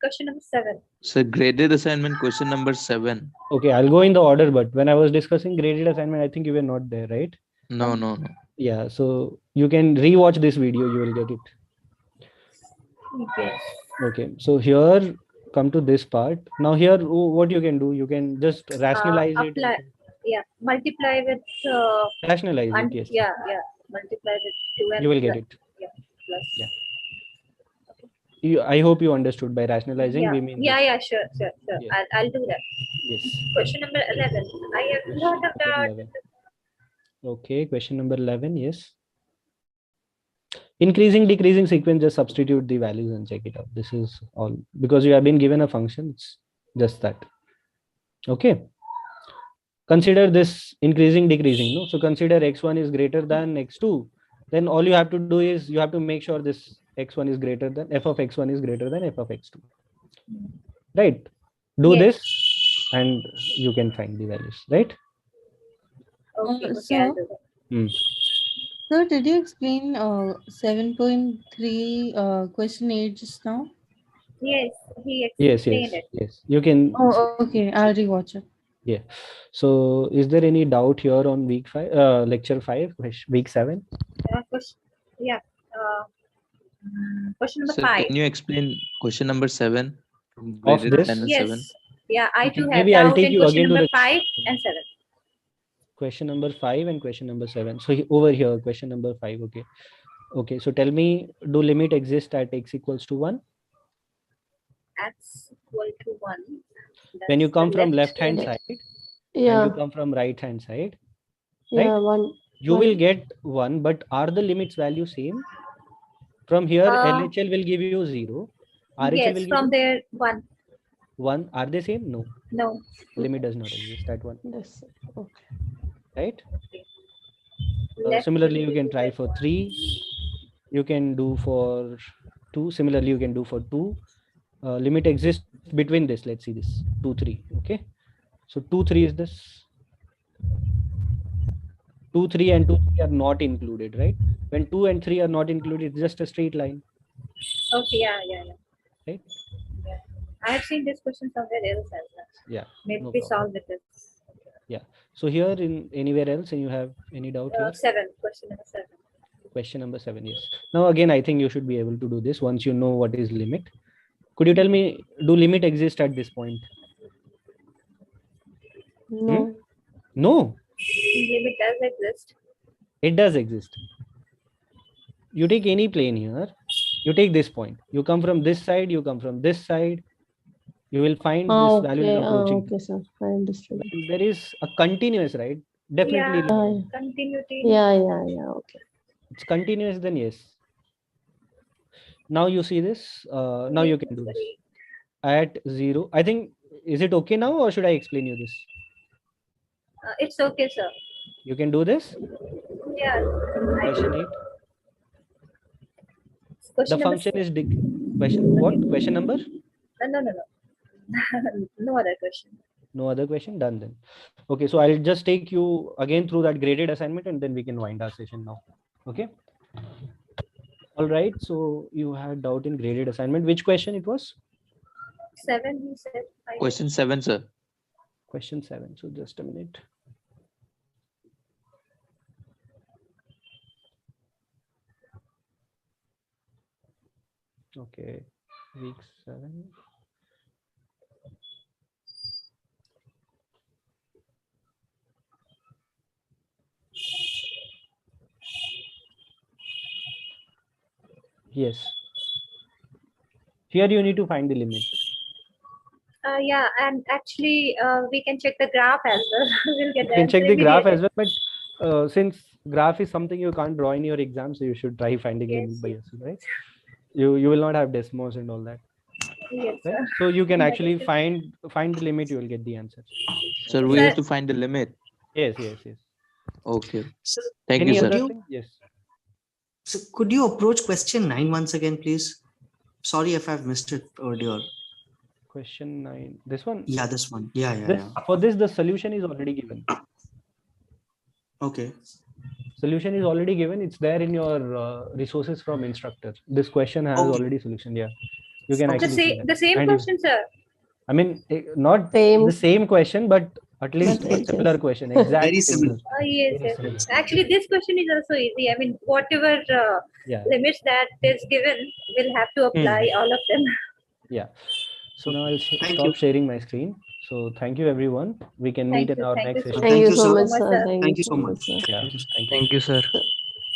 Question number 7. So graded assignment question number 7. Okay, I'll go in the order, but when I was discussing graded assignment, I think you were not there, right? No. Yeah, so you can rewatch this video, you will get it. Yes. Okay, so here, come to this part. Now here, what you can do, you can just rationalize it. Apply. Yeah, multiply with. Rationalize it, yes. Yeah. Multiply with 2 and You will get plus. it. Yeah, plus. Yeah. I hope you understood by rationalizing. Yeah, We mean yeah, this. sure. Yes. I'll do that. Yes. Question number 11. I have Question thought of number that. 11. Okay, question number 11. Yes. Increasing, decreasing sequence, just substitute the values and check it out. This is all because you have been given a function. It's just that. Okay. Consider this increasing, decreasing. No, so consider x1 is greater than x2. Then all you have to do is you have to make sure this x1 is greater than f of x1 is greater than f of x2. Right. Do this and you can find the values. Right. Okay, I'll So, do that. sir, did you explain 7.3 question 8 just now? Yes, he Yes. explained it. Yes. You can. Oh, okay. I'll rewatch it. Yeah. So is there any doubt here on week 5, lecture 5, week 7? Yeah. Question number Sir, 5. can you explain question number 7 from Of graded this? assignment Yes. 7? Yeah, I Okay, too have maybe I'll doubt take in you question again to number the 5 and 7. question number 5 and question number 7. So over here, question number 5. Okay. Okay. So tell me, do limit exist at x equals to 1? X equal to 1. When you come from left hand limit. side and Yeah. you come from right hand side, Yeah, right? one. You will get 1, but are the limits value same? From here, LHL will give you 0. RHL Yes, will give from you there 1. 1. Are they same? No. No. Limit does not exist at 1. Yes. Okay. Right? Left Similarly, you can try for 3. You can do for 2. Similarly, you can do for 2. Limit exists between this. Let's see this 2, 3. Okay. So 2, 3 is this. 2, 3 and 2, 3 are not included, right? When 2 and 3 are not included, it's just a straight line. Okay, yeah. Right? Yeah. I have seen this question somewhere else as well. Yeah. Maybe No we problem. solve with this. Yeah. So here in anywhere else, and you have any doubt here? 7. Question number 7. Question number 7, yes. Now again, I think you should be able to do this once you know what is limit. Could you tell me, do limit exist at this point? No. No, Limit does exist. it does exist. You take any plane here, you take this point, you come from this side, you come from this side, you will find this value is approaching. Okay, sir. I understood. And there is a continuous, right? Definitely. Yeah, continuity. Yeah. Okay. It's continuous, then yes. Now you see this. Now you can do this. At 0. I think, is it okay now or should I explain you this? It's okay, sir. You can do this? Yeah. Question 8. Question The function is question what? Question number? No. No other question. No other question? Done then. Okay, so I'll just take you again through that graded assignment and then we can wind our session now. Okay. All right. So you had doubt in graded assignment. Which question it was? 7, he said. Question 7, sir. Question 7. So just a minute. Okay. Week 7. Yes. Here you need to find the limit. Yeah, and actually we can check the graph as well. We'll get You can check the graph as well. well, but since graph is something you can't draw in your exam, so you should try finding limit by yourself, right? You will not have Desmos and all that. Yes, right? sir. So you can actually find the limit, you will get the answer. Sir, we have to find the limit. Yes. Okay. So, Thank you, sir. Yes. So could you approach question 9 once again, please? Sorry if I've missed it earlier. Question 9. This one? Yeah, this one. Yeah. For this, the solution is already given. Okay. Solution is already given. It's there in your resources from instructor. This question has already solution. Yeah. You can actually see that. The same question, sir. I mean, not the same question, but at least a similar question. Exactly. Very similar. Yes. Actually, this question is also easy. I mean, whatever limits that is given, we'll have to apply all of them. Yeah. So now I'll stop sharing my screen. So thank you, everyone. We can meet in our next session. Thank you so much, sir. Thank you so much. Yeah. Thank you, sir.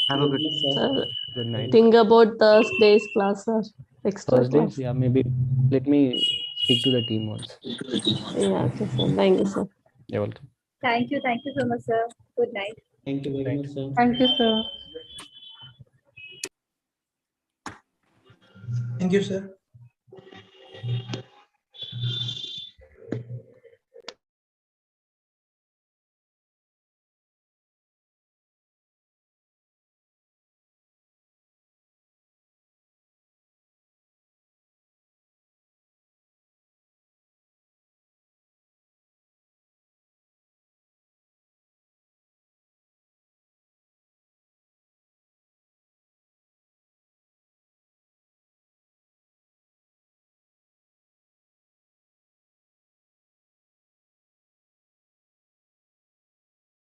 Have a good night. Think about Thursday's class, sir. Extra Thursdays? class. Yeah, maybe. Let me speak to the team once. Yeah, okay, sir. Thank you, sir. You're welcome. Thank you so much, sir. Good night. Thank you very much, sir. Thank you, sir. Thank you, sir.